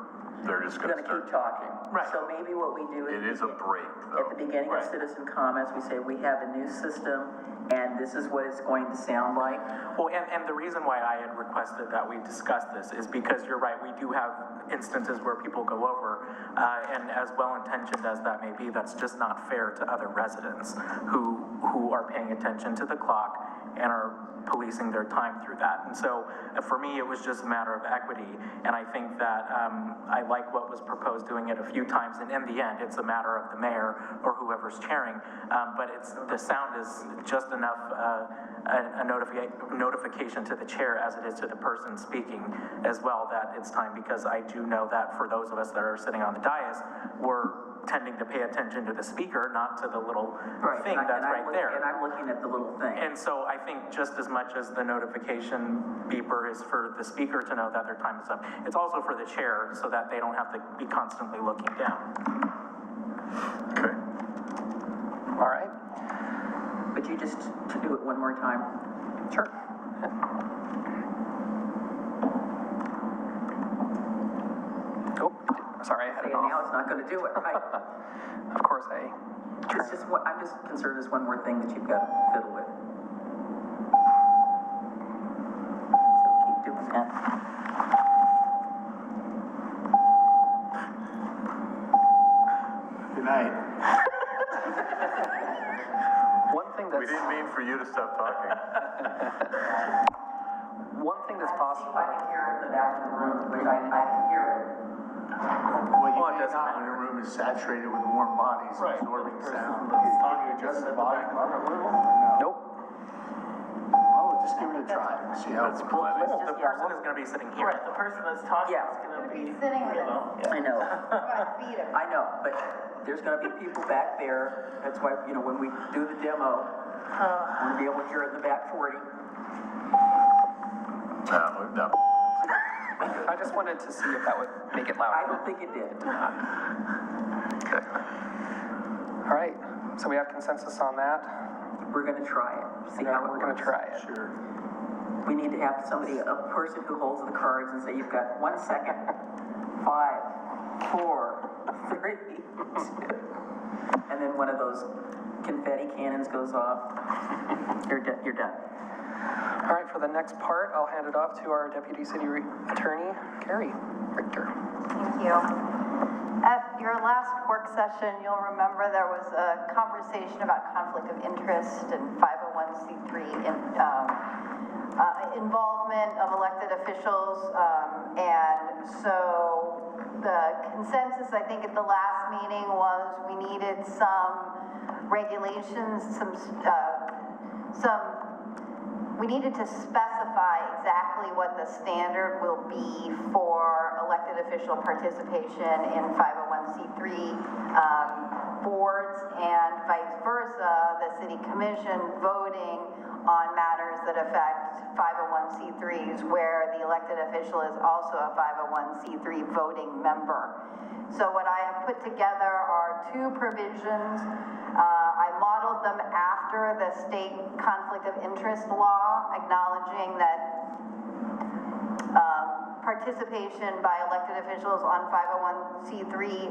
they're just We're gonna gonna keep start. talking. Right. So maybe what we do is. It is a break, though. At the beginning of citizen comments, we say, we have a new system, and this is what it's going to sound like. Well, and the reason why I had requested that we discuss this is because you're right, we do have instances where people go over, and as well-intentioned as that may be, that's just not fair to other residents who are paying attention to the clock and are policing their time through that. And so for me, it was just a matter of equity, and I think that I like what was proposed, doing it a few times, and in the end, it's a matter of the mayor or whoever's chairing, but the sound is just enough a notification to the chair as it is to the person speaking as well that it's time, because I do know that for those of us that are sitting on the dais, we're tending to pay attention to the speaker, not to the little Right, thing and that's I'm right look- there. And I'm looking at the little thing. And so I think just as much as the notification beeper is for the speaker to know that their time is up, it's also for the chair so that they don't have to be constantly looking down. Okay. All right, But you just to do it one more time. sure. Oh, sorry, I had See, it and now off. it's not gonna do it, right? Of course, It's just what, I'm just concerned there's one more thing that you've got to fiddle with. So keep doing that. Good night. one thing We that's, didn't mean for you to stop talking. one thing that's See if possible. I can hear it in the back of the room, which I can hear it. Well, you Well, it may doesn't not when your room is saturated with warm bodies absorbing sound. Can you adjust the volume up a little? No. Nope. Oh, just give it a try. See how it's The person is gonna be sitting here. Right, the person that's talking Yeah. is gonna be, Sitting with you know, I know. About feet of. I know, but there's gonna be people back there. That's why, you know, when we do the demo, I wanna be able to hear it in the back 40. No. I just wanted to see if that would make it I louder. don't think it did. Okay. All right, so we have consensus on that. We're gonna try it, see how it We're gonna works. try it. Sure. We need to have somebody, a person who holds the cards and say, you've got 1 second, 5, 4, 3, 2. And then one of those confetti cannons goes off. You're done. All right, for the next part, I'll hand it off to our Deputy City Attorney, Carrie Richter. Thank you. At your last work session, you'll remember there was a conversation about conflict of interest and 501c3 involvement of elected officials. And so the consensus, I think, at the last meeting was we needed some regulations, we needed to specify exactly what the standard will be for elected official participation in 501c3 boards and vice versa, the city commission voting on matters that affect 501c3s where the elected official is also a 501c3 voting member. So what I have put together are two provisions. I modeled them after the state conflict of interest law, acknowledging that participation by elected officials on 501c3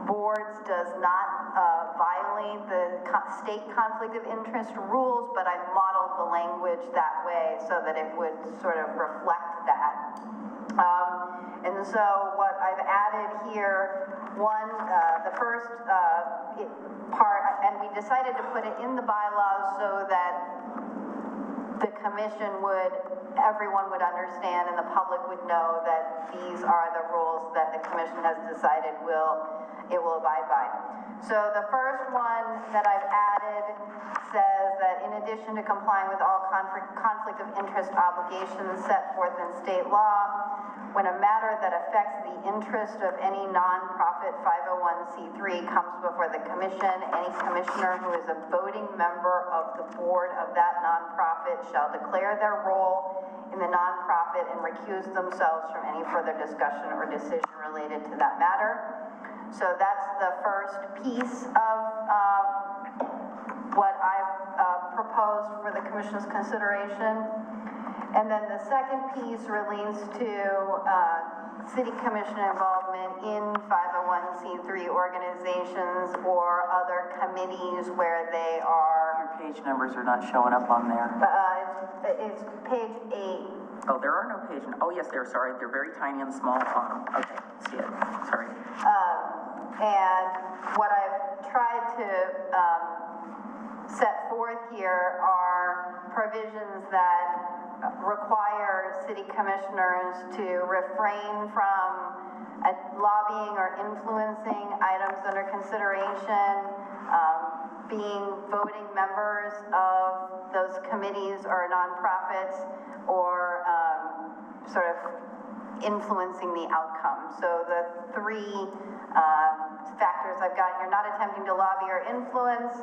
boards does not violate the state conflict of interest rules, but I modeled the language that way so that it would sort of reflect that. And so what I've added here, the first part, and we decided to put it in the bylaws so that the commission everyone would understand and the public would know that these are the rules that the commission has decided it will abide by. So the first one that I've added says that in addition to complying with all conflict of interest obligations set forth in state law, when a matter that affects the interest of any nonprofit 501c3 comes before the commission, any commissioner who is a voting member of the board of that nonprofit shall declare their role in the nonprofit and recuse themselves from any further discussion or decision related to that matter. So that's the first piece of what I've proposed for the commission's consideration. And then the second piece relates to city commission involvement in 501c3 organizations or other committees where they are. Your page numbers are not showing up on there. It's page 8. Oh, there are no page, oh yes, they're, sorry, they're very tiny and small bottom. Okay, see it, sorry. And what I've tried to set forth here are provisions that require city commissioners to refrain from lobbying or influencing items under consideration, being voting members of those committees or nonprofits, or sort of influencing the outcome. So the three factors factors I've got here, not attempting to lobby or influence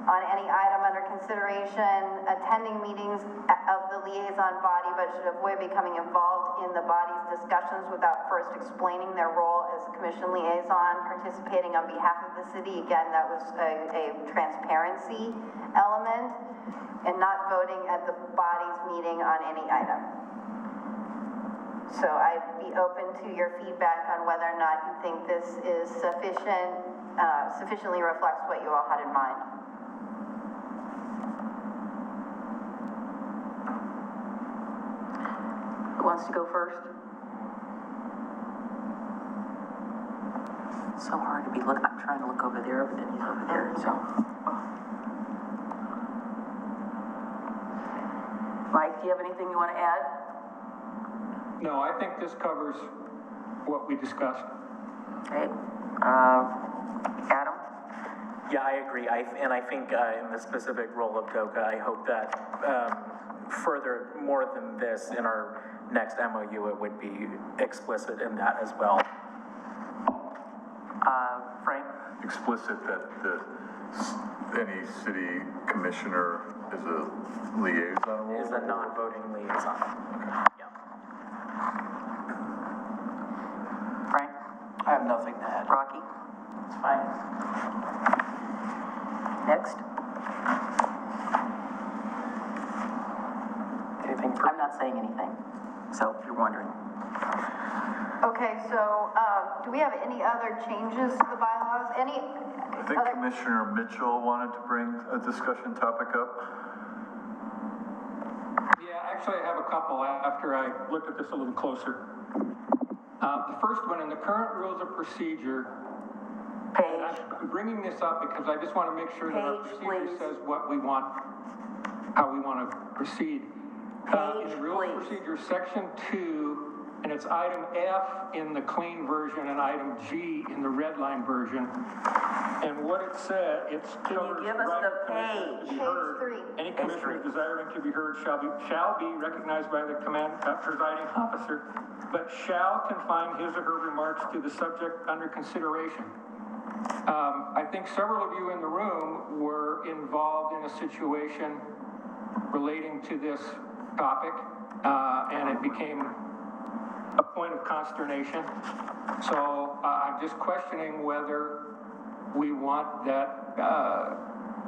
on any item under consideration, attending meetings of the liaison body, but should avoid becoming involved in the body's discussions without first explaining their role as commission liaison, participating on behalf of the city. Again, that was a transparency element, and not voting at the body's meeting on any item. So I'd be open to your feedback on whether or not you think this is sufficiently reflects what you all had in mind. Who wants to go first? It's so hard to be I'm trying to look over there, but then he's over there, so. Mike, do you have anything you want to add? No, I think this covers what we discussed. Okay. Adam? Yeah, I agree. And I think in the specific role of DOCA, I hope that further, more than this, in our next MOU, it would be explicit in that as well. Frank? Explicit that any city commissioner is a liaison role? Is a non-voting liaison. Yeah. Frank? I have nothing to add. Rocky? It's fine. Next? Anything? I'm not saying anything, so if you're wondering. Okay, so, do we have any other changes to the bylaws? I think Commissioner Mitchell wanted to bring a discussion topic up. Yeah, actually, I have a couple after I looked at this a little closer. The first one, in the current rules of procedure, and I'm bringing this up because I just want to make sure that our procedure says what we want, how we want to proceed. In the rules of procedure, section 2, and it's item F in the clean version and item G in the red line version. And what it said, it's Can you give us the page? Page 3. Any commissioner desiring to be heard shall be recognized by the presiding officer, but shall confine his or her remarks to the subject under consideration. I think several of you in the room were involved in a situation relating to this topic, and it became a point of consternation. So I'm just questioning whether we want that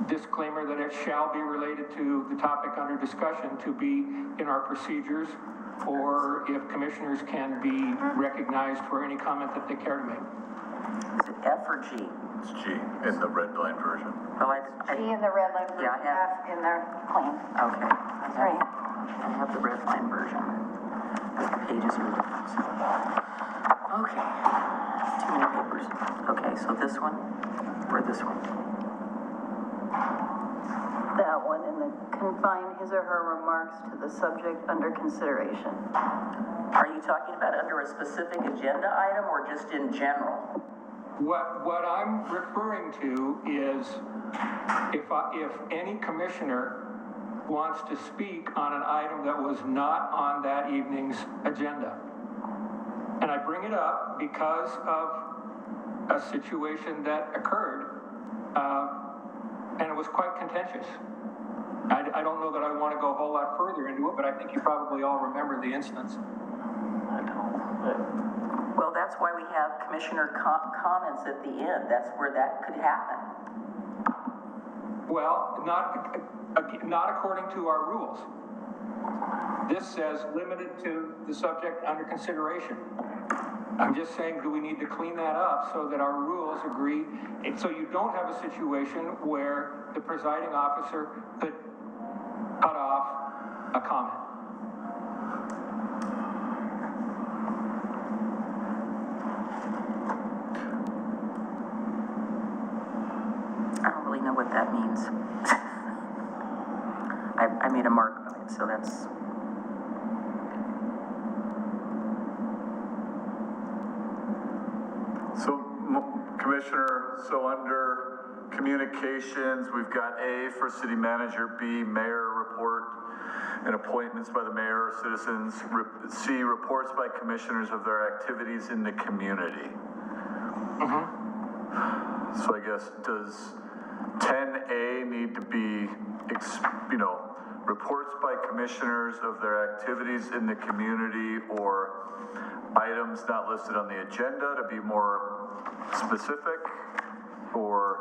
disclaimer that it shall be related to the topic under discussion to be in our procedures, or if commissioners can be recognized for any comment that they care to make. Is it F or G? It's G in the red line version. Well, G in the red line version, Yeah, I have- F in the clean. Okay. I have the red line version. The pages are different. So. Okay. Too many papers. Okay, so this one or this one? That one, and then confine his or her remarks to the subject under consideration. Are you talking about under a specific agenda item or just in general? What I'm referring to is if any commissioner wants to speak on an item that was not on that evening's agenda. And I bring it up because of a situation that occurred, and it was quite contentious. I don't know that I want to go a whole lot further into it, but I think you probably all remember the instance. Well, that's why we have commissioner comments at the end. That's where that could happen. Well, not according to our rules. This says limited to the subject under consideration. I'm just saying, do we need to clean that up so that our rules agree, so you don't have a situation where the presiding officer could cut off a comment? I don't really know what that means. I made a mark on it, so that's... So, Commissioner, so under communications, we've got A for city manager, B, mayor report and appointments by the mayor or citizens, C, reports by commissioners of their activities in the community. So I guess, does 10A need to be, reports by commissioners of their activities in the community or items not listed on the agenda to be more specific? Or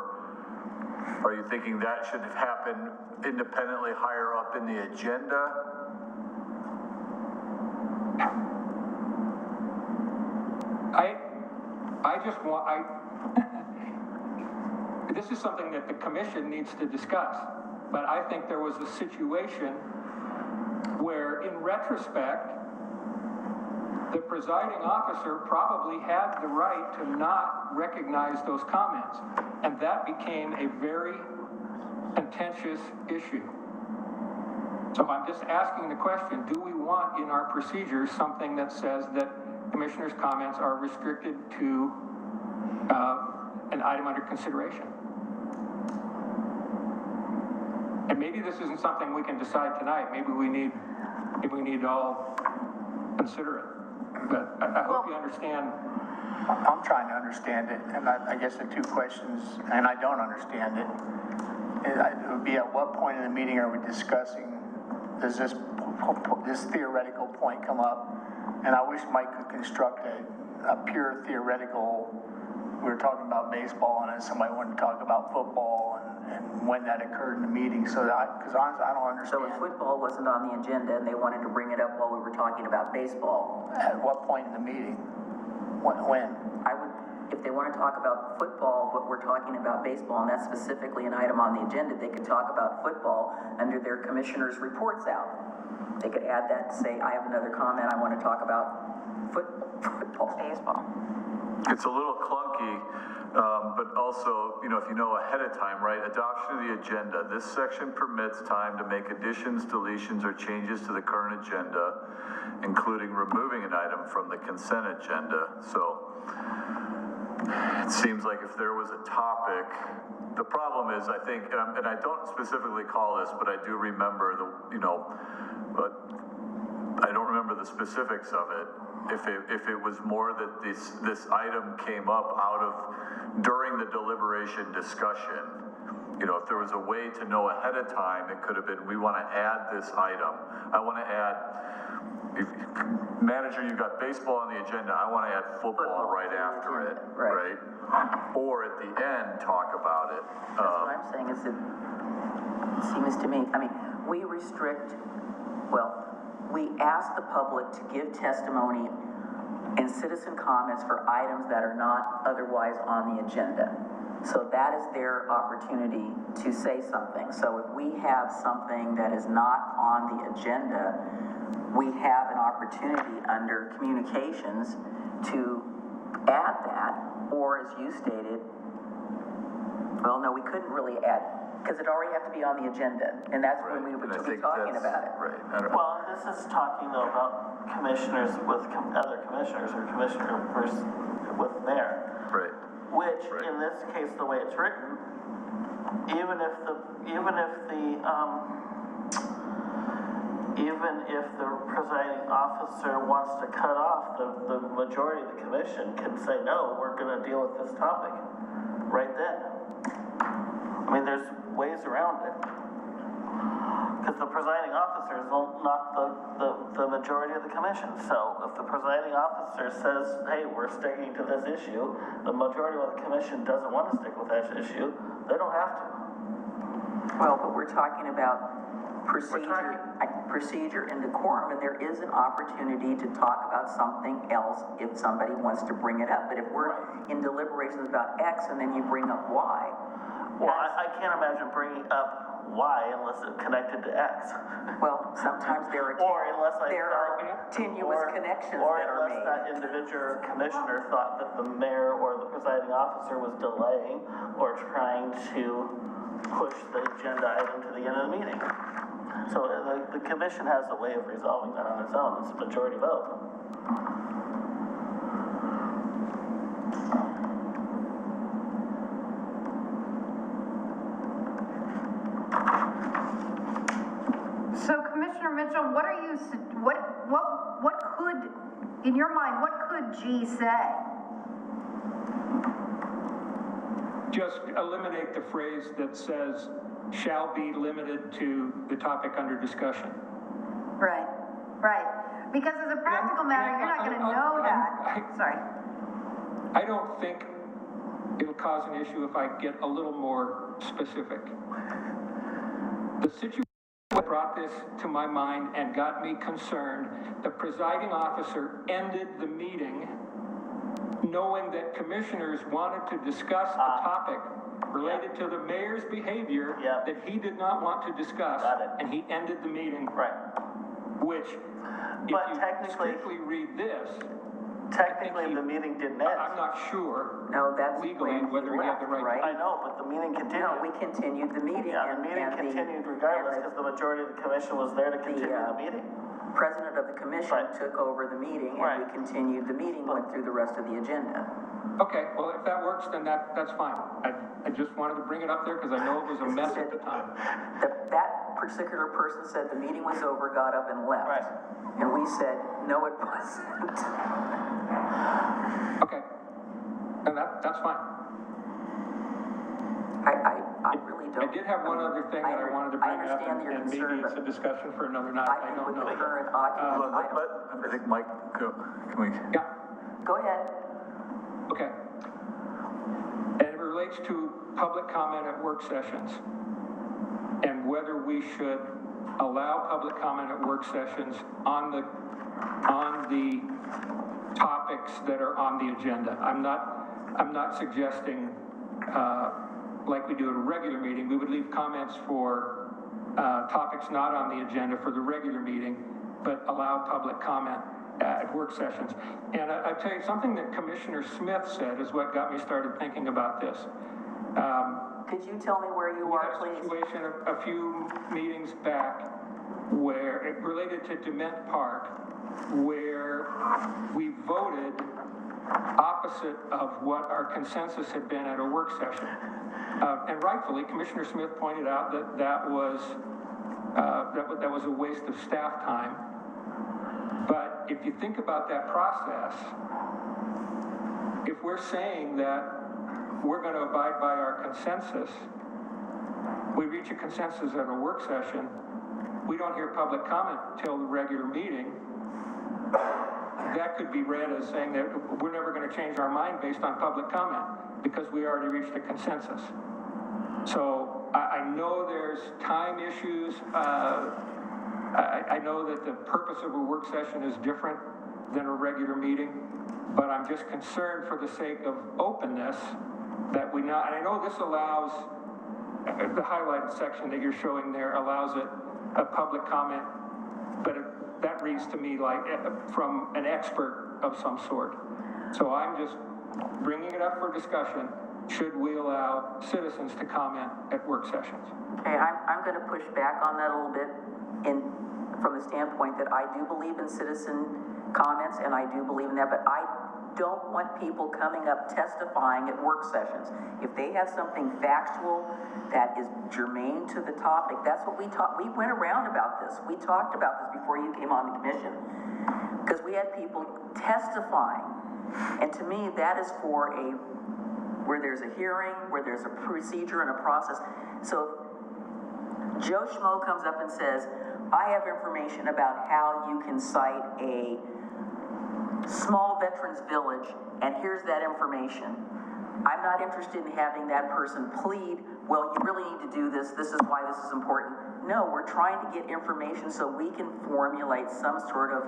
are you thinking that should happen independently higher up in the agenda? I just want, this is something that the commission needs to discuss, but I think there was a situation where, in retrospect, the presiding officer probably had the right to not recognize those comments, and that became a very contentious issue. So I'm just asking the question, do we want in our procedures something that says that commissioners' comments are restricted to an item under consideration? And maybe this isn't something we can decide tonight. Maybe we need to all consider it. But I hope you understand. I'm trying to understand it, and I guess the two questions, and I don't understand it, it would be at what point in the meeting are we discussing, does this theoretical point come up? And I wish Mike could construct a pure theoretical, we were talking about baseball and then somebody wanted to talk about football and when that occurred in the meeting, because honestly, I don't understand. So if football wasn't on the agenda and they wanted to bring it up while we were talking about baseball? At what point in the meeting? When? If they want to talk about football, but we're talking about baseball, and that's specifically an item on the agenda, they could talk about football under their commissioners' reports out. They could add that and say, I have another comment, I want to talk about football. Baseball. It's a little clunky, but also, if you know ahead of time, right, adoption of the agenda. This section permits time to make additions, deletions, or changes to the current agenda, including removing an item from the consent agenda. So it seems like if there was a topic, the problem is, I think, and I don't specifically call this, but I do remember but I don't remember the specifics of it. If it was more that this item came up during the deliberation discussion, if there was a way to know ahead of time, it could have been, we want to add this item. I want to add, manager, you've got baseball on the agenda, I want to add football right after it, right? Or at the end, talk about it. That's what I'm saying, is it seems to me, we ask the public to give testimony and citizen comments for items that are not otherwise on the agenda. So that is their opportunity to say something. So if we have something that is not on the agenda, we have an opportunity under communications to add that, or as you stated, well, no, we couldn't really add, because it already have to be on the agenda, and that's when we would be talking about it. Right. Well, this is talking though about commissioners with other commissioners or commissioners with mayor. Right. Which, in this case, the way it's written, even if the presiding officer wants to cut off, the majority of the commission can say, no, we're going to deal with this topic right then. There's ways around it. Because the presiding officer is not the majority of the commission. So if the presiding officer says, hey, we're sticking to this issue, the majority of the commission doesn't want to stick with that issue, they don't have to. Well, but we're talking about procedure and decorum, and there is an opportunity to talk about something else if somebody wants to bring it up. But if we're in deliberations about X and then you bring up Y. Well, I can't imagine bringing up Y unless it's connected to X. Well, sometimes there are tenuous connections or that are unless made. that individual commissioner thought that the mayor or the presiding officer was delaying or trying to push the agenda item to the end of the meeting. So the commission has a way of resolving that on its own. It's a majority vote. So Commissioner Mitchell, what could, in your mind, what could G say? just eliminate the phrase that says, shall be limited to the topic under discussion. Right, right. Because as a practical matter, you're not gonna know that. Sorry. I don't think it'll cause an issue if I get a little more specific. The situation that brought this to my mind and got me concerned, the presiding officer ended the meeting knowing that commissioners wanted to discuss a topic related to the mayor's behavior that he did not want to discuss. And he ended the meeting. Right. Which, if But you technically- strictly read this, Technically, the meeting didn't end. I'm not sure No, that's legally when he whether he had the left, right. I know, but the meeting continued. No, we continued the meeting. Yeah, the and- meeting and continued regardless, because the majority of the commission was there to continue the meeting. President of the commission Right. took over the meeting, and Right. we continued the meeting, went through the rest of the agenda. Okay, well, if that works, then that's fine. I just wanted to bring it up there because I know it was a mess at the time. That particular person said the meeting was over, got up and left. Right. And we said, no, it wasn't. Okay, and that's fine. I really don't. I did have one other thing that I wanted to bring up, understand your and maybe concern, it's a but discussion for another night, I I think don't with the know. current occupants, I think Mike, can we? Yeah, go ahead. okay. And it relates to public comment at work sessions, and whether we should allow public comment at work sessions on the topics that are on the agenda. I'm not suggesting, like we do at a regular meeting, we would leave comments for topics not on the agenda for the regular meeting, but allow public comment at work sessions. And I tell you, something that Commissioner Smith said is what got me started thinking about this. Could you tell me where you We are, had a please? situation a few meetings back where it related to Dement Park, where we voted opposite of what our consensus had been at a work session. And rightfully, Commissioner Smith pointed out that was a waste of staff time. But if you think about that process, if we're saying that we're going to abide by our consensus, we reach a consensus at a work session, we don't hear public comment till the regular meeting, that could be read as saying that we're never going to change our mind based on public comment because we already reached a consensus. So I know there's time issues. I know that the purpose of a work session is different than a regular meeting, but I'm just concerned for the sake of openness that we not, and I know this allows, the highlighted section that you're showing there allows it a public comment, but that reads to me like from an expert of some sort. So I'm just bringing it up for discussion. Should we allow citizens to comment at work sessions? Okay, I'm going to push back on that a little bit from the standpoint that I do believe in citizen comments, and I do believe in that, but I don't want people coming up testifying at work sessions. If they have something factual that is germane to the topic, that's what we talked. We went around about this. We talked about this before you came on the commission, because we had people testifying, and to me, that is for where there's a hearing, where there's a procedure and a process. So Joe Schmo comes up and says, I have information about how you can cite a small veterans village, and here's that information. I'm not interested in having that person plead, well, you really need to do this, this is why this is important. No, we're trying to get information so we can formulate some sort of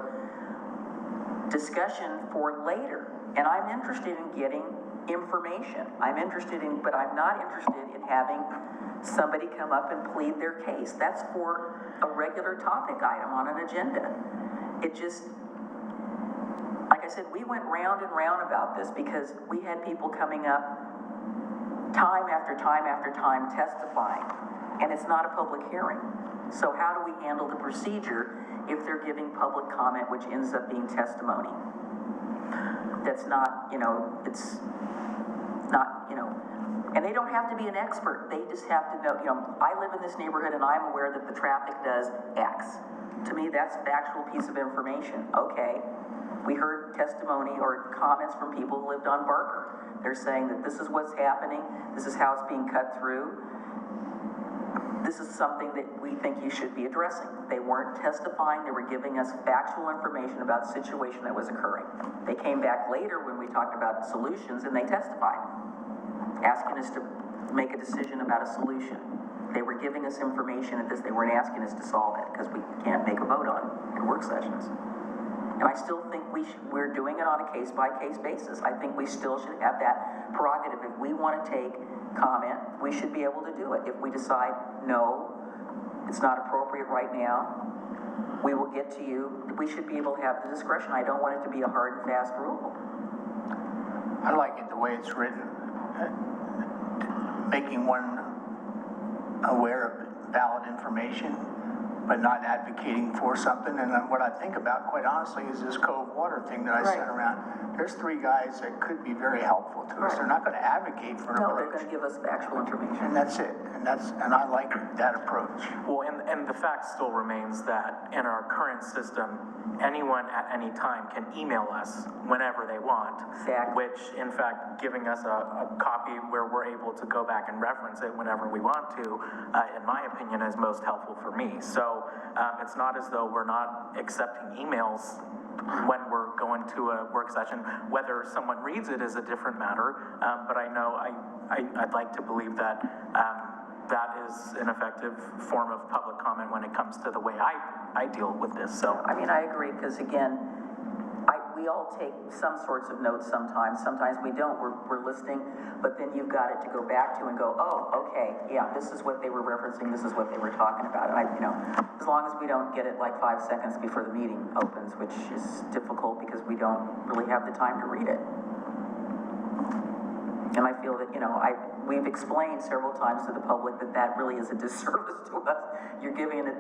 discussion for later. And I'm interested in getting information. But I'm not interested in having somebody come up and plead their case. That's for a regular topic item on an agenda. It just, like I said, we went round and round about this because we had people coming up time after time after time testifying, and it's not a public hearing. So how do we handle the procedure if they're giving public comment, which ends up being testimony? That's not, it's not, and they don't have to be an expert. They just have to know, I live in this neighborhood and I'm aware that the traffic does X. To me, that's a factual piece of information. Okay. We heard testimony or comments from people who lived on Barker. They're saying that this is what's happening, this is how it's being cut through. This is something that we think you should be addressing. They weren't testifying, they were giving us factual information about the situation that was occurring. They came back later when we talked about solutions and they testified, asking us to make a decision about a solution. They were giving us information at this, they weren't asking us to solve it because we can't make a vote on in work sessions. And I still think we're doing it on a case-by-case basis. I think we still should have that prerogative. If we want to take comment, we should be able to do it. If we decide, no, it's not appropriate right now, we will get to you. We should be able to have the discretion. I don't want it to be a hard and fast rule. I like it the way it's written, making one aware of valid information, but not advocating for something. And then what I think about, quite honestly, is this Cove Water thing that I sent around. There's 3 guys that could be very helpful to us. They're not going to advocate for an No, approach. they're going to give us factual information. And that's it. And I like that approach. Well, and the fact still remains that in our current system, anyone at any time can email us whenever they want. Exactly. Which, in fact, giving us a copy where we're able to go back and reference it whenever we want to, in my opinion, is most helpful for me. So it's not as though we're not accepting emails when we're going to a work session. Whether someone reads it is a different matter, but I know I'd like to believe that that is an effective form of public comment when it comes to the way I deal with this. So I mean, I agree, because again, we all take some sorts of notes sometimes we don't, we're listening, but then you've got it to go back to and go, oh, okay, yeah, this is what they were referencing, this is what they were talking about. And as long as we don't get it like 5 seconds before the meeting opens, which is difficult because we don't really have the time to read it. And I feel that, we've explained several times to the public that really is a disservice to us. You're giving it,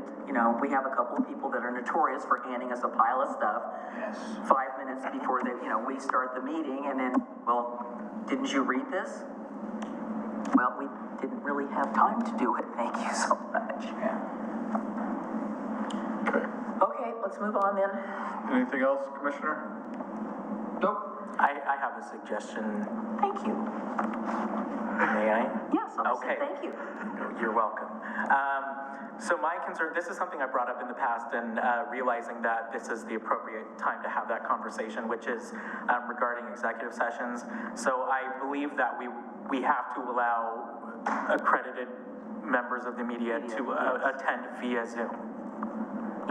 we have a couple of people that are notorious for handing us a pile of stuff. Yes. 5 minutes before we start the meeting, and then, well, didn't you read this? Well, we didn't really have time to do it. Thank you so much. Okay, let's move on then. Anything else, Commissioner? Nope. I have a suggestion. Thank you. May I? Yes, I'll say Okay. thank you. You're welcome. So my concern, this is something I brought up in the past, and realizing that this is the appropriate time to have that conversation, which is regarding executive sessions. So I believe that we have to allow accredited members of the media to attend via Zoom.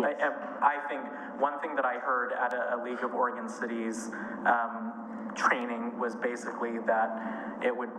Yes. I think one thing that I heard at a League of Oregon Cities training was basically that it would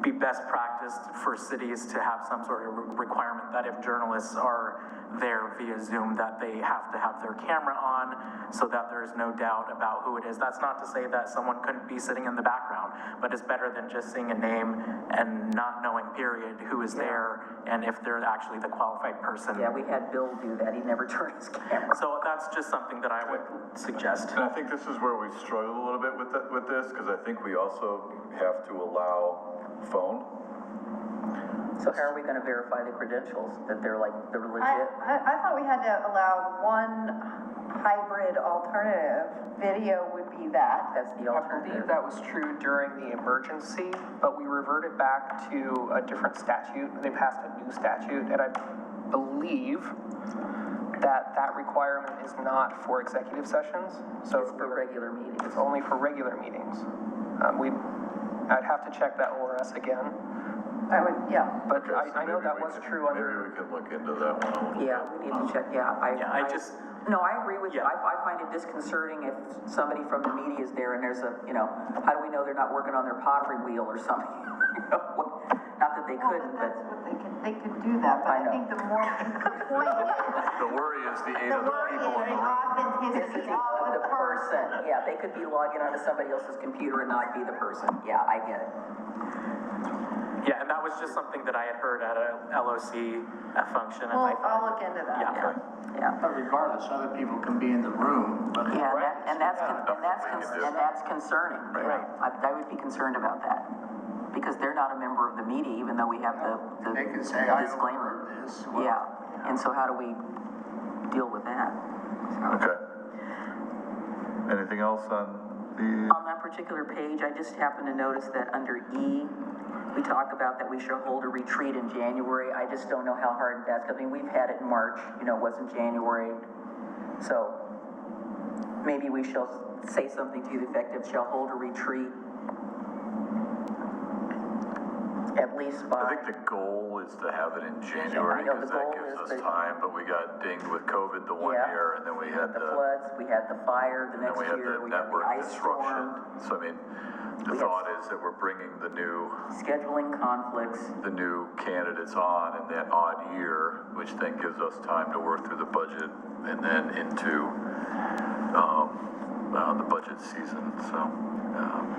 be best practice for cities to have some sort of requirement that if journalists are there via Zoom, that they have to have their camera on so that there's no doubt about who it is. That's not to say that someone couldn't be sitting in the background, but it's better than just seeing a name and not knowing, period, who is there and if they're actually the qualified person. Yeah, we had Bill do that. He never turned his camera. So that's just something that I would suggest. And I think this is where we struggle a little bit with this, because I think we also have to allow phone. So how are we going to verify the credentials, that they're legit? I thought we had to allow one hybrid alternative. Video would be that. That's the I alternative. believe that was true during the emergency, but we reverted back to a different statute. They passed a new statute, and I believe that requirement is not for executive sessions. So It's for regular meetings. It's only for regular meetings. I'd have to check that ORS again, I would, yeah. but Okay, so I know maybe that we was can- true under. Maybe we can look into that one a little bit. Yeah, we need to check, No, I agree with you. Yeah. I find it disconcerting if somebody from the media is there and there's how do we know they're not working on their pottery wheel or something? Not that they couldn't, but. That's what they could do that, but I I know. think the point is. The worry is the 8 other people in the room. Authenticity of the person. Yeah, they could be logging onto somebody else's computer and not be the person. Yeah, I get it. Yeah, and that was just something that I had heard at a LOC function. And Well, I I'll look into that. Yeah. Yeah. But regardless, other people can be in the room. Yeah, and that's concerning. Right. I would be concerned about that. Because they're not a member of the media, even though we have the They can say, I disclaimer. overheard this. Yeah, and so how do we deal with that? So- Okay. Anything else on the? On that particular page, I just happened to notice that under E, we talk about that we should hold a retreat in January. I just don't know how hard that's going to be. We've had it in March, you know, it wasn't January. So maybe we shall say something to the effect of shall hold a retreat at least by. I think the goal is to have it in January, because that gives us time, but we got dinged with COVID the one year, and then we had the floods, we had the fire the next we had year, the we had the network ice disruption. storm. So I mean, the thought is that we're bringing the new Scheduling conflicts. the new candidates on in that odd year, which then gives us time to work through the budget and then into the budget season. So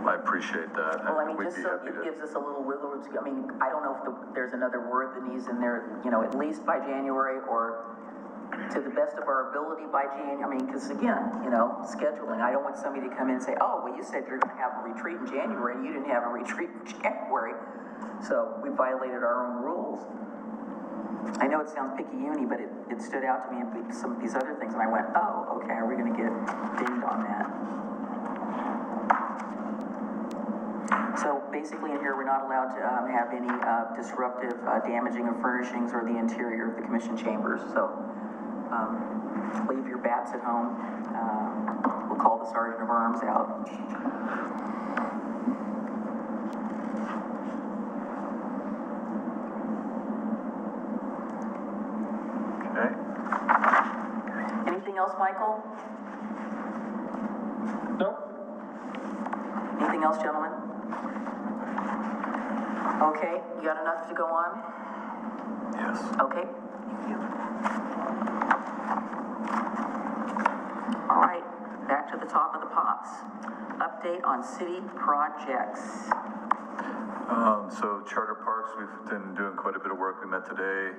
I appreciate that. Well, I mean, We'd just be so happy it to- gives us a little wiggle room. I mean, I don't know if there's another word that needs in there, you know, at least by January or to the best of our ability by January. I mean, because again, you know, scheduling, I don't want somebody to come in and say, oh, well, you said you're going to have a retreat in January and you didn't have a retreat in January. So we violated our own rules. I know it sounds picky-uni, but it stood out to me in some of these other things, and I went, oh, okay, are we going to get dinged on that? So basically in here, we're not allowed to have any disruptive damaging of furnishings or the interior of the commission chambers. So leave your bats at home. We'll call the Sergeant of Arms out. Okay. Anything else, Michael? Nope. Anything else, gentlemen? Okay, you got enough to go on? Yes. Okay. Thank you. All right, back to the top of the pops. Update on city projects. So Charter Parks, we've been doing quite a bit of work. We met today.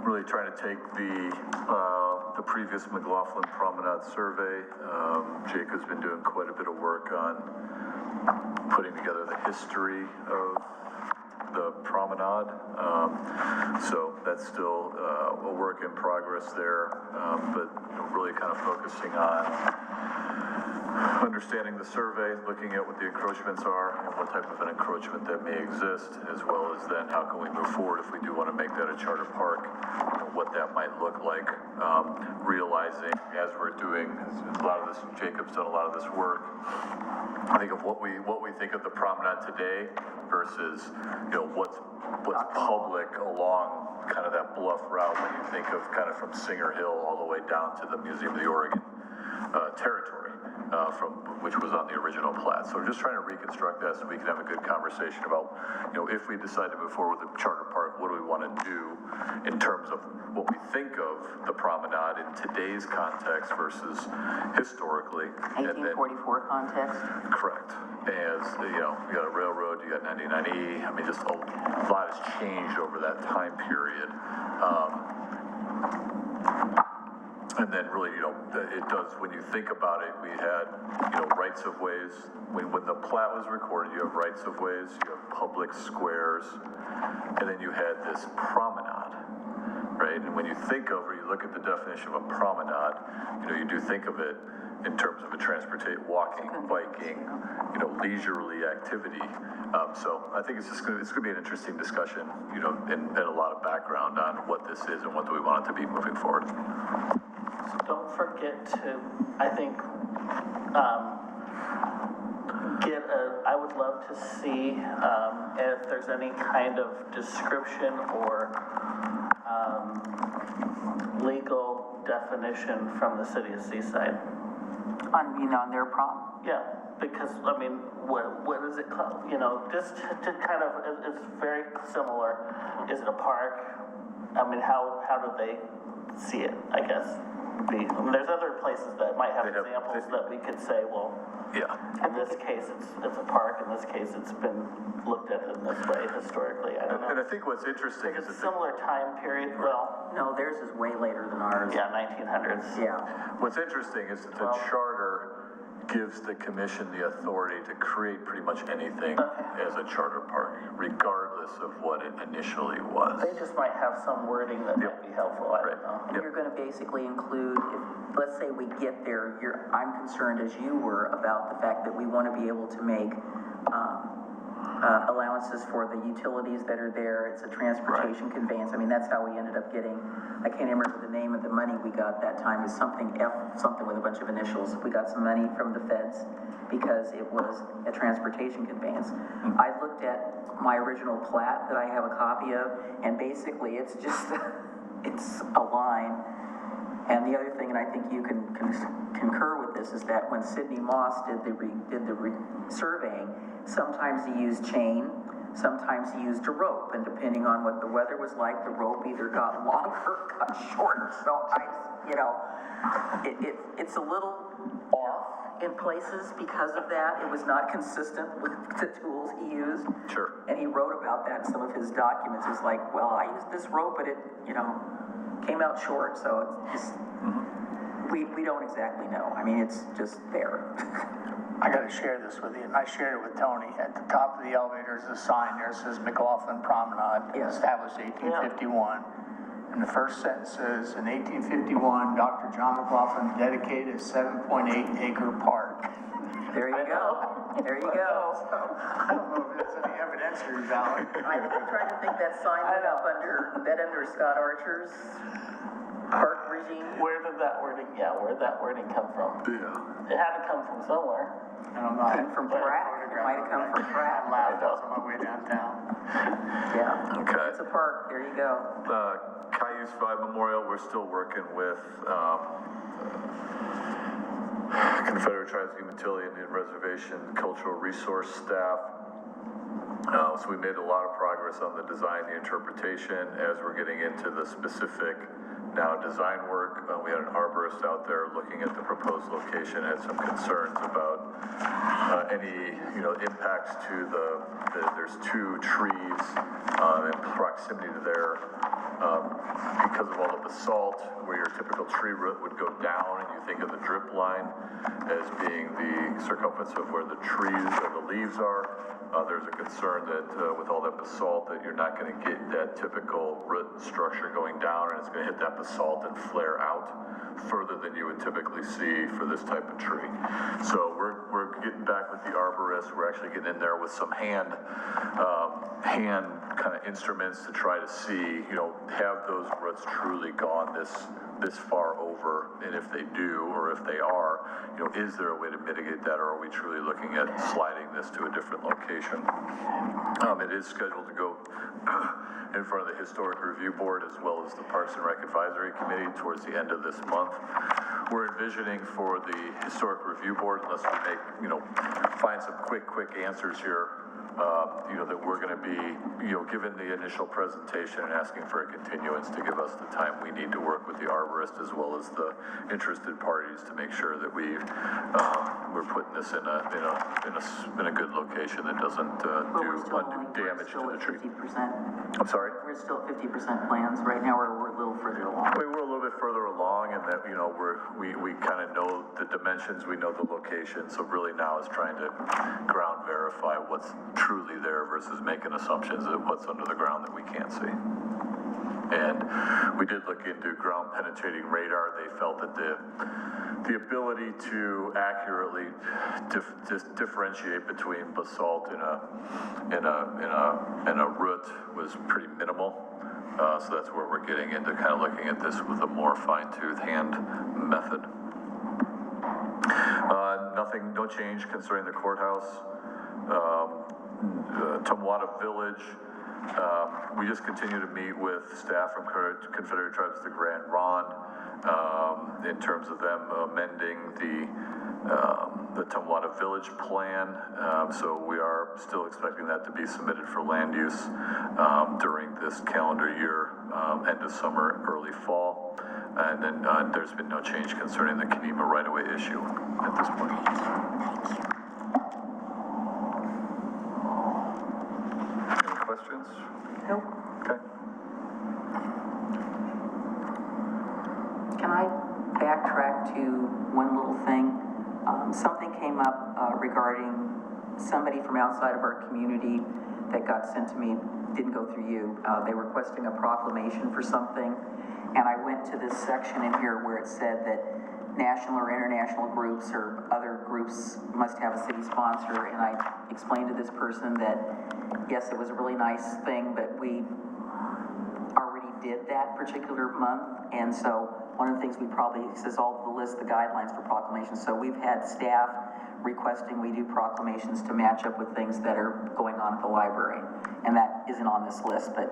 Really trying to take the previous McLaughlin Promenade survey. Jake has been doing quite a bit of work on putting together the history of the promenade. So that's still a work in progress there, but really kind of focusing on understanding the survey, looking at what the encroachments are and what type of an encroachment that may exist, as well as then how can we move forward if we do want to make that a charter park, what that might look like, realizing as we're doing a lot of this, Jacob's done a lot of this work, I think of what we think of the promenade today versus, you know, what's public along kind of that bluff route when you think of kind of from Singer Hill all the way down to the Museum of the Oregon territory. From which was on the original plat. So we're just trying to reconstruct that so we can have a good conversation about, you know, if we decide to move forward with the charter park, what do we want to do in terms of what we think of the promenade in today's context versus historically. 1844 context. Correct. As, you know, you got a railroad, you got 99E, I mean, just a lot has changed over that time period. And then really, you know, it does, when you think about it, we had, you know, rights of ways. When the plat was recorded, you have rights of ways, you have public squares, and then you had this promenade, right? And when you think of, or you look at the definition of a promenade, you know, you do think of it in terms of a walking, biking, you know, leisurely activity. So I think it's going to be an interesting discussion, you know, and a lot of background on what this is and what do we want it to be moving forward. So don't forget to, I think, I would love to see if there's any kind of description or legal definition from the city of Seaside. On their prom? Yeah, because, I mean, what is it called? You know, just to kind of, it's very similar. Is it a park? I mean, how do they see it, I guess? I mean, there's other places that might have examples that we could say, well, yeah. In this case, it's a park. In this case, it's been looked at in this way historically. I don't know. And I think what's interesting is it's a similar time period. Well, no, theirs is way later than ours. Yeah, 1900s. Yeah. What's interesting is that the charter gives the commission the authority to create pretty much anything as a charter park, regardless regardless of what it initially was. They just might have some wording that might be helpful, I don't know. And you're gonna basically include, if, let's say we get there, I'm concerned as you were about the fact that we wanna be able to make, allowances for the utilities that are there. It's a transportation conveyance. I mean, that's how we ended up getting, I can't remember the name of the money we got that time, is something something with a bunch of initials. We got some money from the feds because it was a transportation conveyance. I looked at my original plat that I have a copy of, and basically it's just, it's a line. And the other thing, and I think you can concur with this, is that when Sidney Moss did the surveying, sometimes he used chain, sometimes he used a rope, and depending on what the weather was like, the rope either got longer or got shorter. So it's a little off in places because of that. It was not consistent with the tools he used. Sure. And he wrote about that in some of his documents. It's like, well, I used this rope, but it, came out short. So it's just, we don't exactly know. I mean, it's just there. I gotta share this with you, and I shared it with Tony. At the top of the elevator is a sign there that says McLaughlin Promenade, established 1851. And the first sentence says, in 1851, Dr. John McLaughlin dedicated a 7.8-acre park. There you go. There you go. I don't know if there's any evidence here, Valerie. I tried to think that sign went up under Scott Archer's park regime. Where did that wording come from? Yeah. It had to come from somewhere. I don't know. Came from Pratt. It might have come from Pratt. I laughed on my way downtown. Yeah. Okay. It's a park. There you go. Cayuse 5 Memorial, we're still working with Confederate Tribes Utility Indian Reservation Cultural Resource staff. So we made a lot of progress on the design, the interpretation. As we're getting into the specific now design work, we had an arborist out there looking at the proposed location, had some concerns about any impacts to there's two trees in proximity to there. Because of all the basalt, where your typical tree root would go down, and you think of the drip line as being the circumference of where the trees or the leaves are. There's a concern that with all that basalt that you're not going to get that typical root structure going down, and it's going to hit that basalt and flare out further than you would typically see for this type of tree. So we're getting back with the arborist. We're actually getting in there with some hand kind of instruments to try to see, have those roots truly gone this far over, and if they do, or if they are, is there a way to mitigate that, or are we truly looking at sliding this to a different location? It is scheduled to go in front of the Historic Review Board as well as the Parks and Rec Advisory Committee towards the end of this month. We're envisioning for the Historic Review Board, unless we make, find some quick answers here, that we're going to be, given the initial presentation and asking for a continuance to give us the time we need to work with the arborist as well as the interested parties to make sure that we're putting this in a good location that doesn't do undue damage to the tree. 50%. I'm sorry? We're still 50% plans right now, or we're a little further along. We're a little bit further along, and that, we kind of know the dimensions, we know the location, so really now is trying to ground verify what's truly there versus making assumptions of what's under the ground that we can't see. And we did look into ground penetrating radar. They felt that the ability to accurately differentiate between basalt and a root was pretty minimal. So that's where we're getting into kind of looking at this with a more fine-tooth hand method. No change concerning the courthouse. Tumwata Village, we just continue to meet with staff from Confederate Tribes to Grant Ron in terms of them amending the Tumwata Village plan. So we are still expecting that to be submitted for land use during this calendar year, end of summer, early fall. And then there's been no change concerning the Kenema right-of-way issue at this point. Any questions? Nope. Okay. Can I backtrack to one little thing? Something came up regarding somebody from outside of our community that got sent to me didn't go through you. They were requesting a proclamation for something, and I went to this section in here where it said that national or international groups or other groups must have a city sponsor, and I explained to this person that, yes, it was a really nice thing, but we already did that particular month, and so one of the things we probably, it says all the list, the guidelines for proclamations, so we've had staff requesting we do proclamations to match up with things that are going on at the library, and that isn't on this list, but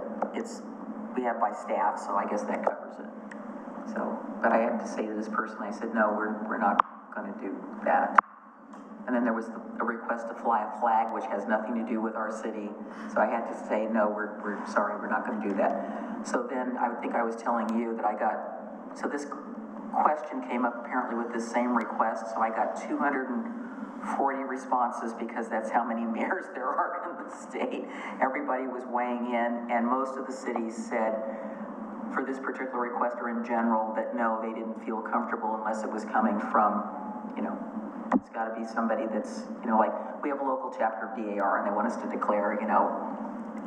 we have by staff, so I guess that covers it. So, but I had to say to this person, I said, no, we're not going to do that. And then there was a request to fly a flag, which has nothing to do with our city. So I had to say, no, we're sorry, we're not going to do that. So then I think I was telling you that so this question came up apparently with this same request. So I got 240 responses because that's how many mayors there are in the state. Everybody was weighing in, and most of the cities said, for this particular request or in general, that no, they didn't feel comfortable unless it was coming from, it's got to be somebody that's, like we have a local chapter of DAR and they want us to declare,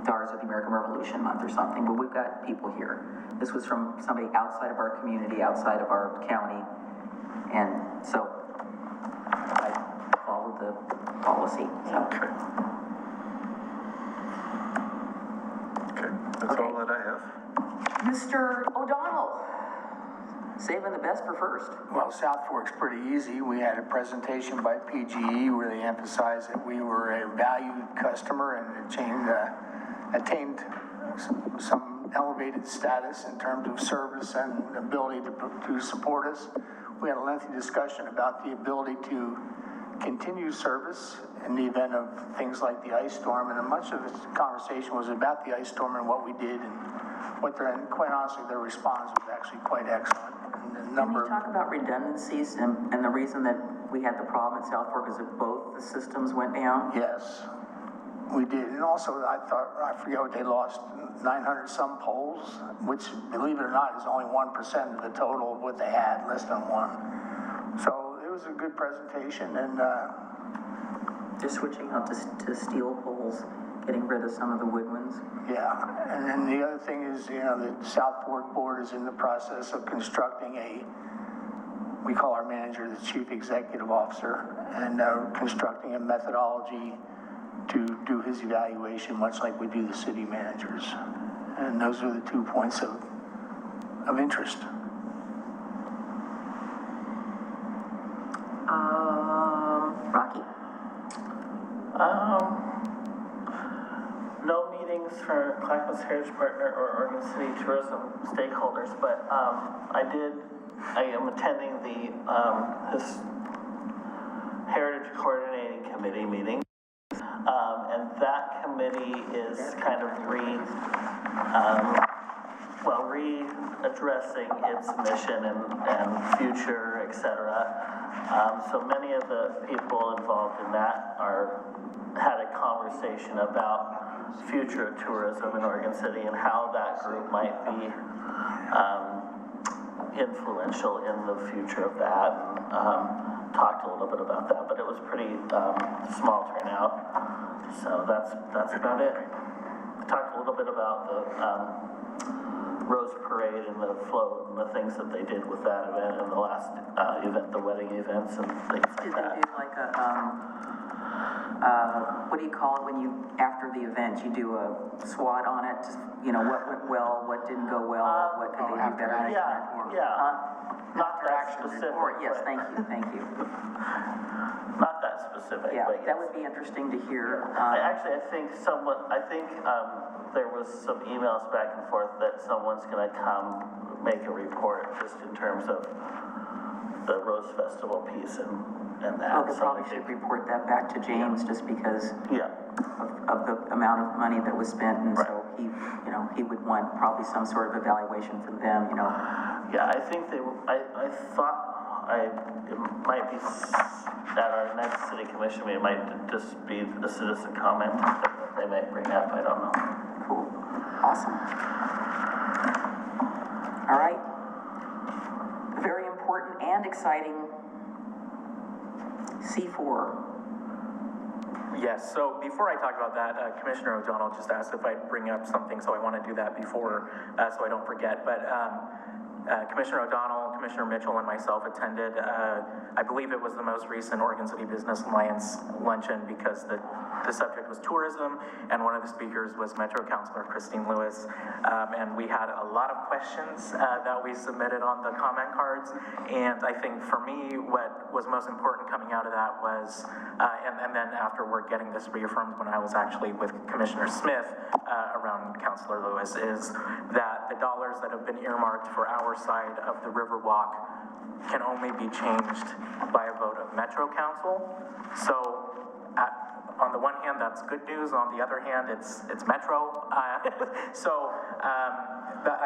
Daughters of the American Revolution Month or something, but we've got people here. This was from somebody outside of our community, outside of our county, and so I followed the policy. So. Okay, that's all that I have. Mr. O'Donnell, saving the best for first. Well, South Fork's pretty easy. We had a presentation by PGE where they emphasized that we were a valued customer and attained some elevated status in terms of service and ability to support us. We had a lengthy discussion about the ability to continue service in the event of things like the ice storm, and much of the conversation was about the ice storm and what we did and and quite honestly, their response was actually quite excellent. Can we talk about redundancies and the reason that we had the problem at South Fork is that both the systems went down? Yes, we did. And also, I forget what they lost, 900 some poles, which, believe it or not, is only 1% of the total of what they had, less than 1. So it was a good presentation, and they're switching out to steel poles, getting rid of some of the wood ones. Yeah, and then the other thing is, the South Fork Board is in the process of constructing we call our manager the Chief Executive Officer, and constructing a methodology to do his evaluation, much like we do the city managers. And those are the 2 points of interest. Rocky. No meetings for Clackamas Heritage Partner or Oregon City tourism stakeholders, but I am attending the Heritage Coordinating Committee meeting, and that committee is kind of readdressing its mission and future, etc. So many of the people involved in that had a conversation about future of tourism in Oregon City and how that group might be influential in the future of that. Talked a little bit about that, but it was pretty small turnout. So that's about it. Talked a little bit about the Rose Parade and the float and the things that they did with that event and the last event, the wedding events and things like that. Did they do like what do you call it when after the event, you do a SWOT on it? Just, what went well, what didn't go well, what could they do better? Not that specific. Yes, thank you. Not that specific. Yeah, but yes. That would be interesting to hear. I think there was some emails back and forth that someone's going to come make a report just in terms of the Rose Festival piece and that. They probably should report that back to James just because of the amount of money that was spent, and so he would want probably some sort of evaluation from them, Yeah, I think I thought it might be at our next city commission meeting, it might just be a citizen comment that they might bring up, I don't know. Cool. Awesome. All right. Very important and exciting C4 Yes, so before I talk about that, Commissioner O'Donnell just asked if I'd bring up something, so I want to do that before, so I don't forget. But Commissioner O'Donnell, Commissioner Mitchell, and myself attended, I believe it was the most recent Oregon City Business Alliance luncheon, because the subject was tourism, and one of the speakers was Metro Councilor Christine Lewis. And we had a lot of questions that we submitted on the comment cards. And I think for me, what was most important coming out of that was, and then afterward getting this reaffirmed when I was actually with Commissioner Smith around Councilor Lewis, is that the dollars that have been earmarked for our side of the Riverwalk can only be changed by a vote of Metro Council. So on the one hand, that's good news. On the other hand, it's Metro. I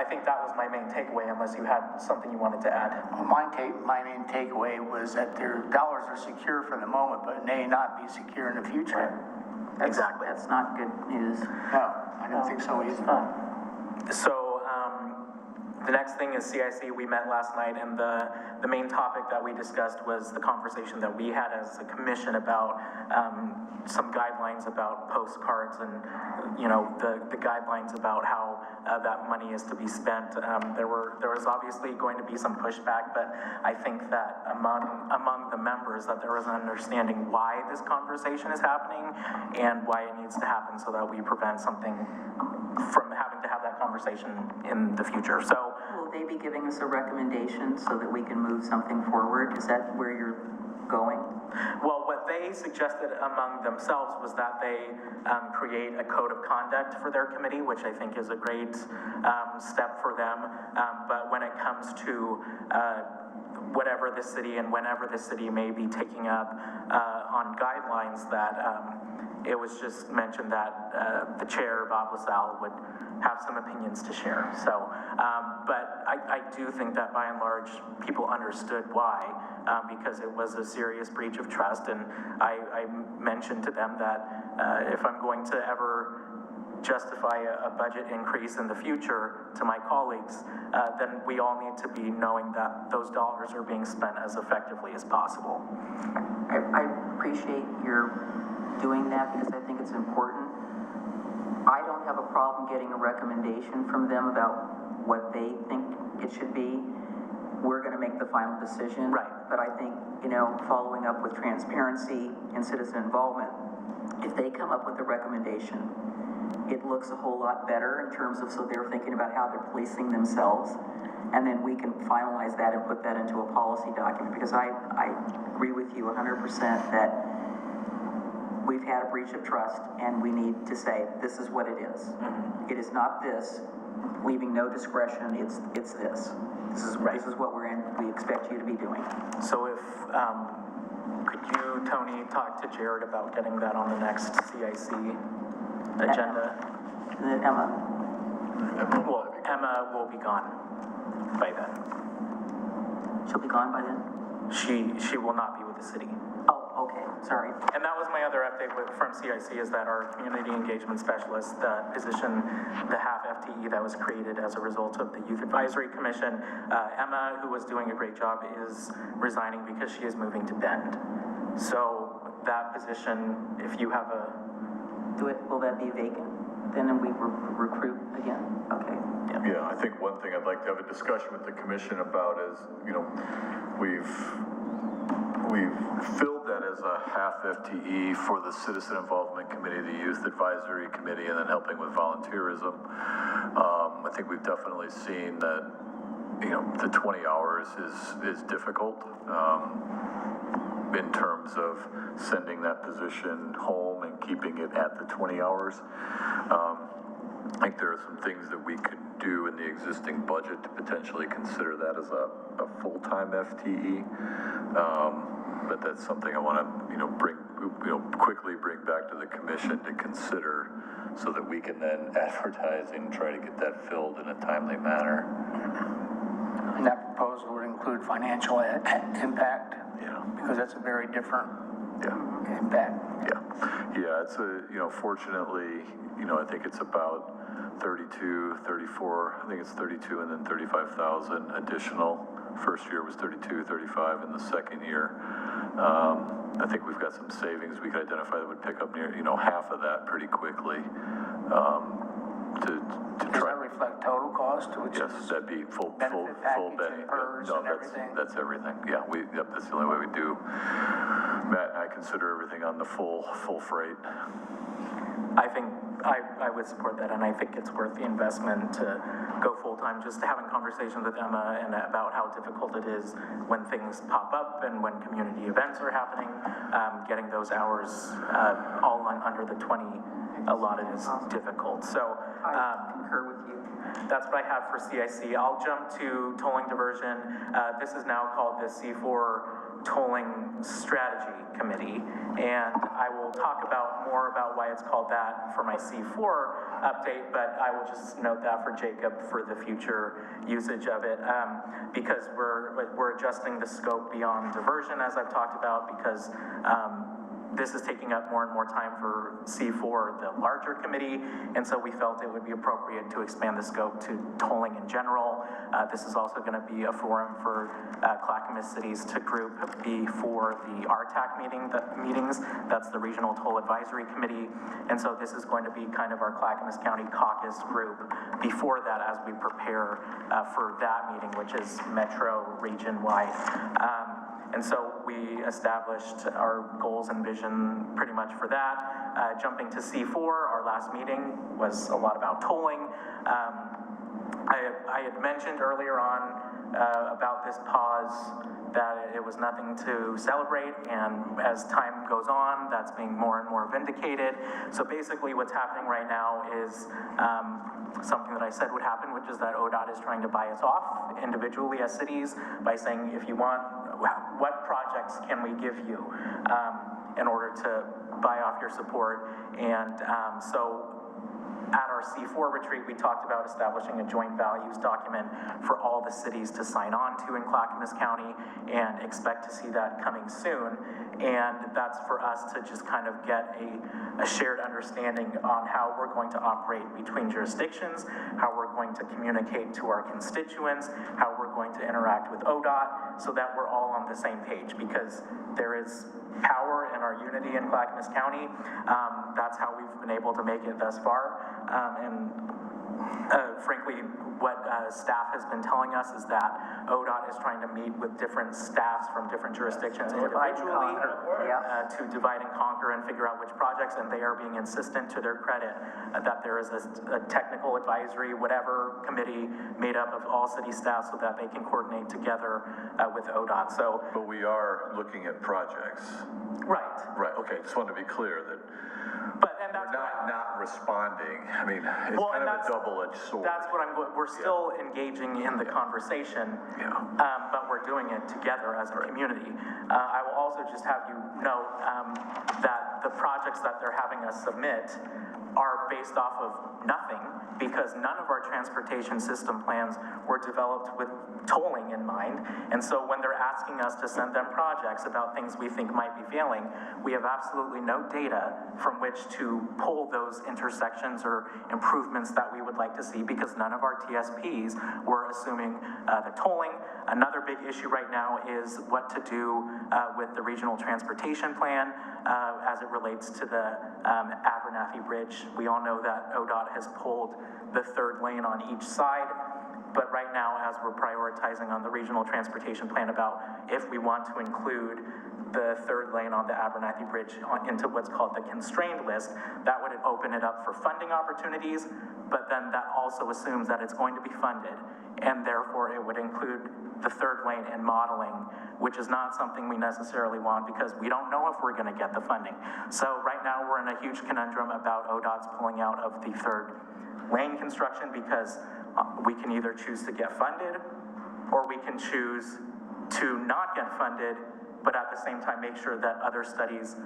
think that was my main takeaway, unless you had something you wanted to add. Well, my main takeaway was that their dollars are secure for the moment, but may not be secure in the future. Exactly. That's not good news. No, I don't think so either. So, the next thing is CIC. We met last night, and the main topic that we discussed was the conversation that we had as a commission about some guidelines about postcards and, you know, the guidelines about how that money is to be spent. There was obviously going to be some pushback, but I think that among the members that there was an understanding why this conversation is happening and why it needs to happen, so that we prevent something from having to have that conversation in the future. So, Will they be giving us a recommendation so that we can move something forward? Is that where you're going? well, what they suggested among themselves was that they create a code of conduct for their committee, which I think is a great step for them. But when it comes to whatever the city and whenever the city may be taking up on guidelines, that it was just mentioned that the chair, Bob LaSalle, would have some opinions to share. So, but I do think that by and large, people understood why, because it was a serious breach of trust. And I mentioned to them that if I'm going to ever justify a budget increase in the future to my colleagues, then we all need to be knowing that those dollars are being spent as effectively as possible. I appreciate your doing that, because I think it's important. I don't have a problem getting a recommendation from them about what they think it should be. We're going to make the final decision. Right. But I think, you know, following up with transparency and citizen involvement, if they come up with a recommendation, it looks a whole lot better in terms of, so they're thinking about how they're policing themselves, and then we can finalize that and put that into a policy document, because I agree with you 100% that we've had a breach of trust, and we need to say, this is what it is. Mm-hmm. It is not this, leaving no discretion, it's this. This is what we expect you to be doing. So if, could you, Tony, talk to Jared about getting that on the next CIC agenda? Emma? Well, Emma will be gone by then. She'll be gone by then? She will not be with the city. Oh, okay, sorry. And that was my other update from CIC, is that our community engagement specialist, the position, the half FTE that was created as a result of the Youth Advisory Commission, Emma, who was doing a great job, is resigning because she is moving to Bend. So that position, if you have Will that be vacant? Then we recruit again? Okay. Yeah, I think one thing I'd like to have a discussion with the commission about is, you know, we've filled that as a half FTE for the Citizen Involvement Committee, the Youth Advisory Committee, and then helping with volunteerism. I think we've definitely seen that, you know, the 20 hours is difficult in terms of sending that position home and keeping it at the 20 hours. I think there are some things that we could do in the existing budget to potentially consider that as a full-time FTE. But that's something I want to, quickly bring back to the commission to consider, so that we can then advertise and try to get that filled in a timely manner. And that proposal would include financial impact? Yeah. Because that's a very different impact. Yeah, it's fortunately, I think it's about 32, 34, I think it's 32 and then 35,000 additional First year was 32, 35 in the second year. I think we've got some savings we could identify that would pick up near, half of that pretty quickly. To Does try. that reflect total cost, which Yes, is that'd be full benefit full package and PERS No, and everything? that's everything. Yeah, that's the only way we do. Matt and I consider everything on the full freight. I think I would support that, and I think it's worth the investment to go full-time, just having conversations with Emma and about how difficult it is when things pop up and when community events are happening, getting those hours all under the 20 allotted is difficult. So I concur with you. that's what I have for CIC. I'll jump to tolling diversion. This is now called the C4 Tolling Strategy Committee, and I will talk more about why it's called that for my C4 update, but I will just note that for Jacob for the future usage of it, because we're adjusting the scope beyond diversion, as I've talked about, because this is taking up more and more time for C4, the larger committee, and so we felt it would be appropriate to expand the scope to tolling in general. This is also going to be a forum for Clackamas cities to group before the RTAC meetings. That's the Regional Toll Advisory Committee, and so this is going to be kind of our Clackamas County caucus group before that as we prepare for that meeting, which is metro region-wide. And so we established our goals and vision pretty much for that. Jumping to C4, our last meeting was a lot about tolling. I had mentioned earlier on about this pause that it was nothing to celebrate, and as time goes on, that's being more and more vindicated. So basically what's happening right now is something that I said would happen, which is that ODOT is trying to buy us off individually as cities by saying, if you want, what projects can we give you in order to buy off your support? And so at our C4 retreat, we talked about establishing a joint values document for all the cities to sign on to in Clackamas County, and expect to see that coming soon. And that's for us to just kind of get a shared understanding on how we're going to operate between jurisdictions, how we're going to communicate to our constituents, how we're going to interact with ODOT, so that we're all on the same page, because there is power in our unity in Clackamas County. That's how we've been able to make it thus far. Frankly, what staff has been telling us is that ODOT is trying to meet with different staffs from different jurisdictions individually to divide and conquer and figure out which projects, and they are being insistent, to their credit, that there is a technical advisory, whatever committee made up of all city staff so that they can coordinate together with ODOT. So, but we are looking at projects. Right. Right, okay, just wanted to be clear that we're not responding. I mean, it's kind of a double-edged sword. That's what we're still engaging in the conversation, but we're doing it together as a community. I will also just have you note that the projects that they're having us submit are based off of nothing, because none of our transportation system plans were developed with tolling in mind. And so when they're asking us to send them projects about things we think might be failing, we have absolutely no data from which to pull those intersections or improvements that we would like to see, because none of our TSPs were assuming the tolling. Another big issue right now is what to do with the regional transportation plan as it relates to the Abernathy Bridge. We all know that ODOT has pulled the third lane on each side, but right now, as we're prioritizing on the regional transportation plan about if we want to include the third lane on the Abernathy Bridge into what's called the constrained list, that would open it up for funding opportunities, but then that also assumes that it's going to be funded, and therefore it would include the third lane in modeling, which is not something we necessarily want, because we don't know if we're going to get the funding. So right now we're in a huge conundrum about ODOT's pulling out of the third lane construction, because we can either choose to get funded, or we can choose to not get funded, but at the same time make sure that other studies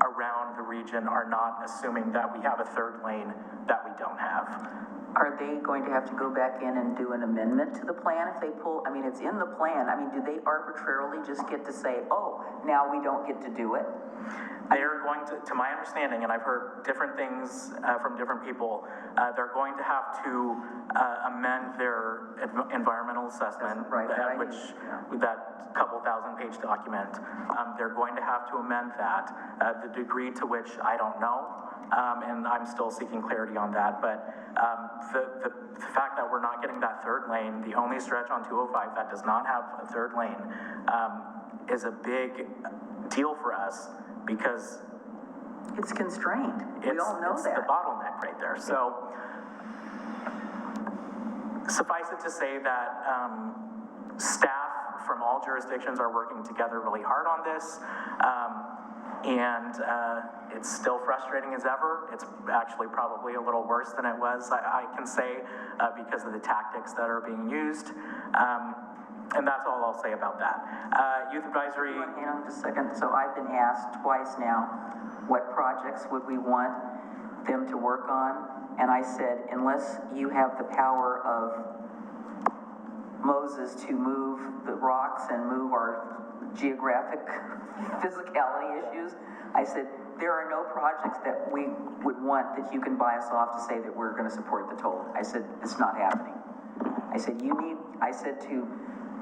around the region are not assuming that we have a third lane that we don't have. Are they going to have to go back in and do an amendment to the plan if they pull? I mean, it's in the plan. I mean, do they arbitrarily just get to say, oh, now we don't get to do it? they're going to my understanding, and I've heard different things from different people, they're going to have to amend their environmental assessment, Right, that I which, knew, with that couple thousand-page document. They're going to have to amend that. The degree to which, I don't know, and I'm still seeking clarity on that, but the fact that we're not getting that third lane, the only stretch on 205 that does not have a third lane, is a big deal for us, because It's constrained. We all know it's that. the bottleneck right there. So suffice it to say that staff from all jurisdictions are working together really hard on this. And it's still frustrating as ever. It's actually probably a little worse than it was, I can say, because of the tactics that are being used. And that's all I'll say about that. Youth Advisory. Hang on just a second. So I've been asked twice now, what projects would we want them to work on? And I said, unless you have the power of Moses to move the rocks and move our geographic physicality issues, I said, there are no projects that we would want that you can buy us off to say that we're going to support the toll. I said, it's not happening. I said, I said to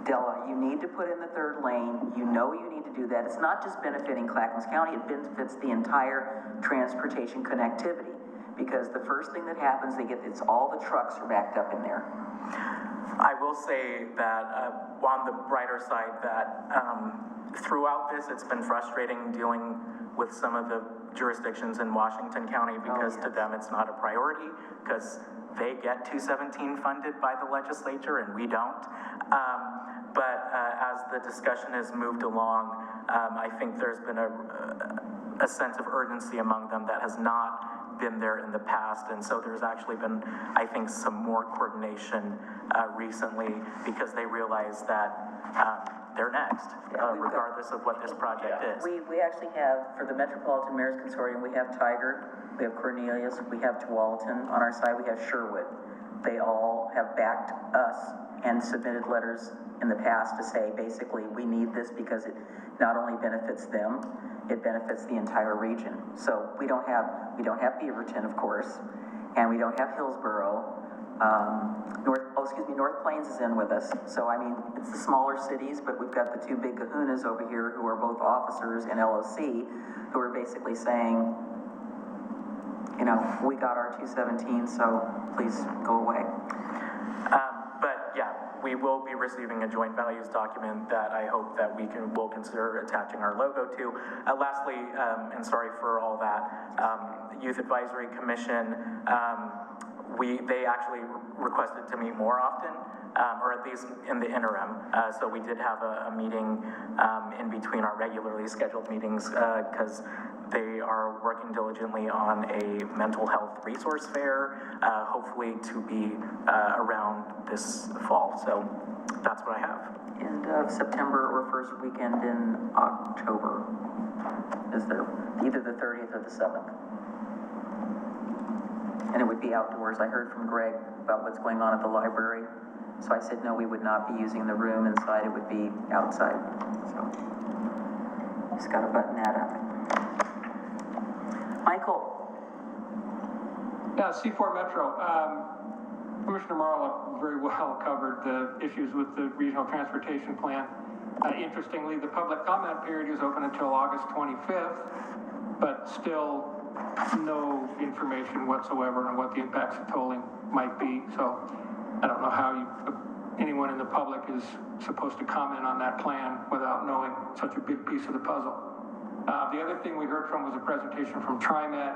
Della, you need to put in the third lane. You know you need to do that. It's not just benefiting Clackamas County, it benefits the entire transportation connectivity. Because the first thing that happens, it's all the trucks are backed up in there. I will say that on the brighter side, that throughout this, it's been frustrating dealing with some of the jurisdictions in Washington County, because to them it's not a priority, because they get 217 funded by the legislature and we don't. But as the discussion has moved along, I think there's been a sense of urgency among them that has not been there in the past, and so there's actually been, I think, some more coordination recently, because they realize that they're next, regardless of what this project is. We actually have, for the Metropolitan Mayors Consortium, we have Tiger, we have Cornelius, we have Tualatin on our side, we have Sherwood. They all have backed us and submitted letters in the past to say, basically, we need this because it not only benefits them, it benefits the entire region. So we don't have Beaverton, of course, and we don't have Hillsborough. North Plains is in with us. So, I mean, it's the smaller cities, but we've got the two big kahunas over here who are both officers in LOC, who are basically saying, you know, we got our 217, so please go away. But yeah, we will be receiving a joint values document that I hope that will consider attaching our logo to. Lastly, and sorry for all that, Youth Advisory Commission, they actually requested to meet more often, or at least in the interim. So we did have a meeting in between our regularly scheduled meetings, because they are working diligently on a mental health resource fair, hopefully to be around this fall. So that's what I have. End of September or first weekend in October is there, either the 30th or the 7th. And it would be outdoors. I heard from Greg about what's going on at the library. So I said, no, we would not be using the room inside. It would be outside. So just got to button that up. Michael. Yeah, C4 Metro. Commissioner Marl very well covered the issues with the regional transportation plan. Interestingly, the public comment period is open until August 25th, but still no information whatsoever on what the impacts of tolling might be. So I don't know how anyone in the public is supposed to comment on that plan without knowing such a big piece of the puzzle. The other thing we heard from was a presentation from TriMet,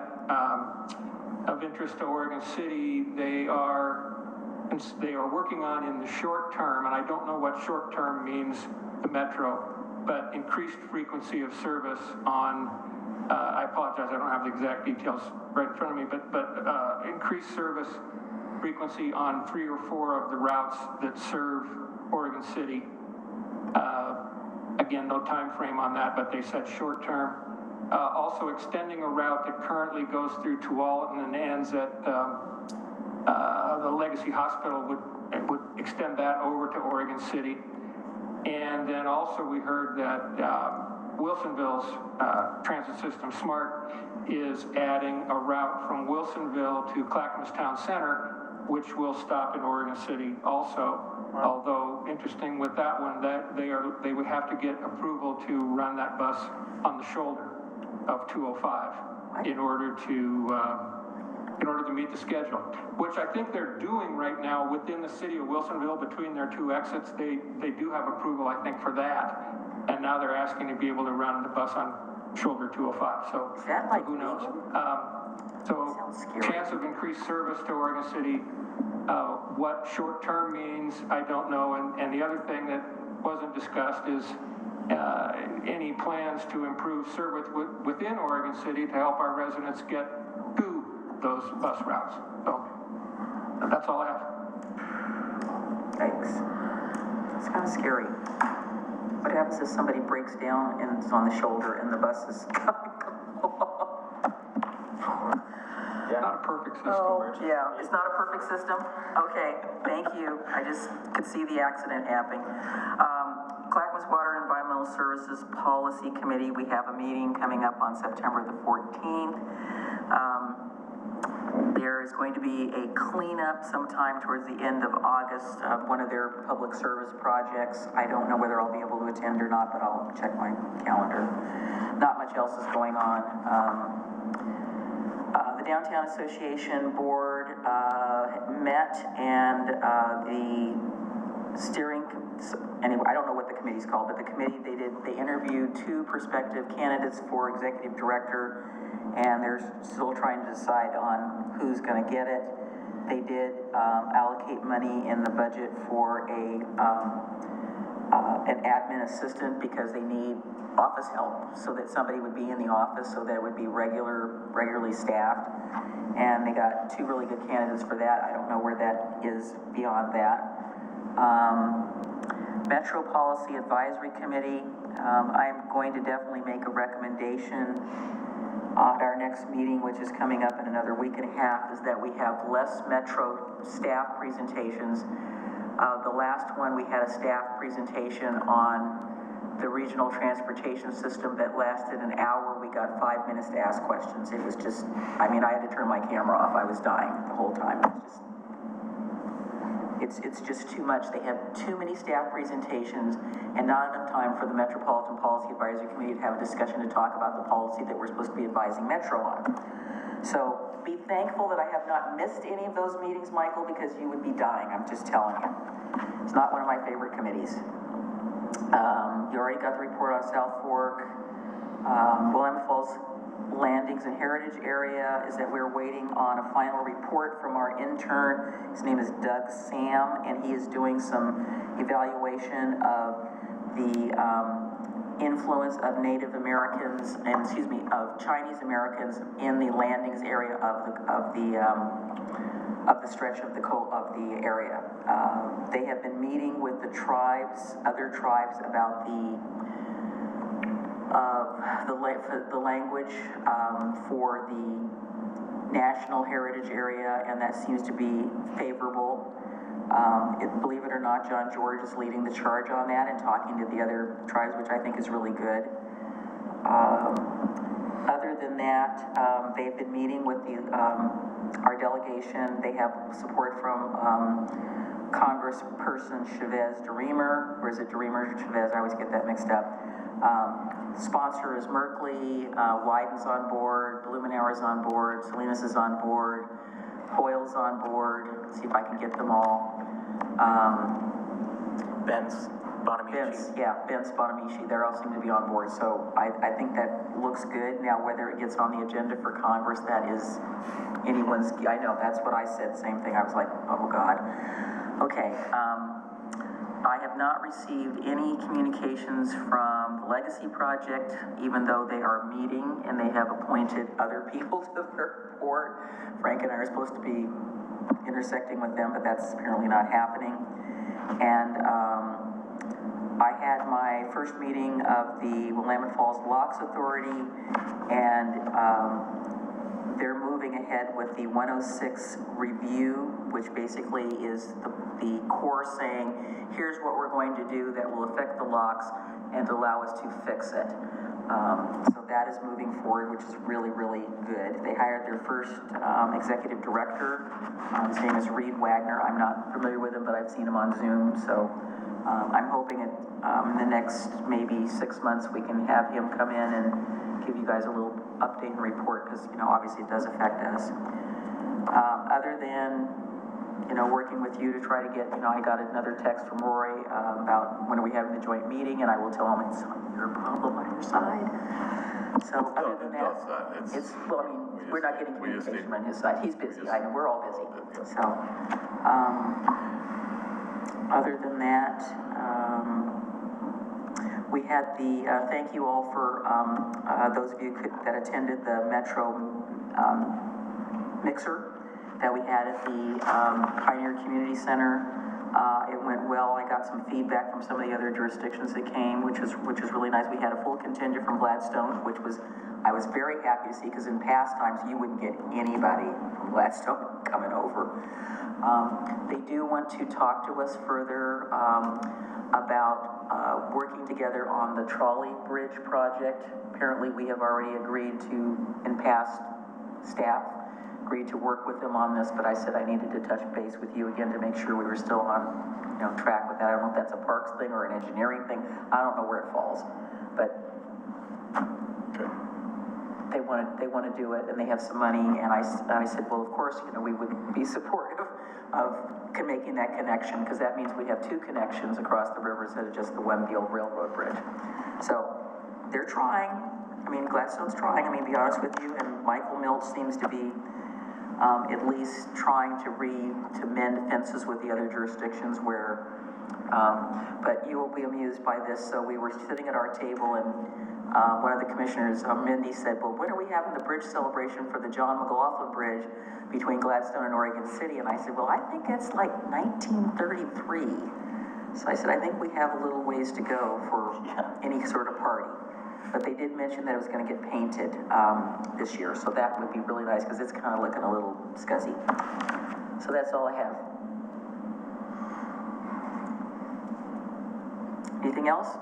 of interest to Oregon City. They are working on in the short term, and I don't know what short term means to Metro, but increased frequency of service on, I apologize, I don't have the exact details right in front of me, but increased service frequency on 3 or 4 of the routes that serve Oregon City. Again, no time frame on that, but they said short term. Also extending a route that currently goes through Tualatin and ends at the Legacy Hospital would extend that over to Oregon City. And then also we heard that Wilsonville's transit system, SMART, is adding a route from Wilsonville to Clackamas Town Center, which will stop in Oregon City also. Although, interesting with that one, that they would have to get approval to run that bus on the shoulder of 205 in order to meet the schedule, which I think they're doing right now within the city of Wilsonville between their two exits. They do have approval, I think, for that. And now they're asking to be able to run the bus on shoulder 205. So, Is that like who knows? legal? So Sounds scary. chance of increased service to Oregon City. What short-term means, I don't know. And the other thing that wasn't discussed is any plans to improve service within Oregon City to help our residents get to those bus routes. So that's all I have. Thanks. It's kind of scary. What happens if somebody breaks down and it's on the shoulder and the bus is coming along? Not a perfect system. Oh, yeah, it's not a perfect system? Okay, thank you. I just could see the accident happening. Clackamas Water and Environmental Services Policy Committee, we have a meeting coming up on September the 14th. There is going to be a cleanup sometime towards the end of August of one of their public service projects. I don't know whether I'll be able to attend or not, but I'll check my calendar. Not much else is going on. The Downtown Association Board met, and the steering, anyway, I don't know what the committee's called, but the committee, they interviewed 2 prospective candidates for executive director, and they're still trying to decide on who's going to get it. They did allocate money in the budget for an admin assistant because they need office help, so that somebody would be in the office, so that it would be regularly staffed. And they got 2 really good candidates for that. I don't know where that is beyond that. Metro Policy Advisory Committee, I'm going to definitely make a recommendation at our next meeting, which is coming up in another week and a half, is that we have less Metro staff presentations. The last one, we had a staff presentation on the regional transportation system that lasted an hour. We got 5 minutes to ask questions. It was just, I mean, I had to turn my camera off. I was dying the whole time. It's just too much. They have too many staff presentations and not enough time for the Metropolitan Policy Advisory Committee to have a discussion to talk about the policy that we're supposed to be advising Metro on. So be thankful that I have not missed any of those meetings, Michael, because you would be dying. I'm just telling you. It's not one of my favorite committees. You already got the report on South Fork. Willamette Falls Landings and Heritage Area is that we're waiting on a final report from our intern. His name is Doug Sam, and he is doing some evaluation of the influence of Native Americans, and of Chinese Americans in the landings area of the stretch of the area. They have been meeting with the tribes, other tribes, about the language for the national heritage area, and that seems to be favorable. Believe it or not, John George is leading the charge on that and talking to the other tribes, which I think is really good. Other than that, they've been meeting with our delegation. They have support from Congressperson Chavez DeRemer, or is it DeRemer or Chavez? I always get that mixed up. Sponsor is Merkley, Wyden's on board, Blumenauer's on board, Salinas is on board, Hoyle's on board. Let's see if I can get them all. Ben's Bonamici, they all seem to be on board, so I think that looks good. Now, whether it gets on the agenda for Congress, that is anyone's, I know, that's what I said, same thing. I was like, oh God. Okay, I have not received any communications from the Legacy Project, even though they are meeting and they have appointed other people to their board. Frank and I are supposed to be intersecting with them, but that's apparently not happening. And I had my first meeting of the Willamette Falls Locks Authority, and they're moving ahead with the 106 review, which basically is the Corps saying, here's what we're going to do that will affect the locks and allow us to fix it. So that is moving forward, which is really, really good. They hired their first executive director. His name is Reed Wagner. I'm not familiar with him, but I've seen him on Zoom. So I'm hoping in the next maybe 6 months we can have him come in and give you guys a little update and report, because, you know, obviously it does affect us. Other than, you know, working with you to try to get, you know, I got another text from Rory about when are we having the joint meeting, and I will tell him it's your problem on your side. So other than that, No, it's not. well, I mean, we're not getting communication on his side. He's busy. I know, we're all busy. So, other than that, we had the, thank you all for, those of you that attended the Metro, mixer that we had at the Pioneer Community Center. It went well. I got some feedback from some of the other jurisdictions that came, which is really nice. We had a full contingent from Gladstone, which was, I was very happy to see, because in past times you wouldn't get anybody from Gladstone coming over. They do want to talk to us further about working together on the trolley bridge project. Apparently we have already agreed to, in past staff, agreed to work with them on this, but I said I needed to touch base with you again to make sure we were still on, you know, track with that. I don't know if that's a parks thing or an engineering thing. I don't know where it falls, but they want to do it, and they have some money, and I said, well, of course, you know, we would be supportive of making that connection, because that means we have two connections across the river instead of just the one Beale Railroad Bridge. So they're trying. I mean, Gladstone's trying. I mean, to be honest with you, and Michael Milch seems to be at least trying to mend fences with the other jurisdictions where, but you will be amused by this. So we were sitting at our table, and one of the commissioners, Mindy, said, well, when are we having the bridge celebration for the John McLaughlin Bridge between Gladstone and Oregon City? And I said, well, I think it's like 1933. So I said, I think we have a little ways to go for any sort of party. But they did mention that it was going to get painted this year, so that would be really nice, because it's kind of looking a little scuzzy. So that's all I have. Anything else?